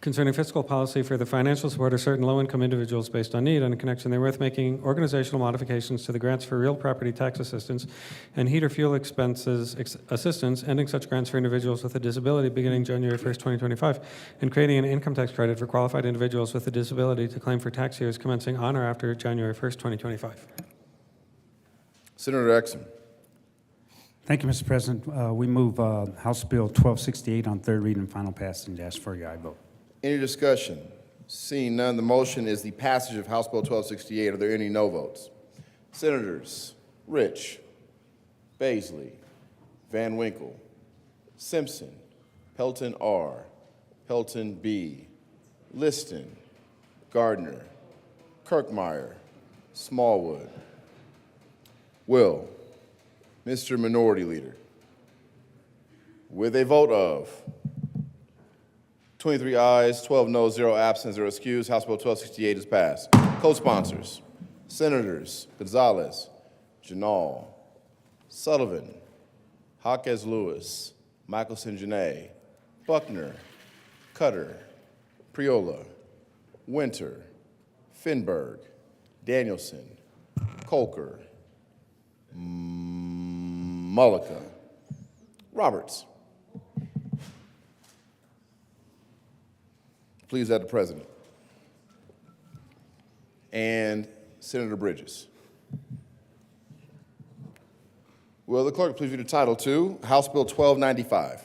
concerning fiscal policy for the financial support of certain low-income individuals based on need, and in connection therewith making organizational modifications to the grants for real property tax assistance and heat or fuel expenses assistance, ending such grants for individuals with a disability beginning January 1st, 2025, and creating an income tax credit for qualified individuals with a disability to claim for tax years commencing on or after January 1st, 2025.
Senator Exum.
Thank you, Mr. President. We move House Bill 1268 on third reading and final passage and ask for your aye vote.
Any discussion? Seeing none, the motion is the passage of House Bill 1268. Are there any no votes? Senators Rich, Baisley, Van Winkle, Simpson, Pelton R., Pelton B., Liston, Gardner, Kirkmeyer, Smallwood. Will, Mr. Minority Leader, with a vote of 23 ayes, 12 noes, 0 absent, 0 excused, House Bill 1268 is passed. Co-sponsors, Senators Gonzalez, Janal, Sullivan, Jaquez Lewis, Michelson Janae, Buckner, Cutter, Priola, Winter, Finberg, Danielson, Colker, Mullica, Roberts. Please add the president. And Senator Bridges. Will the clerk please read the title to House Bill 1295?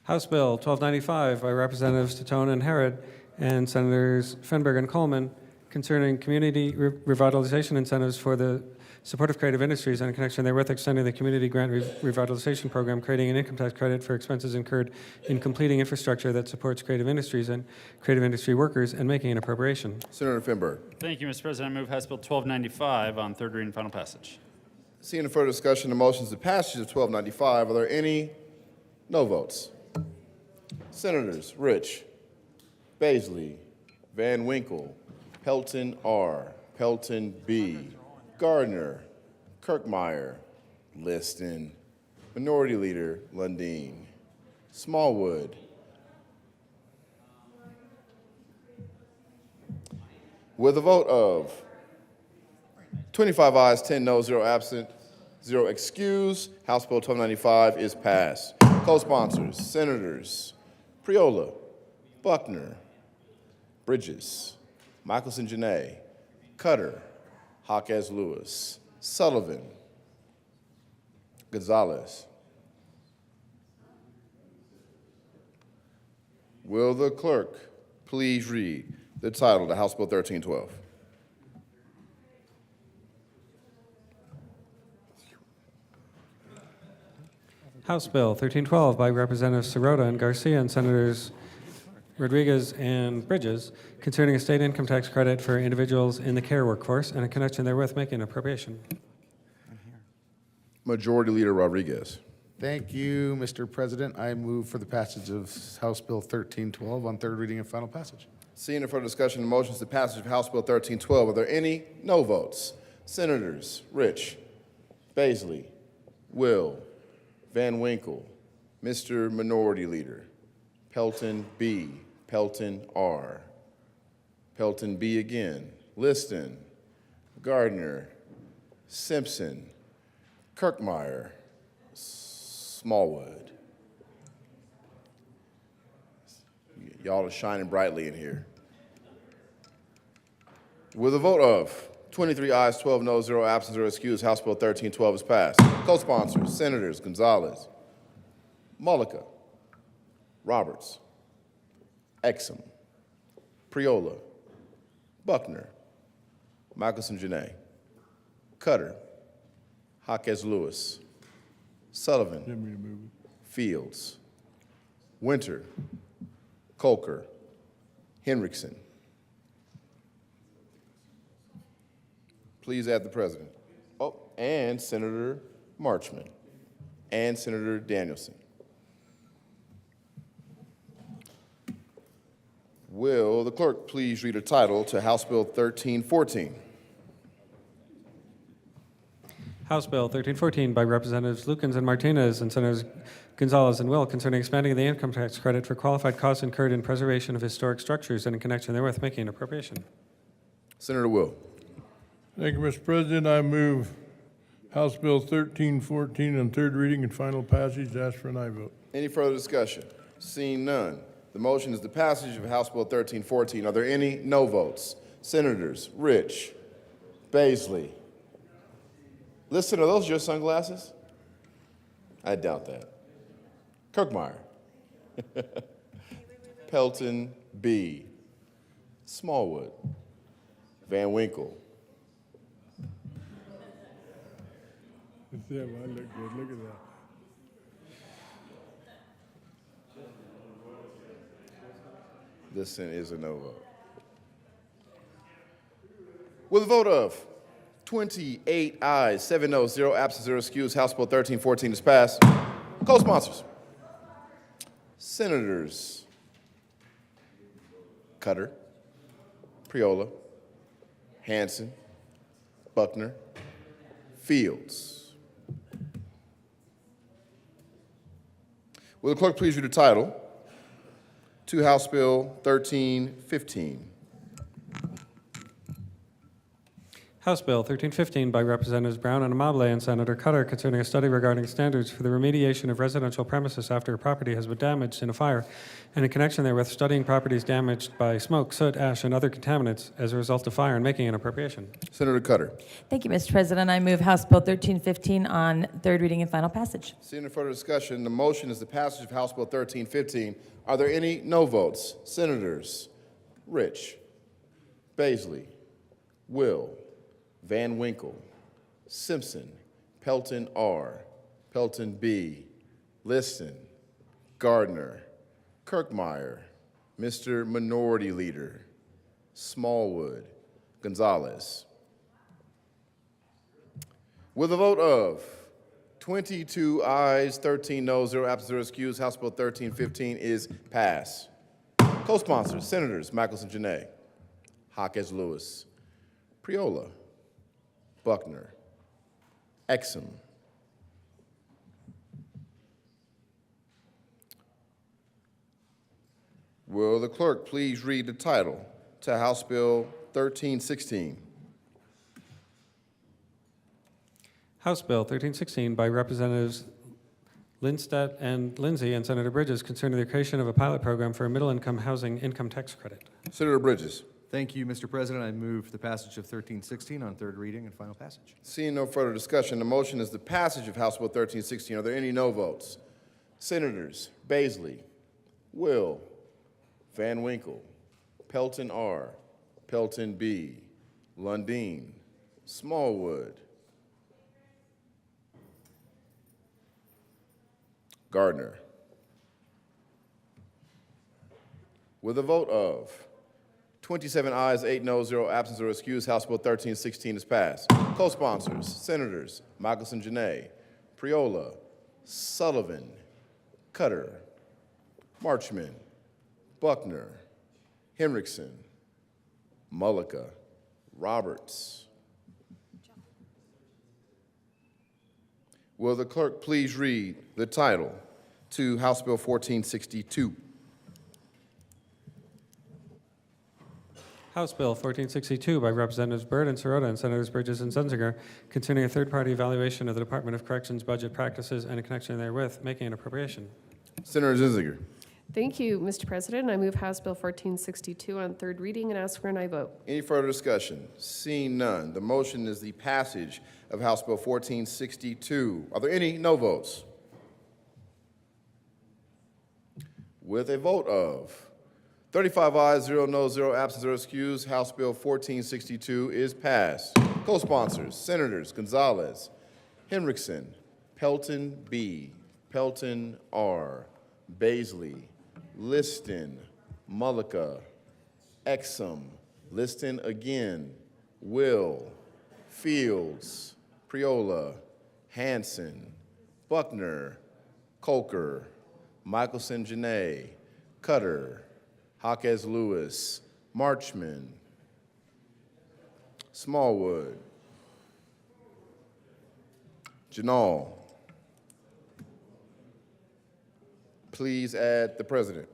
House Bill 1295 by Representatives Tatone and Herod and Senators Fenberg and Coleman, concerning community revitalization incentives for the support of creative industries, and in connection therewith extending the community grant revitalization program, creating an income tax credit for expenses incurred in completing infrastructure that supports creative industries and creative industry workers, and making an appropriation.
Senator Fenberg.
Thank you, Mr. President. I move House Bill 1295 on third reading and final passage.
Seeing no further discussion, the motion is the passage of 1295. Are there any no votes? Senators Rich, Baisley, Van Winkle, Pelton R., Pelton B., Gardner, Kirkmeyer, Liston, Minority Leader Lundeen, Smallwood, with a vote of 25 ayes, 10 noes, 0 absent, 0 excused, House Bill 1295 is passed. Co-sponsors, Senators Priola, Buckner, Bridges, Michelson Janae, Cutter, Jaquez Lewis, Sullivan, Gonzalez. Will the clerk please read the title to House Bill 1312?
House Bill 1312 by Representatives Sirota and Garcia and Senators Rodriguez and Bridges, concerning a state income tax credit for individuals in the care workforce, and in connection therewith making an appropriation.
Majority Leader Rodriguez.
Thank you, Mr. President. I move for the passage of House Bill 1312 on third reading and final passage.
Seeing no further discussion, the motion is the passage of House Bill 1312. Are there any no votes? Senators Rich, Baisley, Will, Van Winkle, Mr. Minority Leader, Pelton B., Pelton R., Pelton B. again, Liston, Gardner, Simpson, Kirkmeyer, Smallwood. Y'all are shining brightly in here. With a vote of 23 ayes, 12 noes, 0 absent, 0 excused, House Bill 1312 is passed. Co-sponsors, Senators Gonzalez, Mullica, Roberts, Exum, Priola, Buckner, Michelson Janae, Cutter, Jaquez Lewis, Sullivan, Fields, Winter, Colker, Henriksen. Please add the president. Oh, and Senator Marchman and Senator Danielson. Will the clerk please read a title to House Bill 1314?
House Bill 1314 by Representatives Lukens and Martinez and Senators Gonzalez and Will concerning expanding the income tax credit for qualified costs incurred in preservation of historic structures and in connection therewith making an appropriation.
Senator Will.
Thank you, Mr. President. I move House Bill 1314 on third reading and final passage. Ask for an aye vote.
Any further discussion? Seeing none, the motion is the passage of House Bill 1314. Are there any no votes? Senators Rich, Baisley. Listen, are those your sunglasses? I doubt that. Kirkmeyer. Pelton B. Smallwood. Van Winkle.
Yeah, well, I look good. Look at that.
Listen is a no vote. With a vote of 28 ayes, 7 noes, 0 absent, 0 excused, House Bill 1314 is passed. Co-sponsors. Senators Cutter, Priola, Hanson, Buckner, Fields. Will the clerk please read the title to House Bill 1315?
House Bill 1315 by Representatives Brown and Amable and Senator Cutter concerning a study regarding standards for the remediation of residential premises after a property has been damaged in a fire, and in connection therewith studying properties damaged by smoke, soot, ash, and other contaminants as a result of fire and making an appropriation.
Senator Cutter.
Thank you, Mr. President. I move House Bill 1315 on third reading and final passage.
Seeing no further discussion, the motion is the passage of House Bill 1315. Are there any no votes? Senators Rich, Baisley, Will, Van Winkle, Simpson, Pelton R., Pelton B., Liston, Gardner, Kirkmeyer, Mr. Minority Leader, Smallwood, Gonzalez. With a vote of 22 ayes, 13 noes, 0 absent, 0 excused, House Bill 1315 is passed. Co-sponsors, Senators Michelson Janae, Jaquez Lewis, Priola, Buckner, Exum. Will the clerk please read the title to House Bill 1316?
House Bill 1316 by Representatives Lindstedt and Lindsay and Senator Bridges concerning the creation of a pilot program for a middle-income housing income tax credit.
Senator Bridges.
Thank you, Mr. President. I move the passage of 1316 on third reading and final passage.
Seeing no further discussion, the motion is the passage of House Bill 1316. Are there any no votes? Senators Baisley, Will, Van Winkle, Pelton R., Pelton B., Lundeen, Smallwood, Gardner. With a vote of 27 ayes, 8 noes, 0 absent, 0 excused, House Bill 1316 is passed. Co-sponsors, Senators Michelson Janae, Priola, Sullivan, Cutter, Marchman, Buckner, Henriksen, Mullica, Roberts. Will the clerk please read the title to House Bill 1462?
House Bill 1462 by Representatives Byrd and Sirota and Senators Bridges and Zunziger concerning a third-party evaluation of the Department of Corrections budget practices and in connection therewith making an appropriation.
Senator Zunziger.
Thank you, Mr. President. I move House Bill 1462 on third reading and ask for an aye vote.
Any further discussion? Seeing none, the motion is the passage of House Bill 1462. Are there any no votes? With a vote of 35 ayes, 0 noes, 0 absent, 0 excused, House Bill 1462 is passed. Co-sponsors, Senators Gonzalez, Henriksen, Pelton B., Pelton R., Baisley, Liston, Mullica, Exum. Listing again. Will, Fields, Priola, Hanson, Buckner, Colker, Michelson Janae, Cutter, Jaquez Lewis, Marchman, Smallwood, Janal. Please add the president.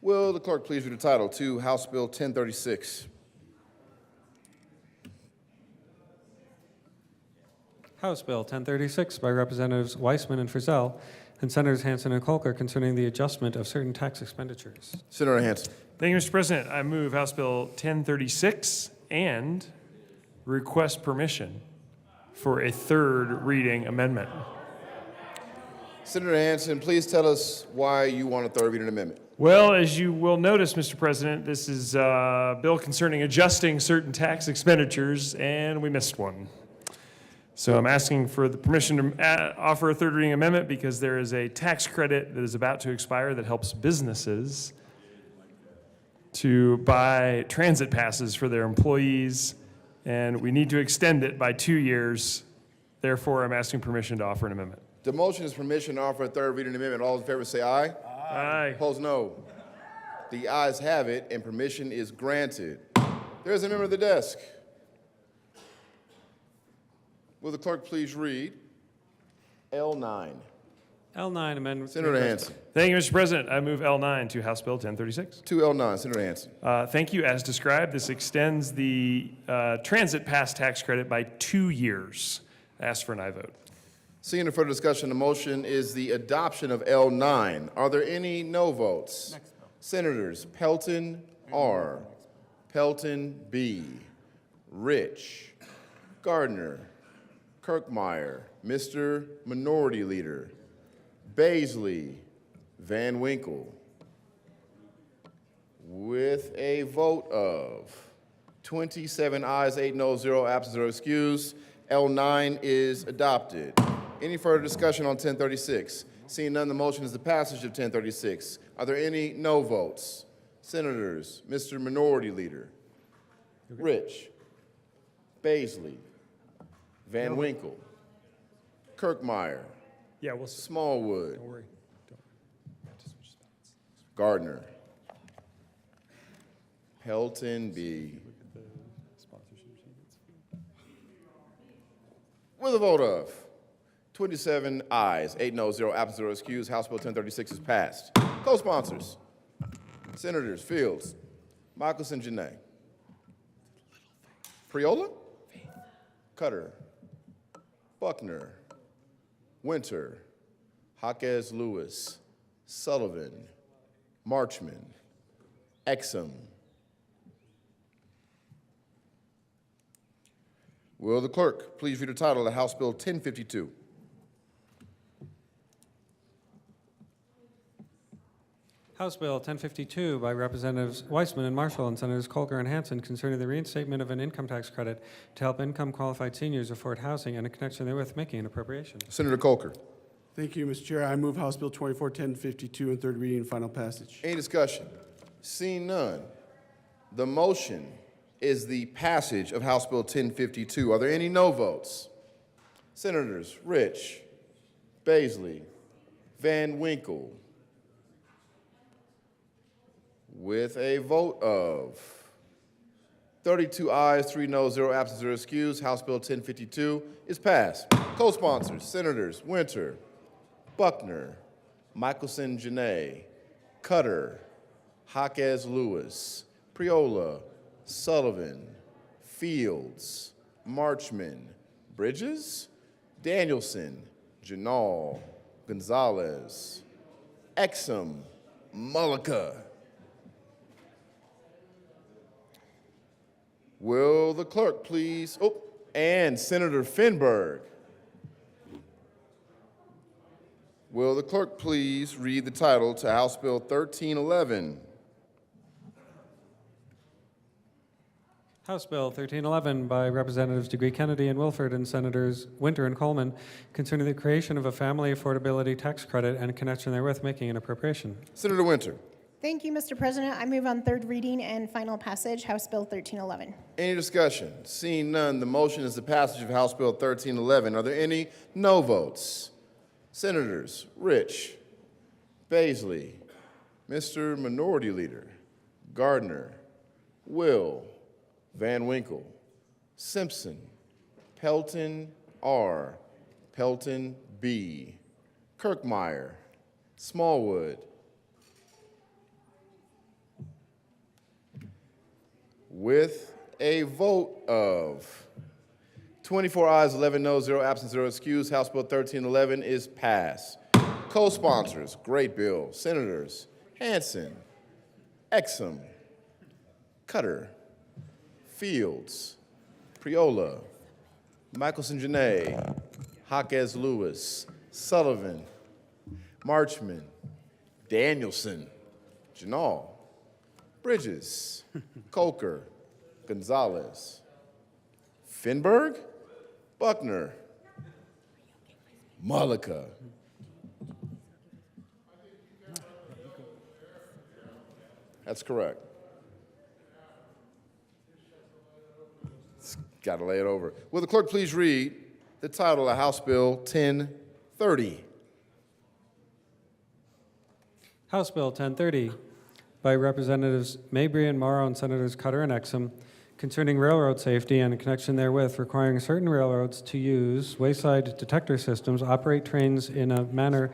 Will the clerk please read the title to House Bill 1036?
House Bill 1036 by Representatives Weissman and Frizzell and Senators Hanson and Colker concerning the adjustment of certain tax expenditures.
Senator Hanson.
Thank you, Mr. President. I move House Bill 1036 and request permission for a third reading amendment.
Senator Hanson, please tell us why you want a third reading amendment.
Well, as you will notice, Mr. President, this is a bill concerning adjusting certain tax expenditures, and we missed one. So I'm asking for the permission to offer a third reading amendment because there is a tax credit that is about to expire that helps businesses to buy transit passes for their employees, and we need to extend it by 2 years. Therefore, I'm asking permission to offer an amendment.
The motion is permission to offer a third reading amendment. All in favor say aye.
Aye.
Opposed, no. The ayes have it, and permission is granted. There is a member of the desk. Will the clerk please read L9?
L9 amendment.
Senator Hanson.
Thank you, Mr. President. I move L9 to House Bill 1036.
To L9, Senator Hanson.
Thank you. As described, this extends the transit pass tax credit by 2 years. I ask for an aye vote.
Seeing no further discussion, the motion is the adoption of L9. Are there any no votes? Senators Pelton R, Pelton B, Rich, Gardner, Kirkmeyer, Mr. Minority Leader, Baisley, Van Winkle. With a vote of 27 ayes, 8 no, 0 absent, 0 excused, L9 is adopted. Any further discussion on 1036? Seeing none, the motion is the passage of 1036. Are there any no votes? Senators, Mr. Minority Leader, Rich, Baisley, Van Winkle, Kirkmeyer, Smallwood, Gardner, Pelton B. With a vote of 27 ayes, 8 no, 0 absent, 0 excused, House Bill 1036 is passed. Co-sponsors, Senators Fields, Michelson Janae, Priola, Cutter, Buckner, Winter, Jaquez Lewis, Sullivan, Marchman, Exum. Will the clerk please read the title of House Bill 1052?
House Bill 1052 by Representatives Weissman and Marshall and Senators Colker and Hanson concerning the reinstatement of an income tax credit to help income-qualified seniors afford housing and in connection therewith making an appropriation.
Senator Colker.
Thank you, Mr. Chair. I move House Bill 241052 in third reading and final passage.
Any discussion? Seeing none, the motion is the passage of House Bill 1052. Are there any no votes? Senators Rich, Baisley, Van Winkle. With a vote of 32 ayes, 3 no, 0 absent, 0 excused, House Bill 1052 is passed. Co-sponsors, Senators Winter, Buckner, Michelson Janae, Cutter, Jaquez Lewis, Priola, Sullivan, Fields, Marchman, Bridges, Danielson, Janal, Gonzalez, Exum, Mullica. Will the clerk please, and Senator Finberg. Will the clerk please read the title to House Bill 1311?
House Bill 1311 by Representatives DeGree Kennedy and Wilford and Senators Winter and Coleman concerning the creation of a family affordability tax credit and in connection therewith making an appropriation.
Senator Winter.
Thank you, Mr. President. I move on third reading and final passage, House Bill 1311.
Any discussion? Seeing none, the motion is the passage of House Bill 1311. Are there any no votes? Senators Rich, Baisley, Mr. Minority Leader, Gardner, Will, Van Winkle, Simpson, Pelton R, Pelton B, Kirkmeyer, Smallwood. With a vote of 24 ayes, 11 noes, 0 absent, 0 excused, House Bill 1311 is passed. Co-sponsors, great bill. Senators Hansen, Exum, Cutter, Fields, Priola, Michelson Janae, Jaquez Lewis, Sullivan, Marchman, Danielson, Janal, Bridges, Coker, Gonzalez, Finberg, Buckner, Mullica. That's correct. Got to lay it over. Will the clerk please read the title of House Bill 1030?
House Bill 1030 by Representatives Mabry and Morrow and Senators Cutter and Exum concerning railroad safety and in connection therewith requiring certain railroads to use wayside detector systems, operate trains in a manner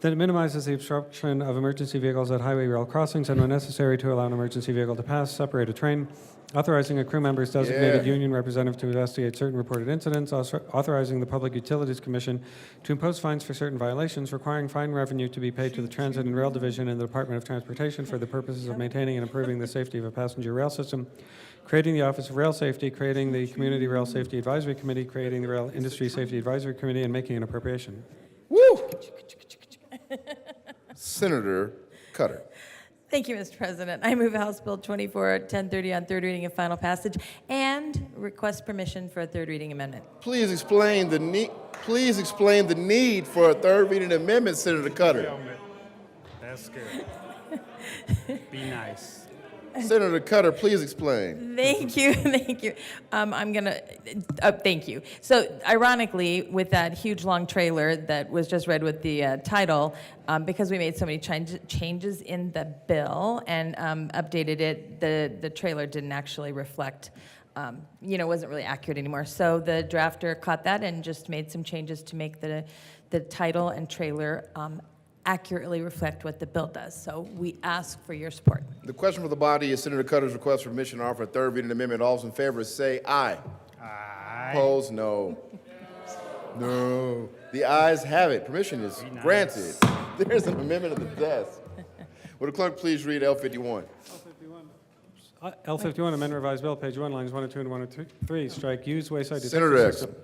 that minimizes the obstruction of emergency vehicles at highway rail crossings and when necessary to allow an emergency vehicle to pass, separate a train, authorizing a crew member's designated union representative to investigate certain reported incidents, authorizing the Public Utilities Commission to impose fines for certain violations, requiring fine revenue to be paid to the Transit and Rail Division in the Department of Transportation for the purposes of maintaining and improving the safety of a passenger rail system, creating the Office of Rail Safety, creating the Community Rail Safety Advisory Committee, creating the Rail Industry Safety Advisory Committee, and making an appropriation.
Woo! Senator Cutter.
Thank you, Mr. President. I move House Bill 241030 on third reading and final passage and request permission for a third reading amendment.
Please explain the need. Please explain the need for a third reading amendment, Senator Cutter.
That's good. Be nice.
Senator Cutter, please explain.
Thank you, thank you. Thank you. So ironically, with that huge long trailer that was just read with the title, because we made so many changes in the bill and updated it, the trailer didn't actually reflect, wasn't really accurate anymore. So the drafter caught that and just made some changes to make the title and trailer accurately reflect what the bill does. So we ask for your support.
The question for the body is Senator Cutter's request for permission to offer a third reading amendment. All those in favor say aye. Aye. Opposed, no. No. The ayes have it. Permission is granted. There's an amendment at the desk. Will the clerk please read L51?
L51, amend revised bill, page 1, lines 102 and 103, strike use wayside detector
Senator
system.
Exum.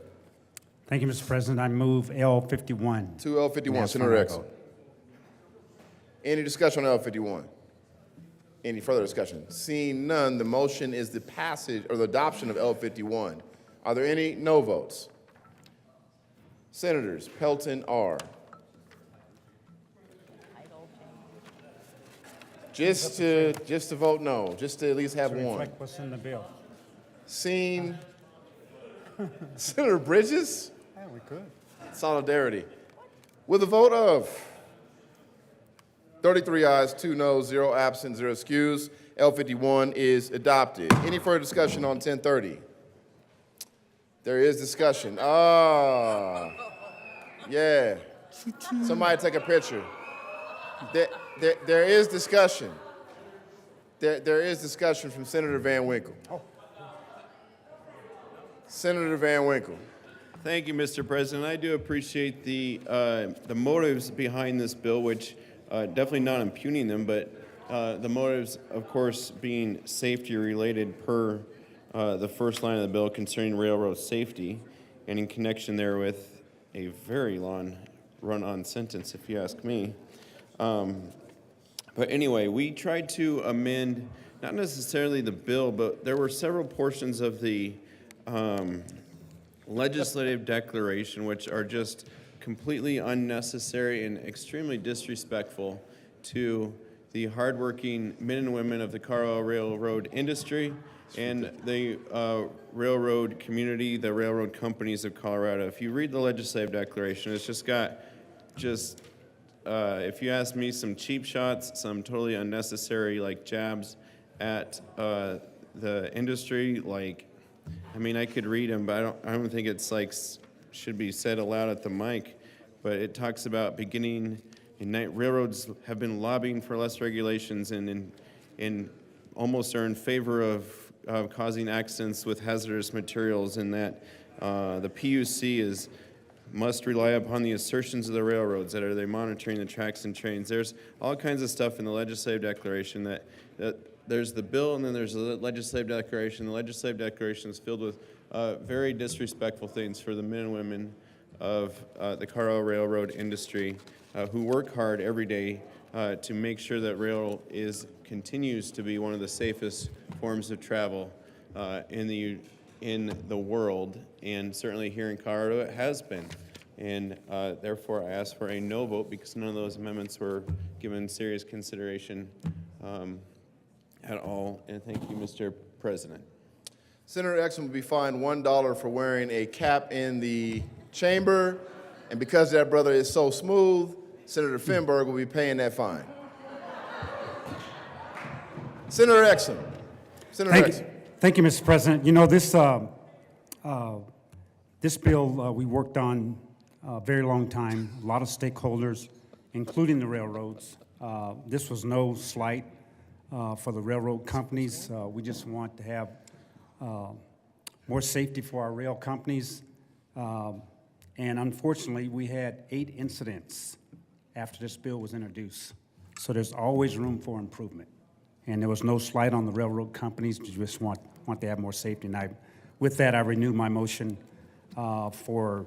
Thank you, Mr. President. I move L51.
To L51, Senator Exum. Any discussion on L51? Any further discussion? Seeing none, the motion is the passage or the adoption of L51. Are there any no votes? Senators Pelton R. Just to vote no, just to at least have one.
Reflect what's in the bill.
Seeing Senator Bridges?
Yeah, we could.
Solidarity. With a vote of 33 ayes, 2 noes, 0 absent, 0 excused, L51 is adopted. Any further discussion on 1030? There is discussion. Yeah. Somebody take a picture. There is discussion. There is discussion from Senator Van Winkle. Senator Van Winkle.
Thank you, Mr. President. I do appreciate the motives behind this bill, which definitely not impugning them, but the motives, of course, being safety related per the first line of the bill concerning railroad safety, and in connection there with a very long run-on sentence, if you ask me. But anyway, we tried to amend not necessarily the bill, but there were several portions of the legislative declaration which are just completely unnecessary and extremely disrespectful to the hardworking men and women of the Colorado railroad industry and the railroad community, the railroad companies of Colorado. If you read the legislative declaration, it's just got if you ask me, some cheap shots, some totally unnecessary like jabs at the industry. Like, I mean, I could read them, but I don't think it's like should be said aloud at the mic. But it talks about beginning in railroads have been lobbying for less regulations and almost are in favor of causing accidents with hazardous materials, and that the PUC must rely upon the assertions of the railroads that are they monitoring the tracks and trains. There's all kinds of stuff in the legislative declaration that there's the bill and then there's the legislative declaration. The legislative declaration is filled with very disrespectful things for the men and women of the Colorado railroad industry who work hard every day to make sure that rail continues to be one of the safest forms of travel in the world, and certainly here in Colorado it has been. And therefore, I ask for a no vote because none of those amendments were given serious consideration at all. And thank you, Mr. President.
Senator Exum will be fined $1 for wearing a cap in the chamber, and because that brother is so smooth, Senator Finberg will be paying that fine. Senator Exum. Senator Exum.
Thank you, Mr. President. You know, this bill we worked on a very long time, a lot of stakeholders, including the railroads. This was no slight for the railroad companies. We just want to have more safety for our rail companies. And unfortunately, we had 8 incidents after this bill was introduced. So there's always room for improvement. And there was no slight on the railroad companies. We just want to have more safety. And with that, I renew my motion for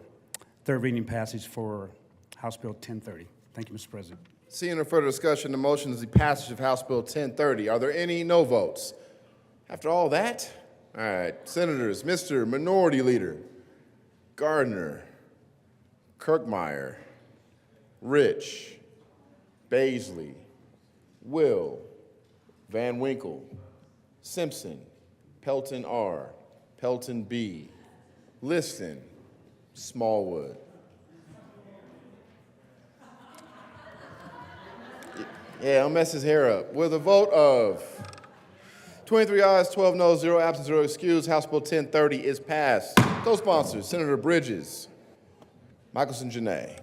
third reading passage for House Bill 1030. Thank you, Mr. President.
Seeing no further discussion, the motion is the passage of House Bill 1030. Are there any no votes? After all that, all right, Senators, Mr. Minority Leader Gardner, Kirkmeyer, Rich, Baisley, Will, Van Winkle, Simpson, Pelton R., Pelton B., Liston, Smallwood. Yeah, I'll mess his hair up. With a vote of 23 ayes, 12 noes, 0 absent, 0 excused, House Bill 1030 is passed. Co-sponsors, Senator Bridges, Michelson Janae,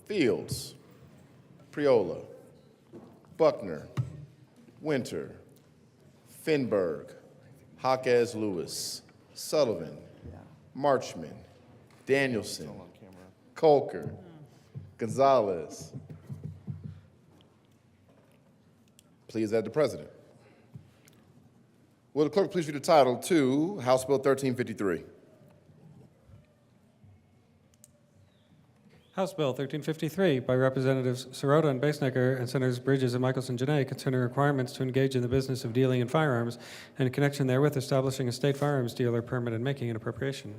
Fields, Priola, Buckner, Winter, Finberg, Jaquez Lewis, Sullivan, Marchman, Danielson, Colker, Gonzalez. Please add the President. Will the clerk please read the title to House Bill 1353?
House Bill 1353 by Representatives Sirota and Basenecker and Senators Bridges and Michelson Janae concerning requirements to engage in the business of dealing in firearms and in connection therewith establishing a state firearms dealer permit and making an appropriation.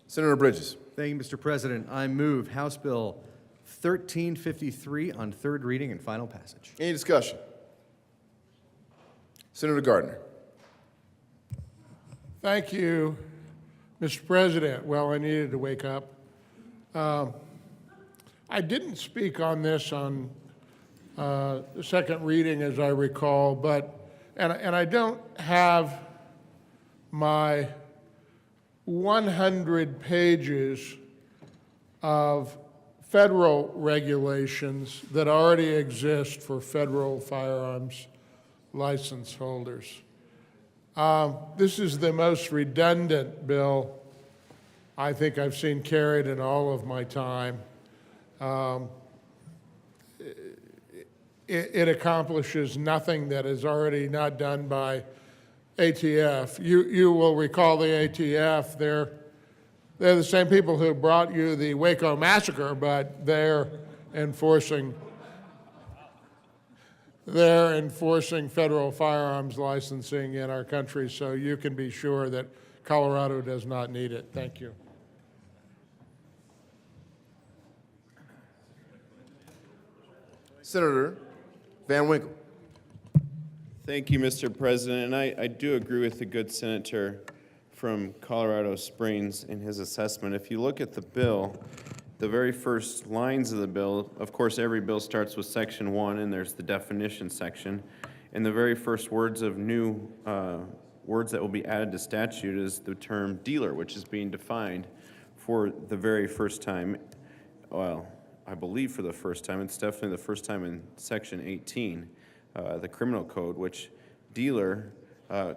Senator Bridges.
Thank you, Mr. President. I move House Bill 1353 on third reading and final passage.
Any discussion? Senator Gardner.
Thank you, Mr. President. Well, I needed to wake up. I didn't speak on this on the second reading, as I recall, and I don't have my 100 pages of federal regulations that already exist for federal firearms license holders. This is the most redundant bill I think I've seen carried in all of my time. It accomplishes nothing that is already not done by ATF. You will recall the ATF. They're the same people who brought you the Waco massacre, but they're enforcing federal firearms licensing in our country, so you can be sure that Colorado does not need it. Thank you.
Senator Van Winkle.
Thank you, Mr. President. And I do agree with the good senator from Colorado Springs in his assessment. If you look at the bill, the very first lines of the bill, of course, every bill starts with Section 1, and there's the definition section. And the very first words of new words that will be added to statute is the term dealer, which is being defined for the very first time. Well, I believe for the first time. It's definitely the first time in Section 18, the criminal code, which dealer,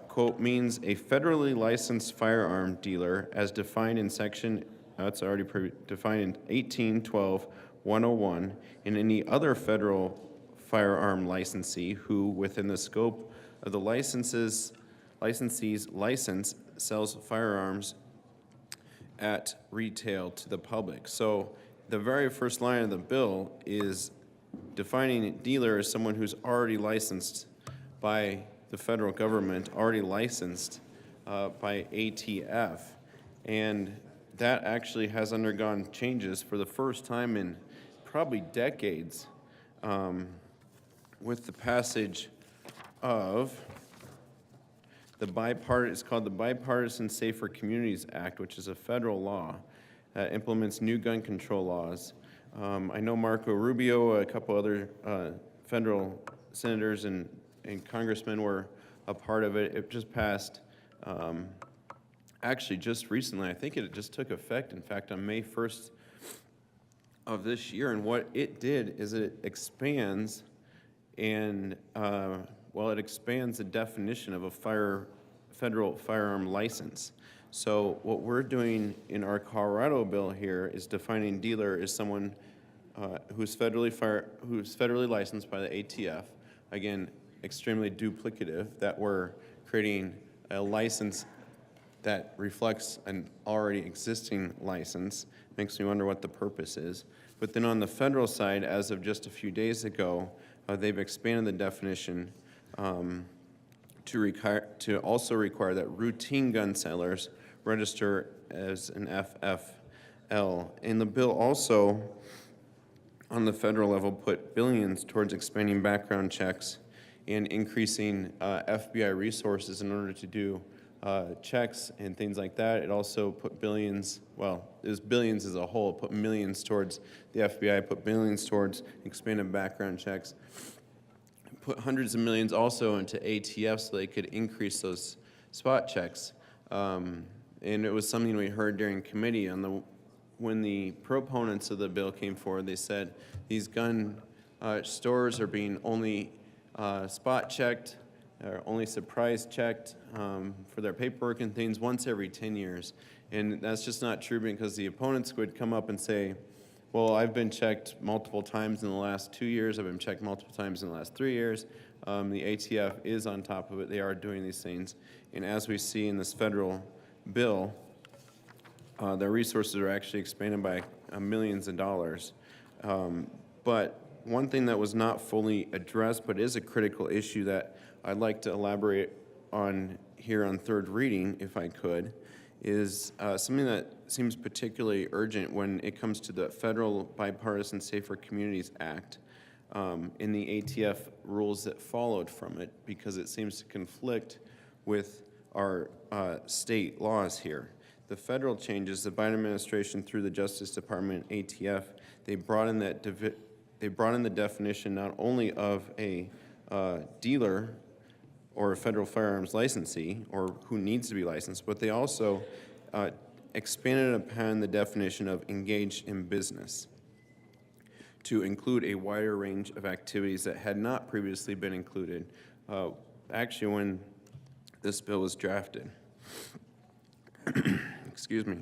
quote, means a federally licensed firearm dealer as defined in Section, it's already defined in 1812-101, and any other federal firearm licensee who, within the scope of the licensee's license, sells firearms at retail to the public. So the very first line of the bill is defining a dealer as someone who's already licensed by the federal government, already licensed by ATF. And that actually has undergone changes for the first time in probably decades with the passage of it's called the Bipartisan Safer Communities Act, which is a federal law that implements new gun control laws. I know Marco Rubio, a couple other federal senators and congressmen were a part of it. It just passed, actually just recently. I think it just took effect, in fact, on May 1st of this year. And what it did is it expands and, it expands the definition of a federal firearm license. So what we're doing in our Colorado bill here is defining dealer as someone who's federally licensed by the ATF. Again, extremely duplicative, that we're creating a license that reflects an already existing license. Makes me wonder what the purpose is. But then on the federal side, as of just a few days ago, they've expanded the definition to also require that routine gun sellers register as an FFL. And the bill also, on the federal level, put billions towards expanding background checks and increasing FBI resources in order to do checks and things like that. It also put billions, well, it was billions as a whole, put millions towards the FBI, put billions towards expanded background checks, put hundreds of millions also into ATF so they could increase those spot checks. And it was something we heard during committee when the proponents of the bill came forward. They said these gun stores are being only spot checked, or only surprise checked for their paperwork and things once every 10 years. And that's just not true, because the opponents would come up and say, well, I've been checked multiple times in the last 2 years. I've been checked multiple times in the last 3 years. The ATF is on top of it. They are doing these things. And as we see in this federal bill, their resources are actually expanded by millions of dollars. But one thing that was not fully addressed, but is a critical issue that I'd like to elaborate on here on third reading, if I could, is something that seems particularly urgent when it comes to the Federal Bipartisan Safer Communities Act in the ATF rules that followed from it, because it seems to conflict with our state laws here. The federal changes, the Biden administration through the Justice Department, ATF, they brought in the definition not only of a dealer or a federal firearms licensee, or who needs to be licensed, but they also expanded upon the definition of engaged in business to include a wider range of activities that had not previously been included, actually when this bill was drafted. Excuse me.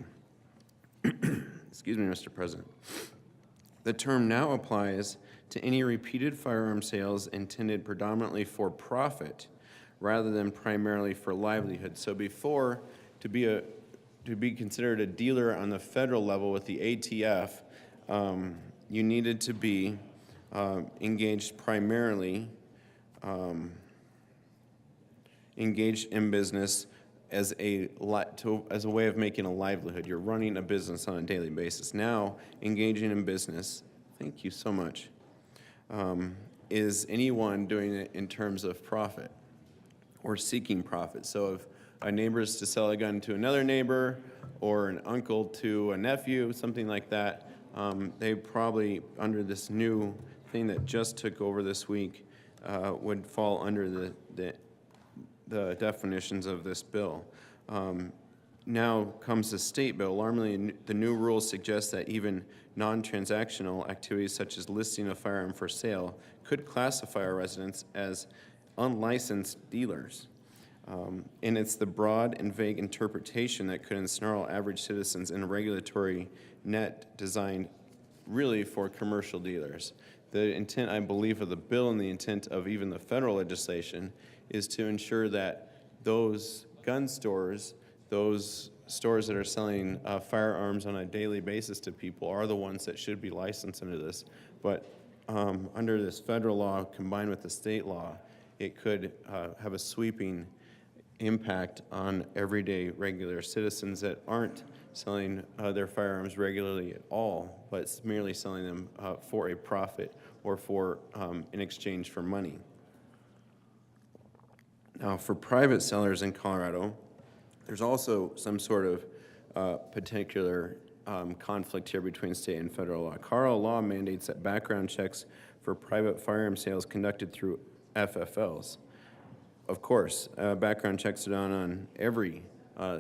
Excuse me, Mr. President. The term now applies to any repeated firearm sales intended predominantly for profit rather than primarily for livelihood. So before, to be considered a dealer on the federal level with the ATF, you needed to be engaged primarily, engaged in business as a way of making a livelihood. You're running a business on a daily basis. Now, engaging in business, thank you so much, is anyone doing it in terms of profit or seeking profit. So if a neighbor is to sell a gun to another neighbor or an uncle to a nephew, something like that, they probably, under this new thing that just took over this week, would fall under the definitions of this bill. Now comes the state bill. Alarmingly, the new rules suggest that even non-transactional activities such as listing a firearm for sale could classify our residents as unlicensed dealers. And it's the broad and vague interpretation that could ensnarl average citizens in a regulatory net designed really for commercial dealers. The intent, I believe, of the bill and the intent of even the federal legislation is to ensure that those gun stores, those stores that are selling firearms on a daily basis to people are the ones that should be licensed under this. But under this federal law combined with the state law, it could have a sweeping impact on everyday regular citizens that aren't selling their firearms regularly at all, but merely selling them for a profit or for in exchange for money. Now, for private sellers in Colorado, there's also some sort of particular conflict here between state and federal law. Colorado law mandates that background checks for private firearm sales conducted through FFLs. Of course, background checks are done on every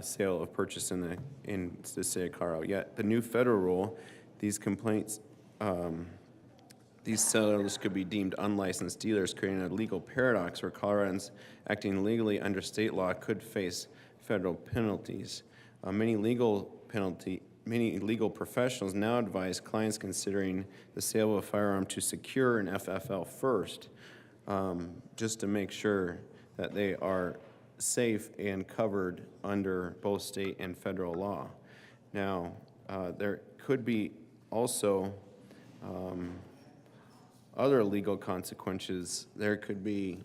sale of purchase in the state of Colorado. Yet the new federal rule, these complaints, these sellers could be deemed unlicensed dealers, creating a legal paradox where Coloradans acting legally under state law could face federal penalties. Many legal professionals now advise clients considering the sale of a firearm to secure an FFL first, just to make sure that they are safe and covered under both state and federal law. Now, there could be also other legal consequences. There could be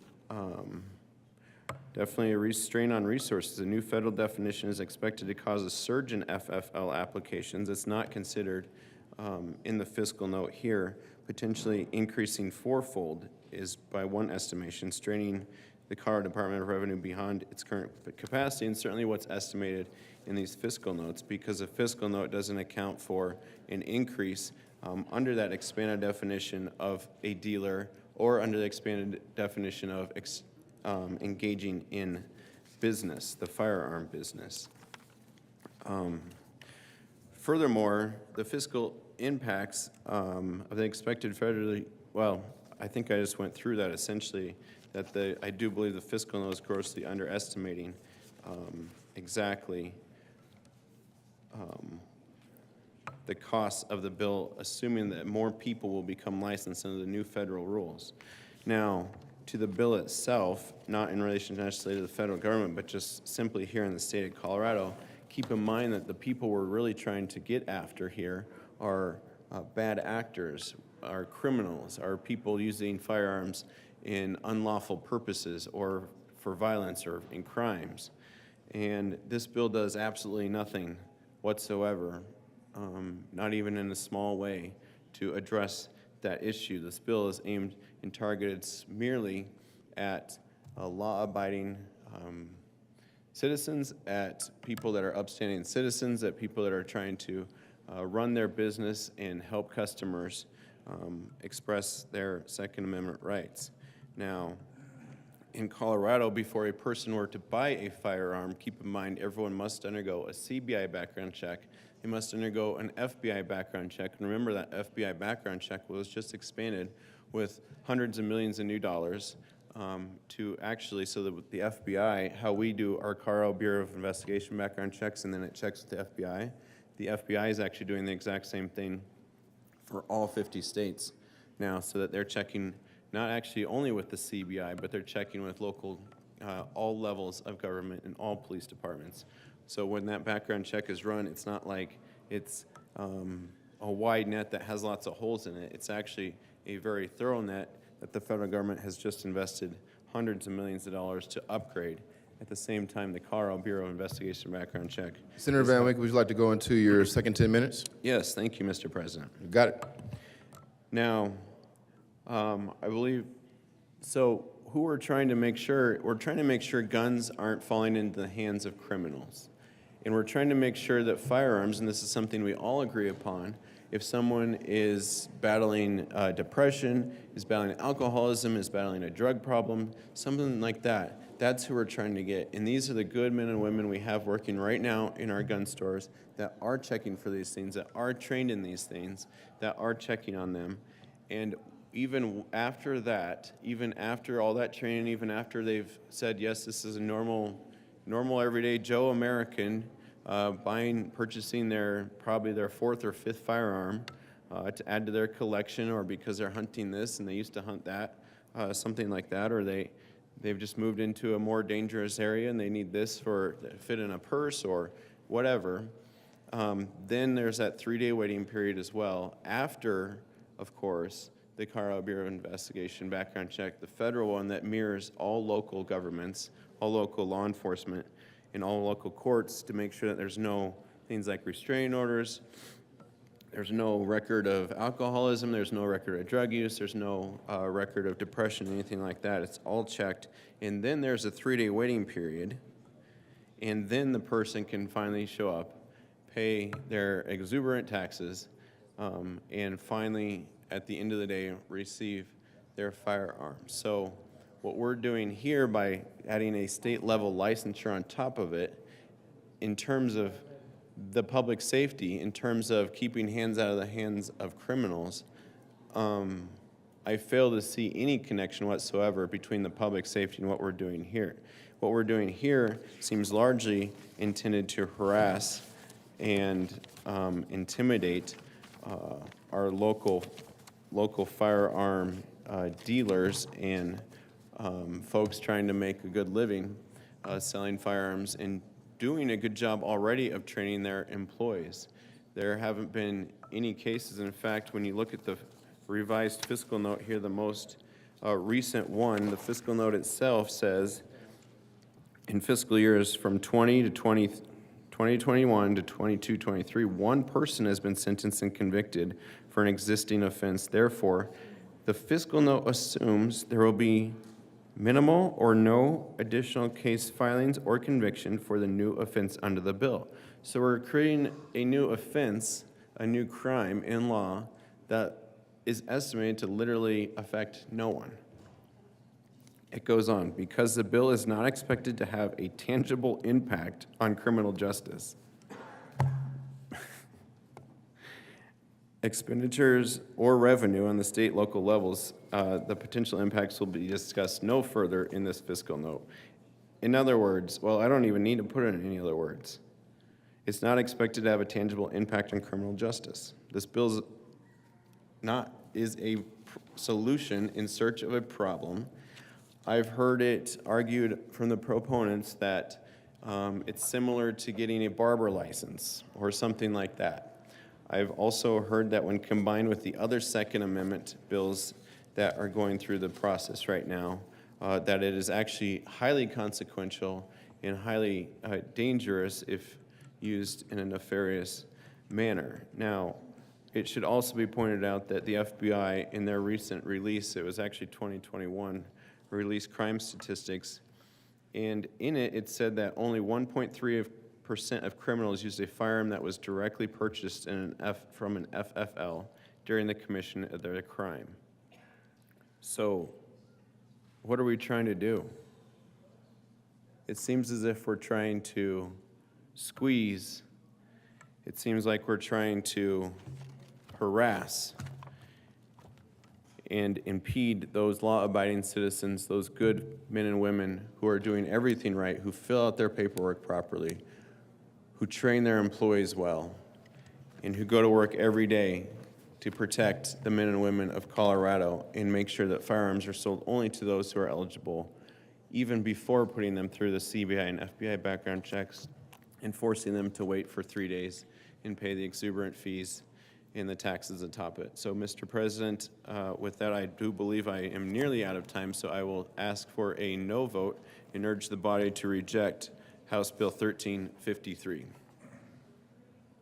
definitely a restraint on resources. A new federal definition is expected to cause a surge in FFL applications. It's not considered in the fiscal note here, potentially increasing fourfold is by one estimation, straining the Colorado Department of Revenue beyond its current capacity, and certainly what's estimated in these fiscal notes, because a fiscal note doesn't account for an increase under that expanded definition of a dealer or under the expanded definition of engaging in business, the firearm business. Furthermore, the fiscal impacts of the expected federally, well, I think I just went through that essentially, that I do believe the fiscal note is grossly underestimating exactly the costs of the bill, assuming that more people will become licensed under the new federal rules. Now, to the bill itself, not in relation necessarily to the federal government, but just simply here in the state of Colorado, keep in mind that the people we're really trying to get after here are bad actors, are criminals, are people using firearms in unlawful purposes or for violence or in crimes. And this bill does absolutely nothing whatsoever, not even in a small way, to address that issue. This bill is aimed and targeted merely at law-abiding citizens, at people that are upstanding citizens, at people that are trying to run their business and help customers express their Second Amendment rights. Now, in Colorado, before a person were to buy a firearm, keep in mind everyone must undergo a CBI background check. They must undergo an FBI background check. And remember that FBI background check was just expanded with hundreds of millions of new dollars to actually, so that with the FBI, how we do our Colorado Bureau of Investigation background checks and then it checks with the FBI is actually doing the exact same thing for all 50 states now, so that they're checking not actually only with the CBI, but they're checking with local, all levels of government and all police departments. So when that background check is run, it's not like it's a wide net that has lots of holes in it. It's actually a very thorough net that the federal government has just invested hundreds of millions of dollars to upgrade. At the same time, the Colorado Bureau of Investigation background check.
Senator Van Winkle, would you like to go into your second 10 minutes?
Yes, thank you, Mr. President.
You got it.
Now, I believe, so who we're trying to make sure guns aren't falling into the hands of criminals. And we're trying to make sure that firearms, and this is something we all agree upon, if someone is battling depression, is battling alcoholism, is battling a drug problem, something like that, that's who we're trying to get. And these are the good men and women we have working right now in our gun stores that are checking for these things, that are trained in these things, that are checking on them. And even after that, even after all that training, even after they've said, yes, this is a normal everyday Joe American purchasing probably their fourth or fifth firearm to add to their collection, or because they're hunting this and they used to hunt that, something like that, or they've just moved into a more dangerous area and they need this for fit in a purse or whatever. Then there's that 3-day waiting period as well. After, of course, the Colorado Bureau of Investigation background check, the federal one that mirrors all local governments, all local law enforcement, and all local courts to make sure that there's no things like restraining orders, there's no record of alcoholism, there's no record of drug use, there's no record of depression, anything like that. It's all checked. And then there's a 3-day waiting period, and then the person can finally show up, pay their exuberant taxes, and finally, at the end of the day, receive their firearms. So what we're doing here by adding a state-level licensure on top of it, in terms of the public safety, in terms of keeping hands out of the hands of criminals, I fail to see any connection whatsoever between the public safety and what we're doing here. What we're doing here seems largely intended to harass and intimidate our local firearm dealers and folks trying to make a good living selling firearms and doing a good job already of training their employees. There haven't been any cases. In fact, when you look at the revised fiscal note here, the most recent one, the fiscal note itself says in fiscal years from 2021 to 22-23, one person has been sentenced and convicted for an existing offense. Therefore, the fiscal note assumes there will be minimal or no additional case filings or conviction for the new offense under the bill. So we're creating a new offense, a new crime in law that is estimated to literally affect no one. It goes on, because the bill is not expected to have a tangible impact on criminal justice. Expenditures or revenue on the state, local levels, the potential impacts will be discussed no further in this fiscal note. In other words, well, I don't even need to put it in any other words. It's not expected to have a tangible impact on criminal justice. This bill is a solution in search of a problem. I've heard it argued from the proponents that it's similar to getting a barber license or something like that. I've also heard that when combined with the other Second Amendment bills that are going through the process right now, that it is actually highly consequential and highly dangerous if used in a nefarious manner. Now, it should also be pointed out that the FBI, in their recent release, it was actually 2021, released crime statistics, and in it, it said that only 1.3% of criminals used a firearm that was directly purchased from an FFL during the commission of their crime. So, what are we trying to do? It seems as if we're trying to squeeze. It seems like we're trying to harass and impede those law-abiding citizens, those good men and women who are doing everything right, who fill out their paperwork properly, who train their employees well, and who go to work every day to protect the men and women of Colorado and make sure that firearms are sold only to those who are eligible, even before putting them through the CBI and FBI background checks and forcing them to wait for 3 days and pay the exuberant fees and the taxes atop it. So, Mr. President, with that, I do believe I am nearly out of time, so I will ask for a no vote and urge the body to reject House Bill 1353.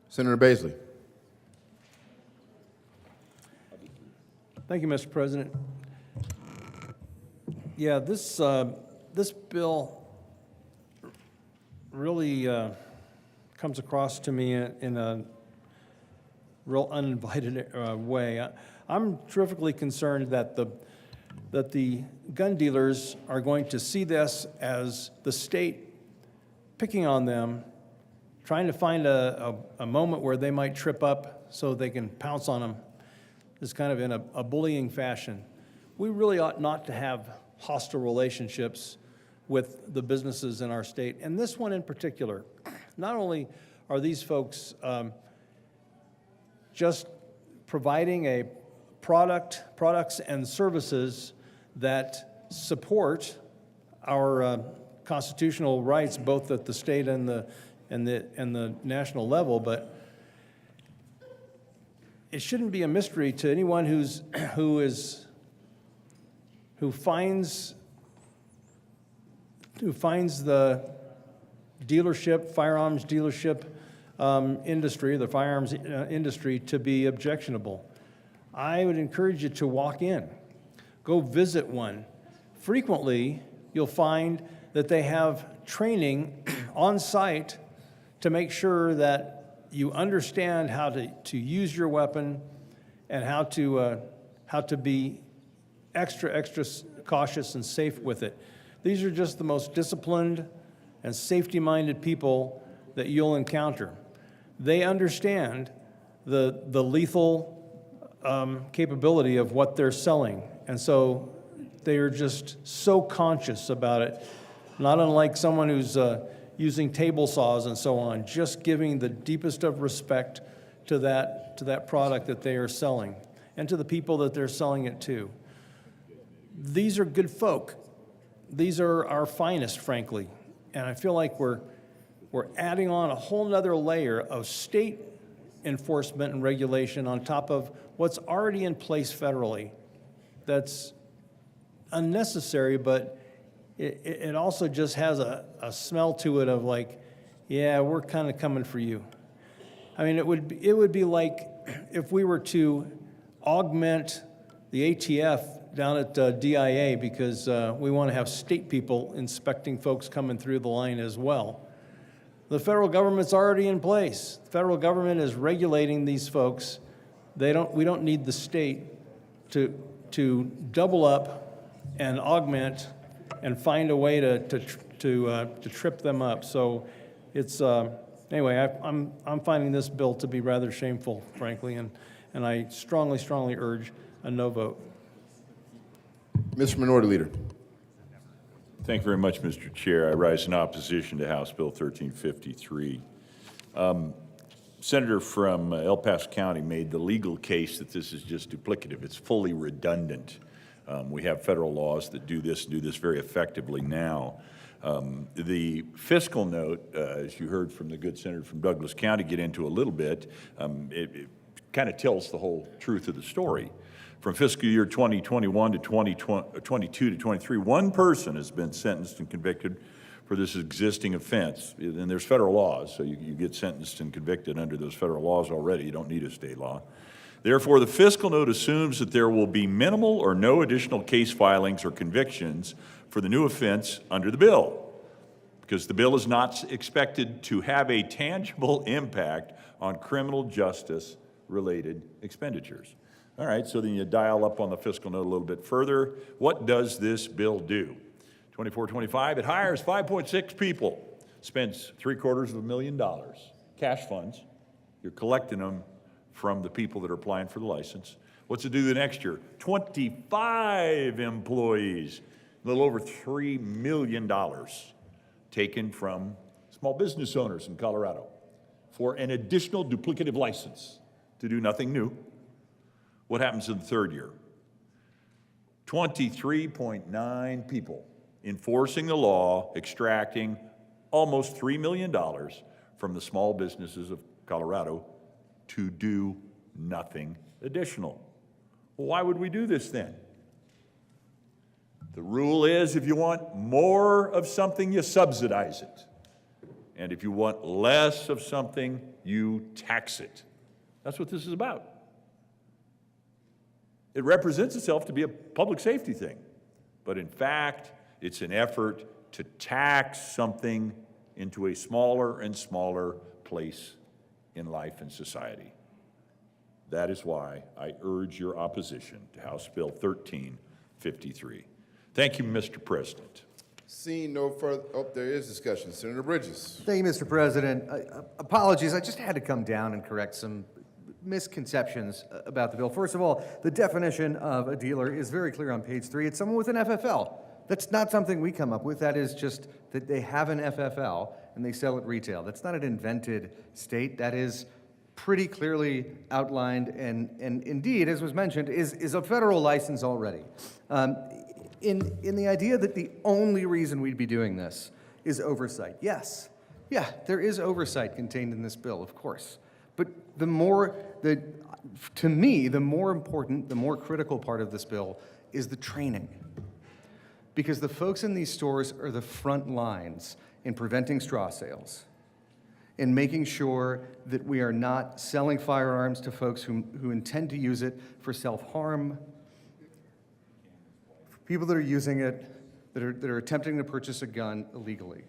Senator Baisley.
Thank you, Mr. President. Yeah, this bill really comes across to me in a real uninvited way. I'm terrifically concerned that the gun dealers are going to see this as the state picking on them, trying to find a moment where they might trip up so they can pounce on them. It's kind of in a bullying fashion. We really ought not to have hostile relationships with the businesses in our state. And this one in particular, not only are these folks just providing a products and services that support our constitutional rights, both at the state and the national level, but it shouldn't be a mystery to anyone who finds the firearms dealership industry, the firearms industry, to be objectionable. I would encourage you to walk in, go visit one. Frequently, you'll find that they have training on site to make sure that you understand how to use your weapon and how to be extra cautious and safe with it. These are just the most disciplined and safety-minded people that you'll encounter. They understand the lethal capability of what they're selling, and so they are just so conscious about it, not unlike someone who's using table saws and so on, just giving the deepest of respect to that product that they are selling and to the people that they're selling it to. These are good folk. These are our finest, frankly, and I feel like we're adding on a whole nother layer of state enforcement and regulation on top of what's already in place federally. That's unnecessary, but it also just has a smell to it of like, yeah, we're kind of coming for you. I mean, it would be like if we were to augment the ATF down at DIA because we want to have state people inspecting folks coming through the line as well. The federal government's already in place. The federal government is regulating these folks. We don't need the state to double up and augment and find a way to trip them up. So it's anyway. I'm finding this bill to be rather shameful, frankly, and I strongly urge a no vote.
Mr. Minority Leader.
Thank you very much, Mr. Chair. I rise in opposition to House Bill 1353. Senator from El Paso County made the legal case that this is just duplicative. It's fully redundant. We have federal laws that do this very effectively now. The fiscal note, as you heard from the good senator from Douglas County get into a little bit, it kind of tells the whole truth of the story. From fiscal year 2021 to 2022 to 23, one person has been sentenced and convicted for this existing offense. And there's federal laws, so you get sentenced and convicted under those federal laws already. You don't need a state law. Therefore, the fiscal note assumes that there will be minimal or no additional case filings or convictions for the new offense under the bill, because the bill is not expected to have a tangible impact on criminal justice-related expenditures. All right, so then you dial up on the fiscal note a little bit further. What does this bill do? 24-25, it hires 5.6 people, spends $750,000 cash funds. You're collecting them from the people that are applying for the license. What's it do the next year? 25 employees, a little over $3 million taken from small business owners in Colorado for an additional duplicative license to do nothing new. What happens in the third year? 23.9 people enforcing the law, extracting almost $3 million from the small businesses of Colorado to do nothing additional. Well, why would we do this then? The rule is if you want more of something, you subsidize it. And if you want less of something, you tax it. That's what this is about. It represents itself to be a public safety thing. But in fact, it's an effort to tax something into a smaller and smaller place in life and society. That is why I urge your opposition to House Bill 1353. Thank you, Mr. President.
Seeing no further, oh, there is discussion. Senator Bridges.
Thank you, Mr. President. Apologies, I just had to come down and correct some misconceptions about the bill. First of all, the definition of a dealer is very clear on page 3. It's someone with an FFL. That's not something we come up with. That is just that they have an FFL and they sell at retail. That's not an invented state. That is pretty clearly outlined and indeed, as was mentioned, is a federal license already. In the idea that the only reason we'd be doing this is oversight. Yes, yeah, there is oversight contained in this bill, of course. But to me, the more important, the more critical part of this bill is the training. Because the folks in these stores are the front lines in preventing straw sales, in making sure that we are not selling firearms to folks who intend to use it for self-harm, for people that are using it, that are attempting to purchase a gun illegally.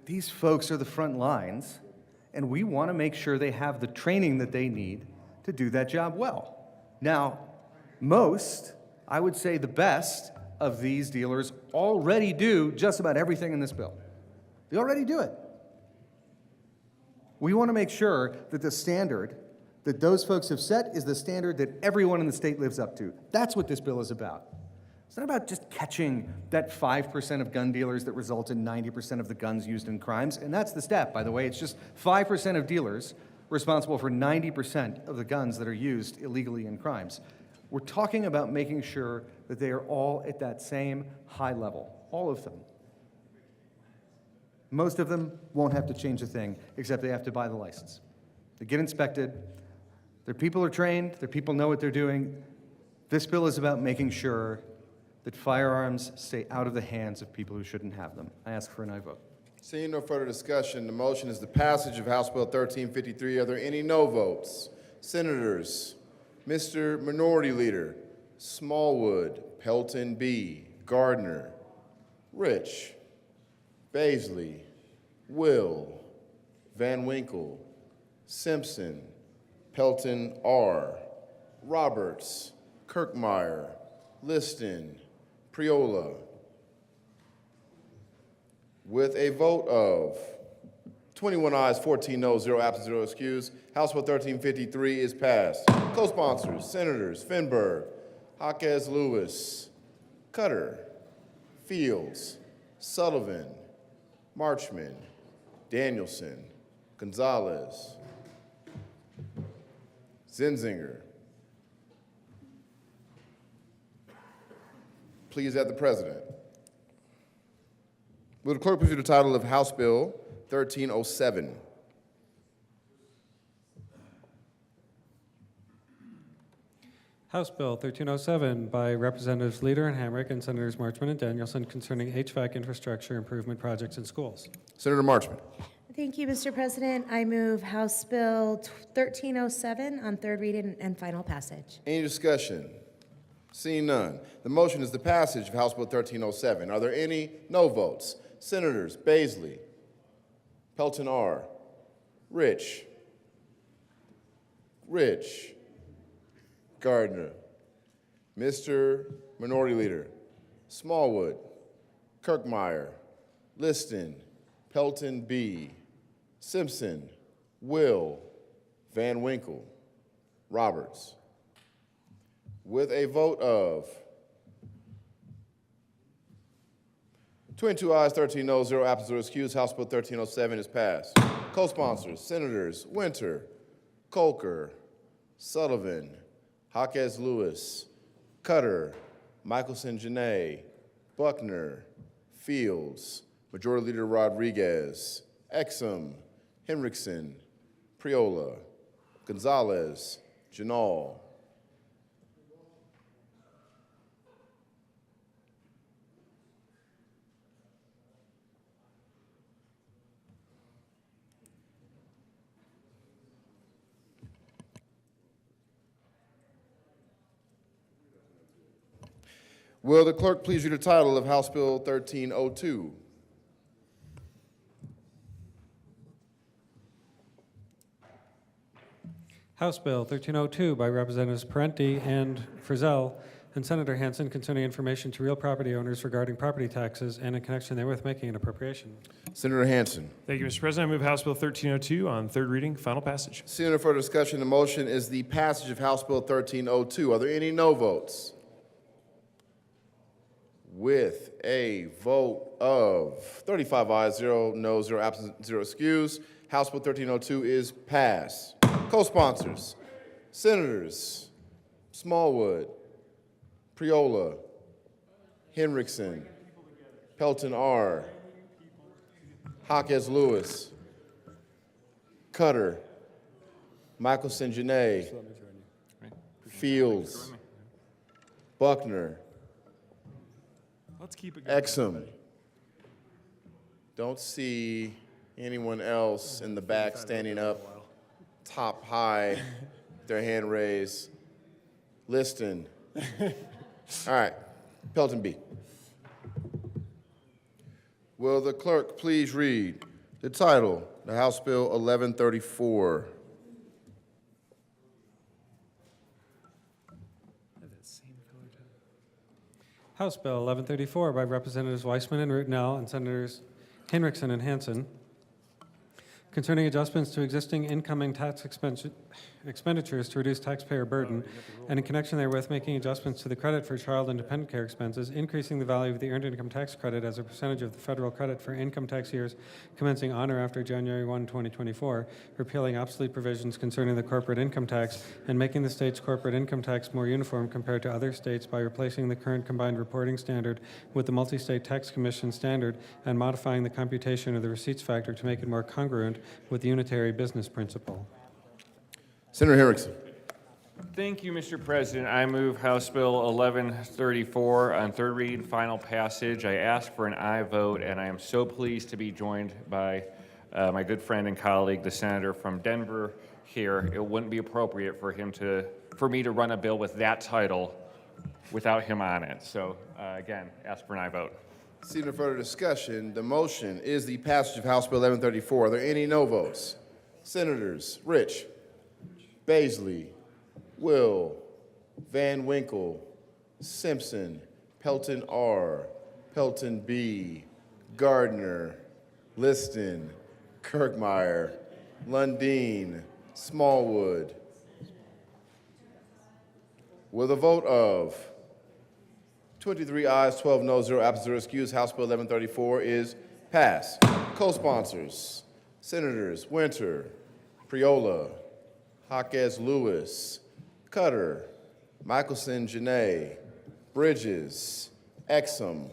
These folks are the front lines, and we want to make sure they have the training that they need to do that job well. Now, most, I would say the best, of these dealers already do just about everything in this bill. They already do it. We want to make sure that the standard that those folks have set is the standard that everyone in the state lives up to. That's what this bill is about. It's not about just catching that 5% of gun dealers that result in 90% of the guns used in crimes, and that's the step, by the way. It's just 5% of dealers responsible for 90% of the guns that are used illegally in crimes. We're talking about making sure that they are all at that same high level, all of them. Most of them won't have to change a thing, except they have to buy the license. They get inspected, their people are trained, their people know what they're doing. This bill is about making sure that firearms stay out of the hands of people who shouldn't have them. I ask for an aye vote.
Seeing no further discussion, the motion is the passage of House Bill 1353. Are there any no votes? Senators, Mr. Minority Leader, Smallwood, Pelton B., Gardner, Rich, Baisley, Will, Van Winkle, Simpson, Pelton R., Roberts, Kirkmeyer, Liston, Priola. With a vote of 21 ayes, 14 noes, 0 absent, 0 excused, House Bill 1353 is passed. Co-sponsors, Senators Finberg, Jaquez Lewis, Cutter, Fields, Sullivan, Marchman, Danielson, Gonzalez, Zenzinger. Please add the President. Will the clerk please read the title of House Bill 1307?
House Bill 1307 by Representatives Leader and Hamrick and Senators Marchman and Danielson concerning HVAC infrastructure improvement projects in schools.
Senator Marchman.
Thank you, Mr. President. I move House Bill 1307 on third reading and final passage.
Any discussion? Seeing none, the motion is the passage of House Bill 1307. Are there any no votes? Senators Baisley, Pelton R., Rich, Gardner, Mr. Minority Leader, Smallwood, Kirkmeyer, Liston, Pelton B., Simpson, Will, Van Winkle, Roberts. With a vote of 22 ayes, 13 noes, 0 absent, 0 excused, House Bill 1307 is passed. Co-sponsors, Senators Winter, Colker, Sullivan, Jaquez Lewis, Cutter, Michelson Janae, Buckner, Fields, Majority Leader Rodriguez, Exum, Henriksen, Priola, Gonzalez, Janal. Will the clerk please read the title of House Bill 1302?
House Bill 1302 by Representatives Parenti and Frizzell and Senator Hansen concerning information to real property owners regarding property taxes and in connection therewith making an appropriation.
Senator Hansen.
Thank you, Mr. President. I move House Bill 1302 on third reading, final passage.
Seeing no further discussion, the motion is the passage of House Bill 1302. Are there any no votes? With a vote of 35 ayes, 0 noes, 0 absent, 0 excused, House Bill 1302 is passed. Co-sponsors, Senators Smallwood, Priola, Henriksen, Pelton R., Jaquez Lewis, Cutter, Michelson Janae, Fields, Buckner,
Let's keep it going.
Exum. Don't see anyone else in the back standing up, top high, their hand raised. Liston. All right, Pelton B. Will the clerk please read the title, the House Bill 1134?
House Bill 1134 by Representatives Weissman and Ruttenell and Senators Hinrichsen and Hansen concerning adjustments to existing incoming tax expenditures to reduce taxpayer burden, and in connection therewith making adjustments to the credit for child and dependent care expenses, increasing the value of the earned income tax credit as a percentage of the federal credit for income tax years commencing on or after January 1, 2024, repealing obsolete provisions concerning the corporate income tax, and making the state's corporate income tax more uniform compared to other states by replacing the current combined reporting standard with the multi-state tax commission standard, and modifying the computation of the receipts factor to make it more congruent with the unitary business principle.
Senator Henriksen.
Thank you, Mr. President. I move House Bill 1134 on third reading, final passage. I ask for an aye vote, and I am so pleased to be joined by my good friend and colleague, the senator from Denver here. It wouldn't be appropriate for me to run a bill with that title without him on it. So again, ask for an aye vote.
Seeing no further discussion, the motion is the passage of House Bill 1134. Are there any no votes? Senators Rich, Baisley, Will, Van Winkle, Simpson, Pelton R., Pelton B., Gardner, Liston, Kirkmeyer, Lundeen, Smallwood. With a vote of 23 ayes, 12 noes, 0 absent, 0 excused, House Bill 1134 is passed. Co-sponsors, Senators Winter, Priola, Jaquez Lewis, Cutter, Michelson Janae, Bridges, Exum,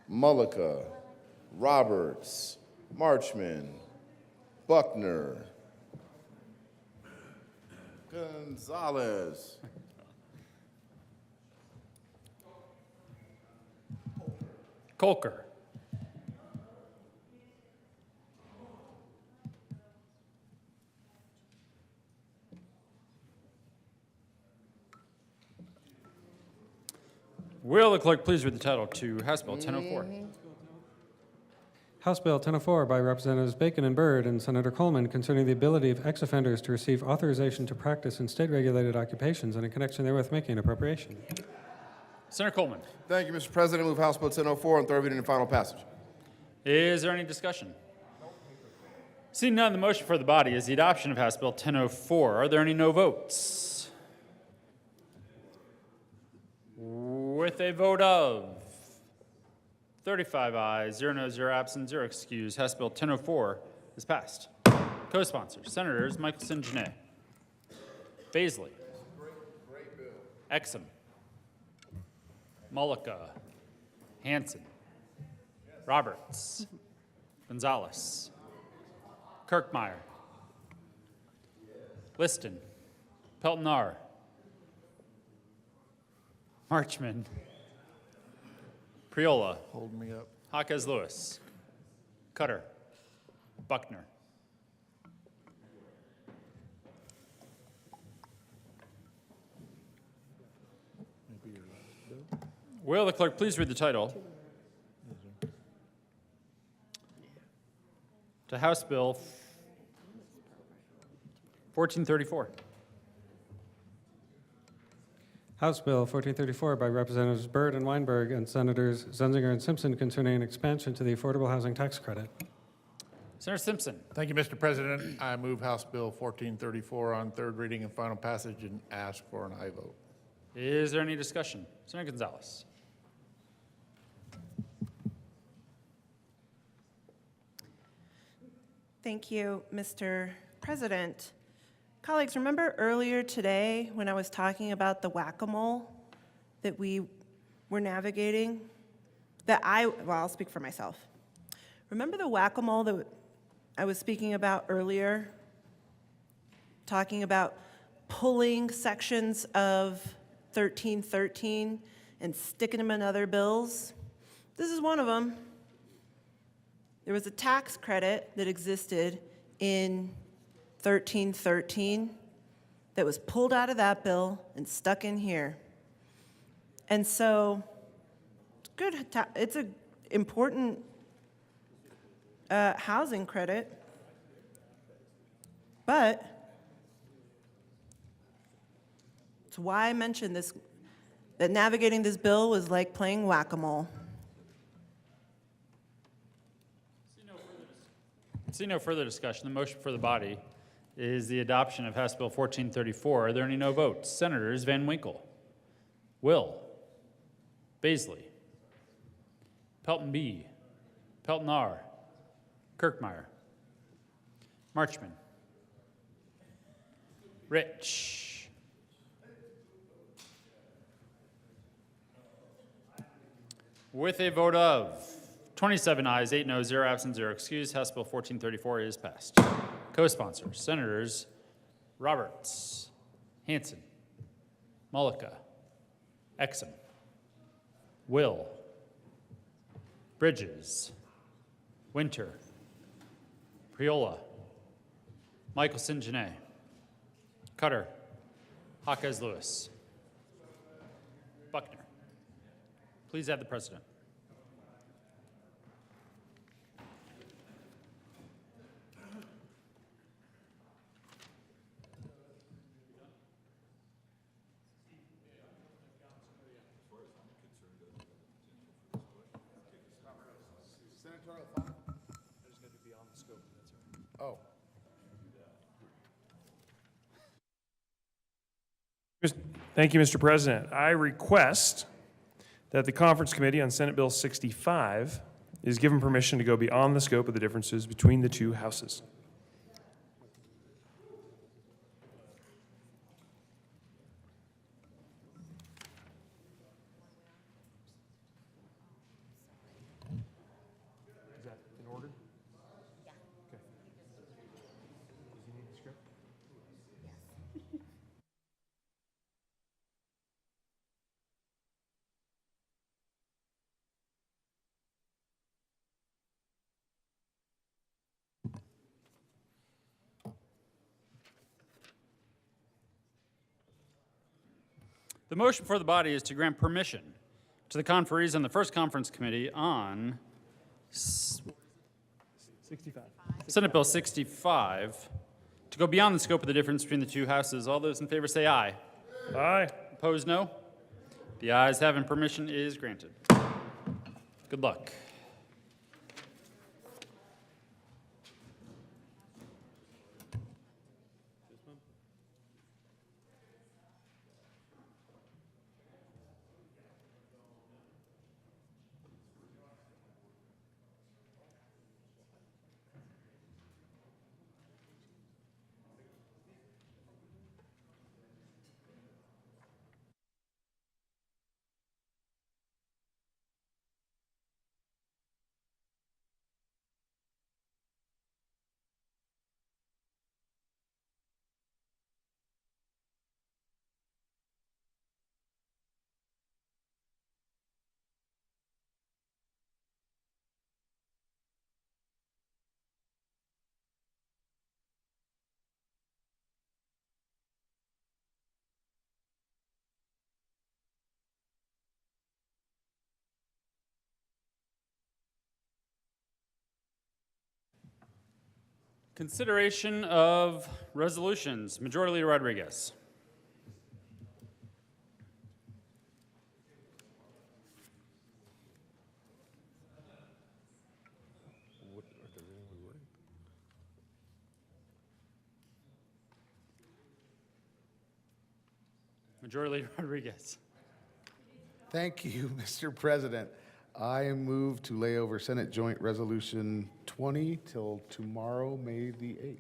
Mullica, Roberts, Marchman, Buckner, Gonzalez,
Colker. Will the clerk please read the title to House Bill 1004?
House Bill 1004 by Representatives Bacon and Byrd and Senator Coleman concerning the ability of ex-offenders to receive authorization to practice in state-regulated occupations and in connection therewith making an appropriation.
Senator Coleman.
Thank you, Mr. President. Move House Bill 1004 on third reading and final passage.
Is there any discussion? Seeing none, the motion for the body is the adoption of House Bill 1004. Are there any no votes? With a vote of 35 ayes, 0 noes, 0 absent, 0 excused, House Bill 1004 is passed. Co-sponsors, Senators Michelson Janae, Baisley, Exum, Mullica, Hansen, Roberts, Gonzalez, Kirkmeyer, Liston, Pelton R., Marchman, Priola,
Hold me up.
Jaquez Lewis, Cutter, Buckner. Will the clerk please read the title to House Bill 1434?
House Bill 1434 by Representatives Byrd and Weinberg and Senators Zenzinger and Simpson concerning an expansion to the affordable housing tax credit.
Senator Simpson.
Thank you, Mr. President. I move House Bill 1434 on third reading and final passage and ask for an aye vote.
Is there any discussion? Senator Gonzalez.
Thank you, Mr. President. Colleagues, remember earlier today when I was talking about the whack-a-mole that we were navigating? I'll speak for myself. Remember the whack-a-mole that I was speaking about earlier? Talking about pulling sections of 1313 and sticking them in other bills? This is one of them. There was a tax credit that existed in 1313 that was pulled out of that bill and stuck in here. And so it's an important housing credit, but it's why I mentioned this, that navigating this bill was like playing whack-a-mole.
See no further discussion. The motion for the body is the adoption of House Bill 1434. Are there any no votes? Senators Van Winkle, Will, Baisley, Pelton B., Pelton R., Kirkmeyer, Marchman, Rich, with a vote of 27 ayes, 8 noes, 0 absent, 0 excused, House Bill 1434 is passed. Co-sponsors, Senators Roberts, Hanson, Mullica, Exum, Will, Bridges, Winter, Priola, Michelson Janae, Cutter, Jaquez Lewis, Buckner. Please add the president.
Oh.
Thank you, Mr. President. I request that the Conference Committee on Senate Bill 65 is given permission to go beyond the scope of the differences between the two houses. Is that in order? Yeah. Okay. Does he need the script? Yes.
The motion for the body is to grant permission to the conferees on the first conference committee on
65.
Senate Bill 65 to go beyond the scope of the difference between the two houses. All those in favor say aye.
Aye.
Opposed, no. The ayes have and permission is granted. Good luck. Consideration of resolutions. Majority Leader Rodriguez. Majority Leader Rodriguez.
Thank you, Mr. President. I move to lay over Senate Joint Resolution 20 till tomorrow, May the 8th.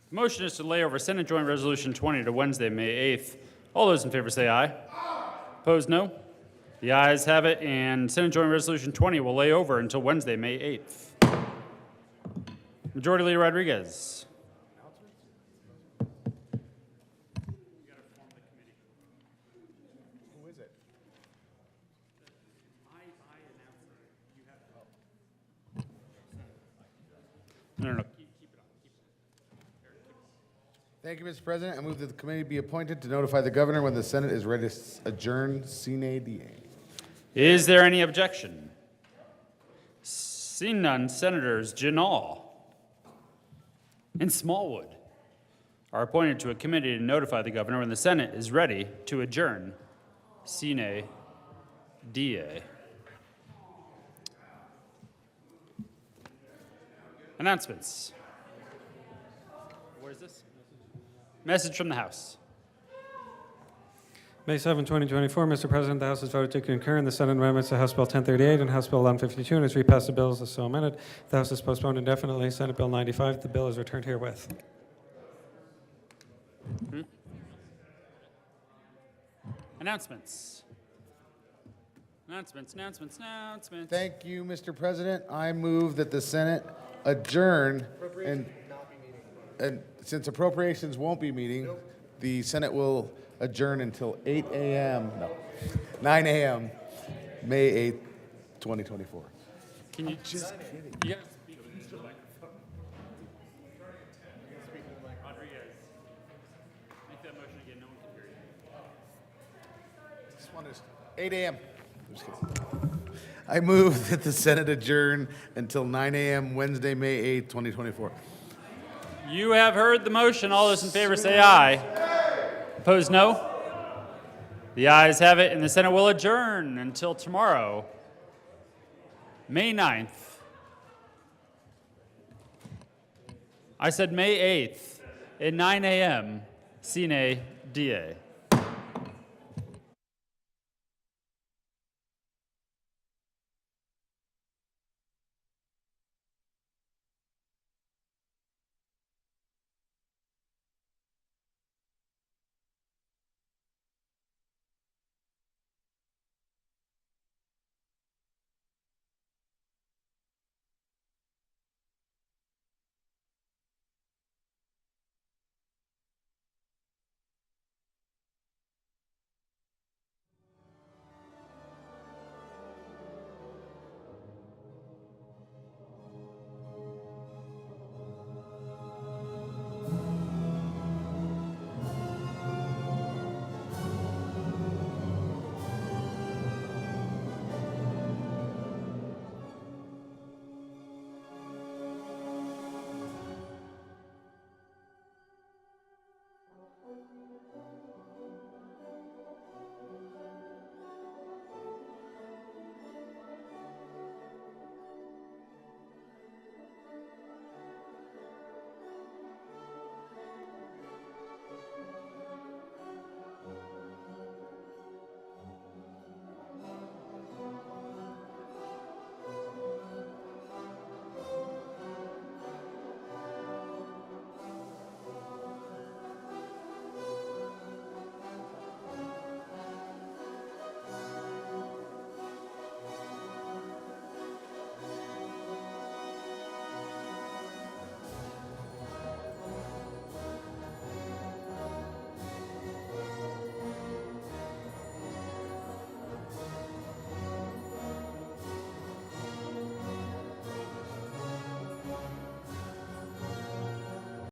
The motion is to lay over Senate Joint Resolution 20 to Wednesday, May 8th. All those in favor say aye. Opposed, no. The ayes have it, and Senate Joint Resolution 20 will lay over until Wednesday, May 8th. Majority Leader Rodriguez.
Who is it?
No.
Thank you, Mr. President. I move that the committee be appointed to notify the governor when the Senate is ready to adjourn sine die.
Is there any objection? Seeing none, Senators Janal and Smallwood are appointed to a committee to notify the governor when the Senate is ready to adjourn sine die. Announcements. What is this? Message from the House.
May 7, 2024, Mr. President, the House has voted to concur in the Senate amendments to House Bill 1038 and House Bill 1152 and has repassed the bills as so amended. The House is postponed indefinitely. Senate Bill 95, the bill is returned herewith.
Announcements. Announcements.
Thank you, Mr. President. I move that the Senate adjourn and since appropriations won't be meeting, the Senate will adjourn until 8 a.m. No, 9 a.m. May 8th, 2024.
Can you just kidding? You gotta speak into the microphone. Rodriguez, make that motion again. No one can hear you.
This one is 8 a.m. I'm just kidding. I move that the Senate adjourn until 9 a.m. Wednesday, May 8th, 2024.
You have heard the motion. All those in favor say aye. Opposed, no. The ayes have it, and the Senate will adjourn until tomorrow, May 9th. I said May 8th at 9 a.m. Sine die.